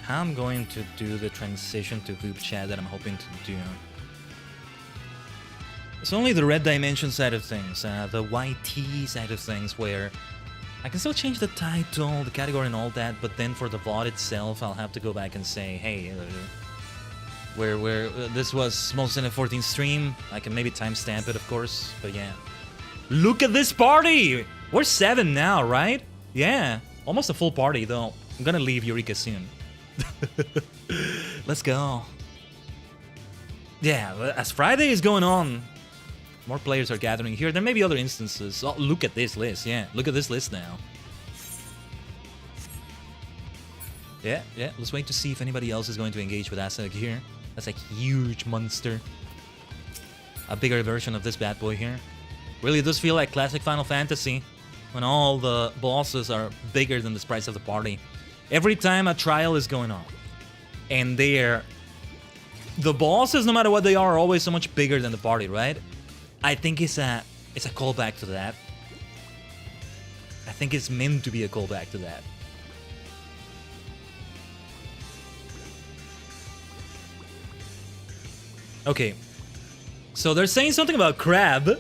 how I'm going to do the transition to group chat that I'm hoping to do. It's only the red dimension side of things, the YT side of things, where I can still change the title, the category and all that, but then for the VOD itself, I'll have to go back and say, hey, where this was most in a 14 stream. I can maybe timestamp it, of course, but yeah. Look at this party! We're 7 now, right? Yeah, almost a full party, though. I'm gonna leave Eureka soon. Let's go. Yeah, as Friday is going on, more players are gathering here. There may be other instances. Oh, look at this list. Yeah, look at this list now. Yeah. Let's wait to see if anybody else is going to engage with Asek here. That's a huge monster. A bigger version of this bad boy here. Really does feel like classic Final Fantasy when all the bosses are bigger than the sprites of the party. Every time a trial is going on, and the bosses, no matter what they are always so much bigger than the party, right? I think it's a callback to that. I think it's meant to be a callback to that. Okay, so they're saying something about crab.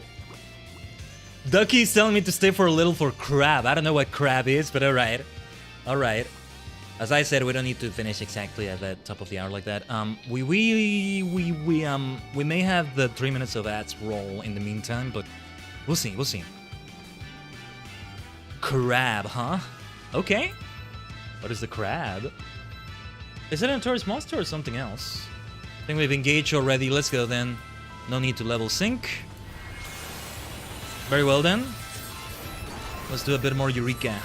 Ducky's telling me to stay for a little for crab. I don't know what crab is, but alright. Alright. As I said, we don't need to finish exactly at the top of the hour like that. We may have the 3 minutes of ads roll in the meantime, but we'll see. Crab, huh? Okay. What is the crab? Is it a tourist monster or something else? I think we've engaged already. Let's go then. No need to level sync. Very well then. Let's do a bit more Eureka.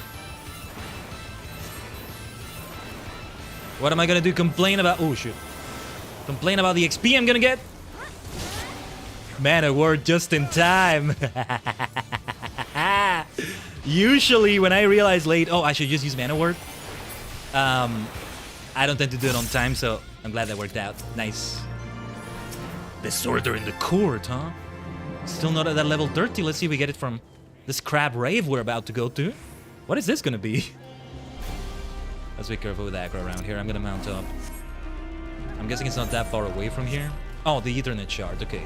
What am I gonna do? Complain about... Oh, shit. Complain about the XP I'm gonna get? Man, a word just in time. Usually, when I realize late... Oh, I should just use mana word. I don't tend to do it on time, so I'm glad that worked out. Nice. Disorder in the court, huh? Still not at that level 30. Let's see if we get it from this crab rave we're about to go to. What is this gonna be? Let's be careful with aggro around here. I'm gonna mount up. I'm guessing it's not that far away from here. Oh, the Ethernet shard. Okay.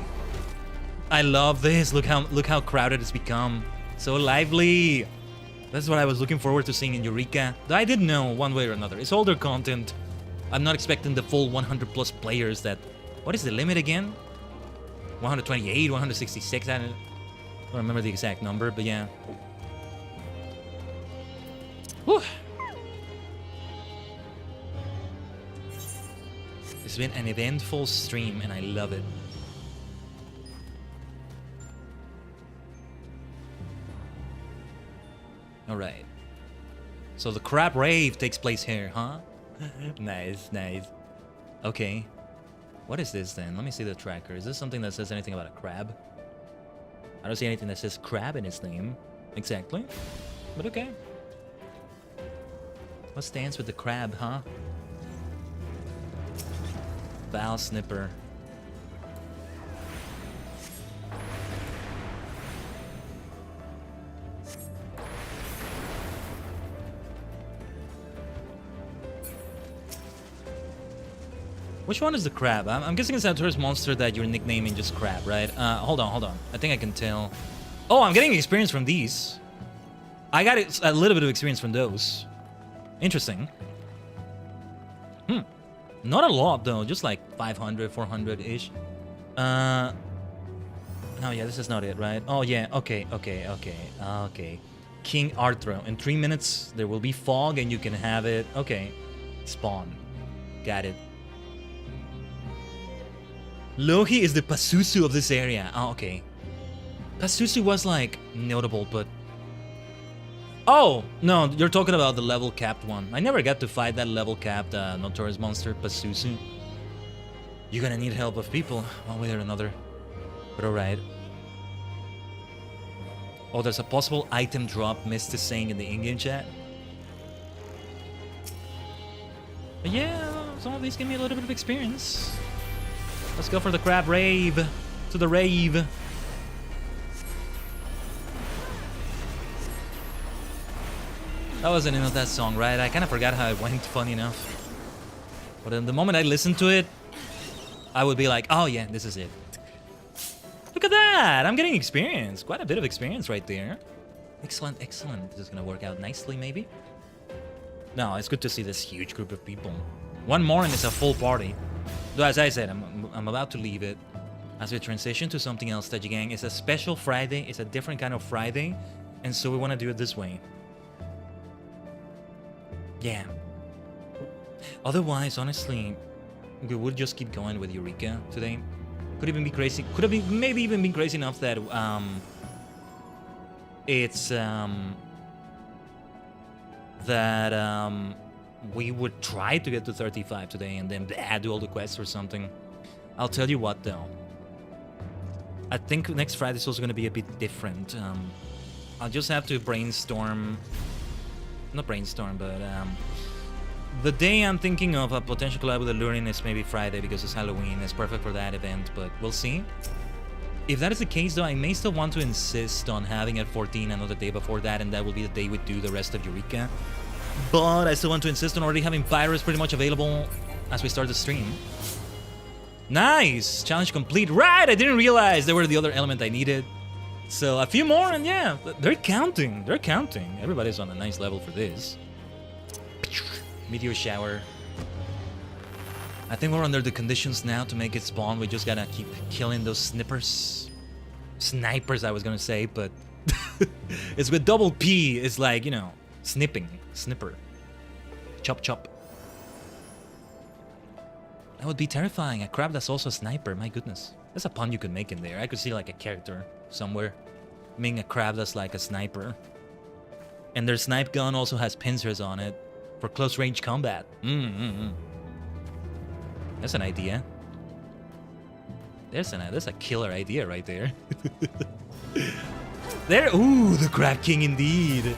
I love this. Look how crowded it's become. So lively. That's what I was looking forward to seeing in Eureka. I did know one way or another. It's older content. I'm not expecting the full 100 plus players that... What is the limit again? 128, 166. I don't remember the exact number, but yeah. Whew. It's been an eventful stream, and I love it. Alright. So the crab rave takes place here, huh? Nice, nice. Okay. What is this then? Let me see the tracker. Is this something that says anything about a crab? I don't see anything that says crab in its name. Exactly. But okay. Let's dance with the crab, huh? Val Snipper. Which one is the crab? I'm guessing it's that tourist monster that you're nicknaming just crab, right? Hold on. I think I can tell. Oh, I'm getting experience from these. I got a little bit of experience from those. Interesting. Not a lot, though. Just like 500, 400-ish. No, yeah, this is not it, right? Oh, yeah. Okay. King Arthro. In 3 minutes, there will be fog, and you can have it. Okay. Spawn. Got it. Lohi is the Pazuzu of this area. Oh, okay. Pazuzu was, like, notable, but... Oh! No, you're talking about the level-capped one. I never got to fight that level-capped notorious monster, Pazuzu. You're gonna need help of people, one way or another. But alright. Oh, there's a possible item drop, missed is saying in the in-game chat. But yeah, some of these give me a little bit of experience. Let's go for the crab rave. To the rave. That was the name of that song, right? I kind of forgot how it went, funny enough. But the moment I listened to it, I would be like, oh yeah, this is it. Look at that! I'm getting experience. Quite a bit of experience right there. Excellent, excellent. This is gonna work out nicely, maybe. No, it's good to see this huge group of people. One more and it's a full party. Though, as I said, I'm about to leave it. As we transition to something else, Tajigen, it's a special Friday. It's a different kind of Friday. And so we want to do it this way. Yeah. Otherwise, honestly, we would just keep going with Eureka today. Could even be crazy. Could have been maybe even been crazy enough that we would try to get to 35 today and then do all the quests or something. I'll tell you what though. I think next Friday is also going to be a bit different. I'll just have to brainstorm. Not brainstorm, but the day I'm thinking of a potential collab with Alluring is maybe Friday because it's Halloween. It's perfect for that event, but we'll see. If that is the case, though, I may still want to insist on having at 14 another day before that, and that will be the day we do the rest of Eureka. But I still want to insist on already having Pyros pretty much available as we start the stream. Nice! Challenge complete. Right! I didn't realize they were the other element I needed. So a few more, and yeah, they're counting. They're counting. Everybody's on a nice level for this. Meteor shower. I think we're under the conditions now to make it spawn. We just gotta keep killing those snippers. Snipers, I was gonna say, but it's with double P. It's like, you know, snipping. Snipper. Chop chop. That would be terrifying. A crab that's also a sniper. My goodness. There's a pun you could make in there. I could see like a character somewhere being a crab that's like a sniper. And their snipe gun also has pincers on it for close range combat. That's an idea. There's a killer idea right there. There, ooh, the crab king indeed.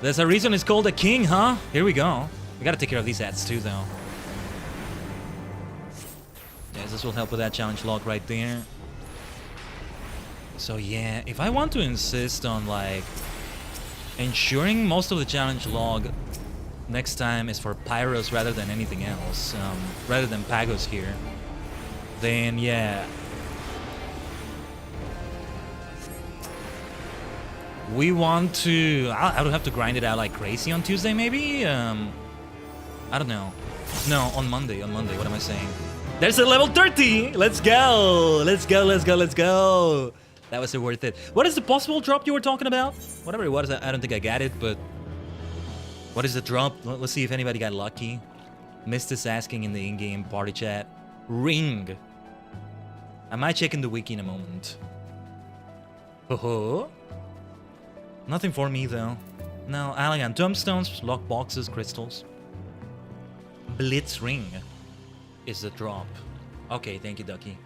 There's a reason it's called a king, huh? Here we go. We gotta take care of these ads too, though. Yes, this will help with that challenge log right there. So yeah, if I want to insist on like ensuring most of the challenge log next time is for Pyros rather than anything else, rather than Pagos here, then yeah. We want to... I would have to grind it out like crazy on Tuesday, maybe? I don't know. No, on Monday. What am I saying? There's a level 30! Let's go! Let's go! That was worth it. What is the possible drop you were talking about? Whatever it was, I don't think I got it, but... What is the drop? Let's see if anybody got lucky. Missed is asking in the in-game party chat. Ring! I might check in the wiki in a moment. Ho-ho! Nothing for me, though. No, elegant tombstones, lock boxes, crystals. Blitz ring is the drop. Okay, thank you, Ducky.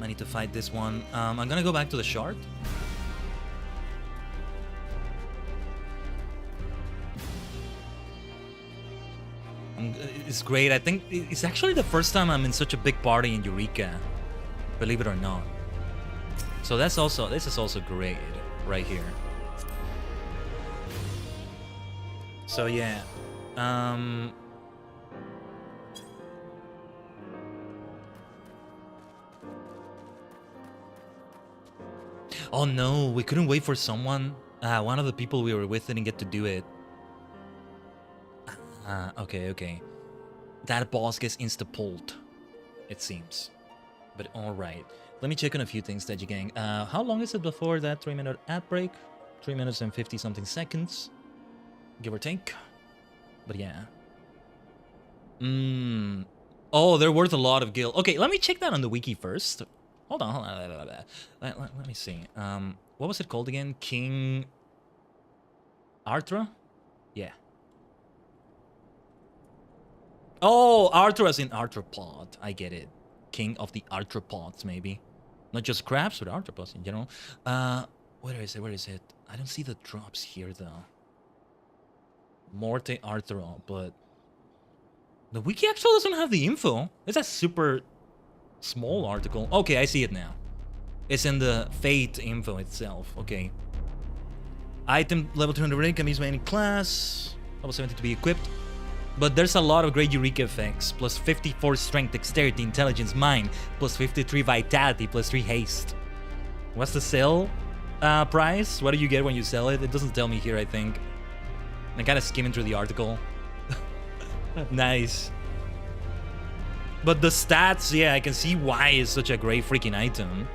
I need to fight this one. I'm gonna go back to the shard. It's great. I think it's actually the first time I'm in such a big party in Eureka. Believe it or not. So this is also great right here. So yeah. Oh no, we couldn't wait for someone. One of the people we were with didn't get to do it. Okay. That boss gets insta-pulled, it seems. But alright. Let me check on a few things, Tajigen. How long is it before that 3-minute ad break? 3 minutes and 50-something seconds. Give or take. But yeah. Oh, they're worth a lot of gil. Okay, let me check that on the wiki first. Hold on. Let me see. What was it called again? King... Arthra? Yeah. Oh, Arthur as in arthropod. I get it. King of the arthropods, maybe. Not just crabs, but arthropods in general. Where is it? Where is it? I don't see the drops here, though. Morte Arthro, but... The wiki actually doesn't have the info. It's a super small article. Okay, I see it now. It's in the Fate info itself. Okay. Item level 200 rating can be used by any class. Level 70 to be equipped. But there's a lot of great Eureka effects. Plus 54 strength, dexterity, intelligence, mind. Plus 53 vitality, plus 3 haste. What's the sell price? What do you get when you sell it? It doesn't tell me here, I think. I'm kind of skimming through the article. Nice. But the stats, yeah, I can see why it's such a great freaking item.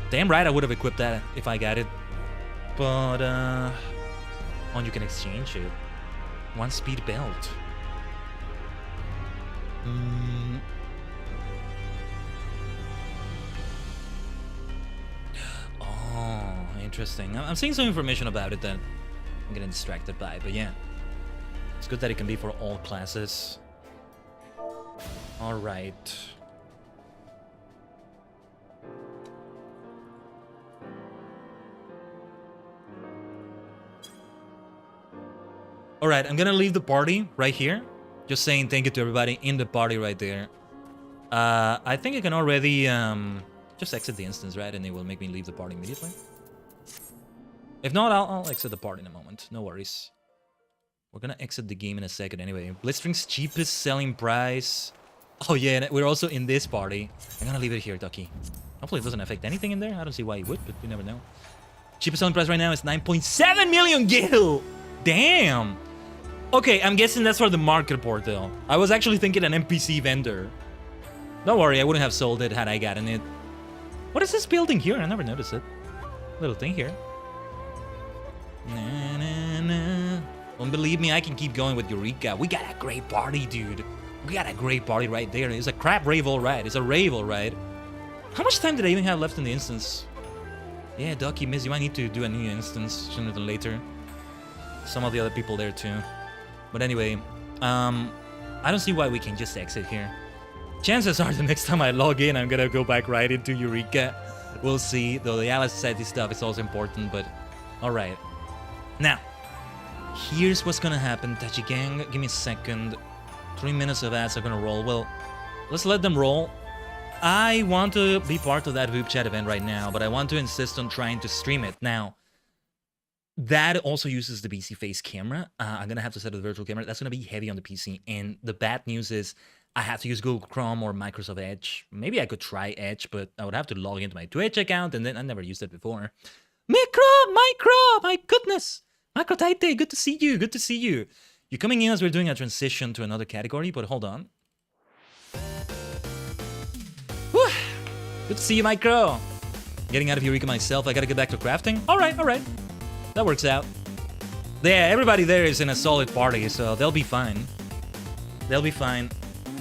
Damn right I would have equipped that if I got it. But, oh, you can exchange it. 1 speed belt. Oh, interesting. I'm seeing some information about it that I'm getting distracted by, but yeah. It's good that it can be for all classes. Alright. Alright, I'm gonna leave the party right here. Just saying thank you to everybody in the party right there. I think I can already just exit the instance, right? And it will make me leave the party immediately. If not, I'll exit the party in a moment. No worries. We're gonna exit the game in a second anyway. Blitzstring's cheapest selling price. Oh yeah, and we're also in this party. I'm gonna leave it here, Ducky. Hopefully it doesn't affect anything in there. I don't see why it would, but you never know. Cheapest selling price right now is 9.7 million gil! Damn! Okay, I'm guessing that's for the market report though. I was actually thinking an NPC vendor. Don't worry, I wouldn't have sold it had I gotten it. What is this building here? I never noticed it. Little thing here. Na, na, na. Don't believe me, I can keep going with Eureka. We got a great party, dude. We got a great party right there. It's a crap rave alright. It's a rave alright. How much time did I even have left in the instance? Yeah, Ducky, miss, you might need to do a new instance sooner than later. Some of the other people there too. But anyway, I don't see why we can just exit here. Chances are the next time I log in, I'm gonna go back right into Eureka. We'll see, though the Alice Society stuff is also important, but alright. Now, here's what's gonna happen. Tajigen, give me a second. 3 minutes of ads are gonna roll. Well, let's let them roll. I want to be part of that VTube chat event right now, but I want to insist on trying to stream it. Now, that also uses the PC face camera. I'm gonna have to set up the virtual camera. That's gonna be heavy on the PC. And the bad news is I have to use Google Chrome or Microsoft Edge. Maybe I could try Edge, but I would have to log into my Twitch account, and then I never used it before. Micro, my goodness. Macro Taite, good to see you, good to see you. You're coming in as we're doing a transition to another category, but hold on. Whew. Good to see you, Micro. Getting out of Eureka myself, I gotta get back to crafting. Alright. That works out. Yeah, everybody there is in a solid party, so they'll be fine. They'll be fine.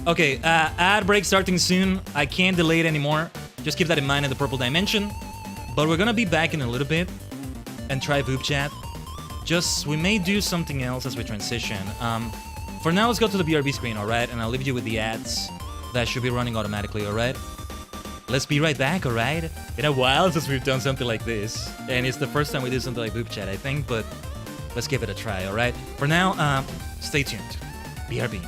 Okay, ad break starting soon. I can't delay it anymore. Just keep that in mind in the purple dimension. But we're gonna be back in a little bit and try VTube chat. Just, we may do something else as we transition. For now, let's go to the BRB screen, alright? And I'll leave you with the ads that should be running automatically, alright? Let's be right back, alright? In a while since we've done something like this. And it's the first time we did something like VTube chat, I think, but let's give it a try, alright? For now, stay tuned. BRB.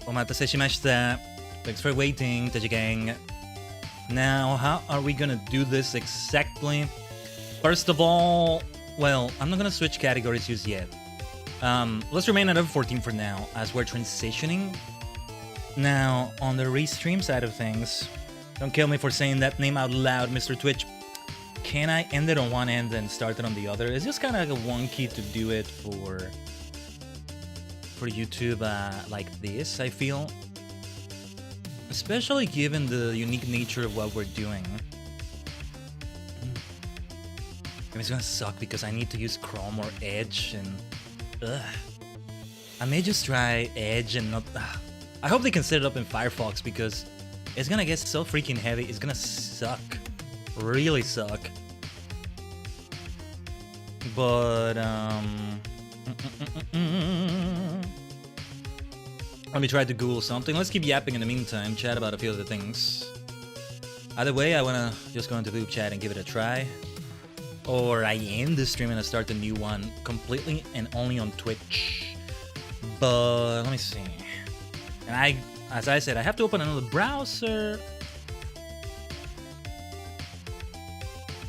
Omatase shimashita. Thanks for waiting, Tajigen. Now, how are we gonna do this exactly? First of all, well, I'm not gonna switch categories just yet. Let's remain at F14 for now, as we're transitioning. Now, on the restream side of things, don't kill me for saying that name out loud, Mr. Twitch. Can I end it on one end and start it on the other? It's just kind of wonky to do it for YouTube like this, I feel. Especially given the unique nature of what we're doing. And it's gonna suck because I need to use Chrome or Edge and... I may just try Edge and not... I hope they can set it up in Firefox because it's gonna get so freaking heavy. It's gonna suck. Really suck. But, let me try to Google something. Let's keep yapping in the meantime, chat about a few other things. Either way, I wanna just go into VTube chat and give it a try. Or I end the stream and I start a new one completely and only on Twitch. But let me see. And as I said, I have to open another browser.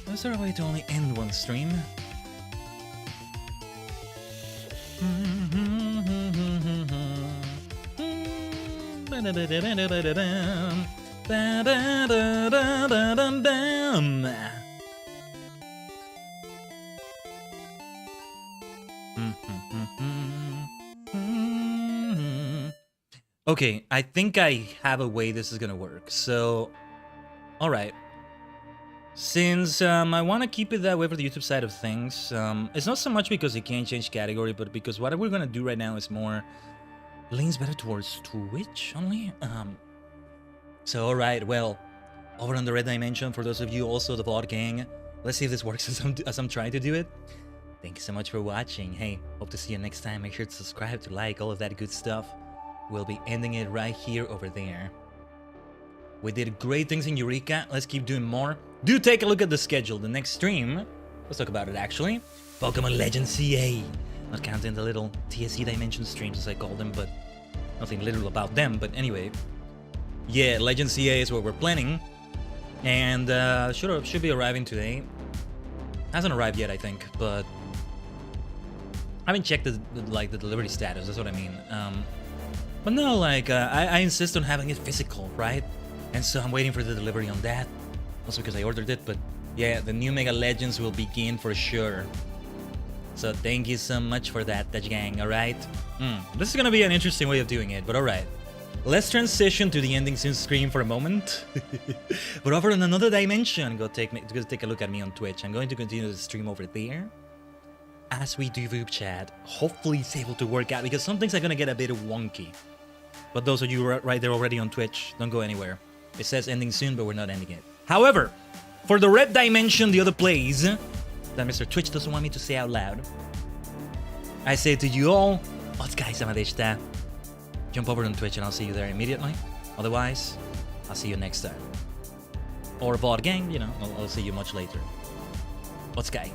Is there a way to only end one stream? Okay, I think I have a way this is gonna work. So, alright. Since I want to keep it that way for the YouTube side of things, it's not so much because you can't change category, but because what we're gonna do right now is more leans better towards Twitch only. So alright, well, over on the red dimension, for those of you also the VOD gang, let's see if this works as I'm trying to do it. Thank you so much for watching. Hey, hope to see you next time. Make sure to subscribe, to like, all of that good stuff. We'll be ending it right here over there. We did great things in Eureka. Let's keep doing more. Do take a look at the schedule. The next stream, let's talk about it actually. Pokemon Legends CA. Not counting the little TSC Dimension streams as I call them, but nothing literal about them. But anyway, yeah, Legends CA is what we're planning. And should be arriving today. Hasn't arrived yet, I think, but I haven't checked the delivery status, that's what I mean. But no, like, I insist on having it physical, right? And so I'm waiting for the delivery on that. Also because I ordered it, but yeah, the new Mega Legends will begin for sure. So thank you so much for that, Tajigen, alright? This is gonna be an interesting way of doing it, but alright. Let's transition to the ending soon screen for a moment. But over in another dimension, go take a look at me on Twitch. I'm going to continue to stream over there. As we do VTube chat, hopefully it's able to work out because some things are gonna get a bit wonky. But those of you right there already on Twitch, don't go anywhere. It says ending soon, but we're not ending it. However, for the red dimension, the other plays that Mr. Twitch doesn't want me to say out loud, I say to you all, Otsukaresama deshita. Jump over on Twitch and I'll see you there immediately. Otherwise, I'll see you next time. Or VOD gang, you know, I'll see you much later. Otsukai.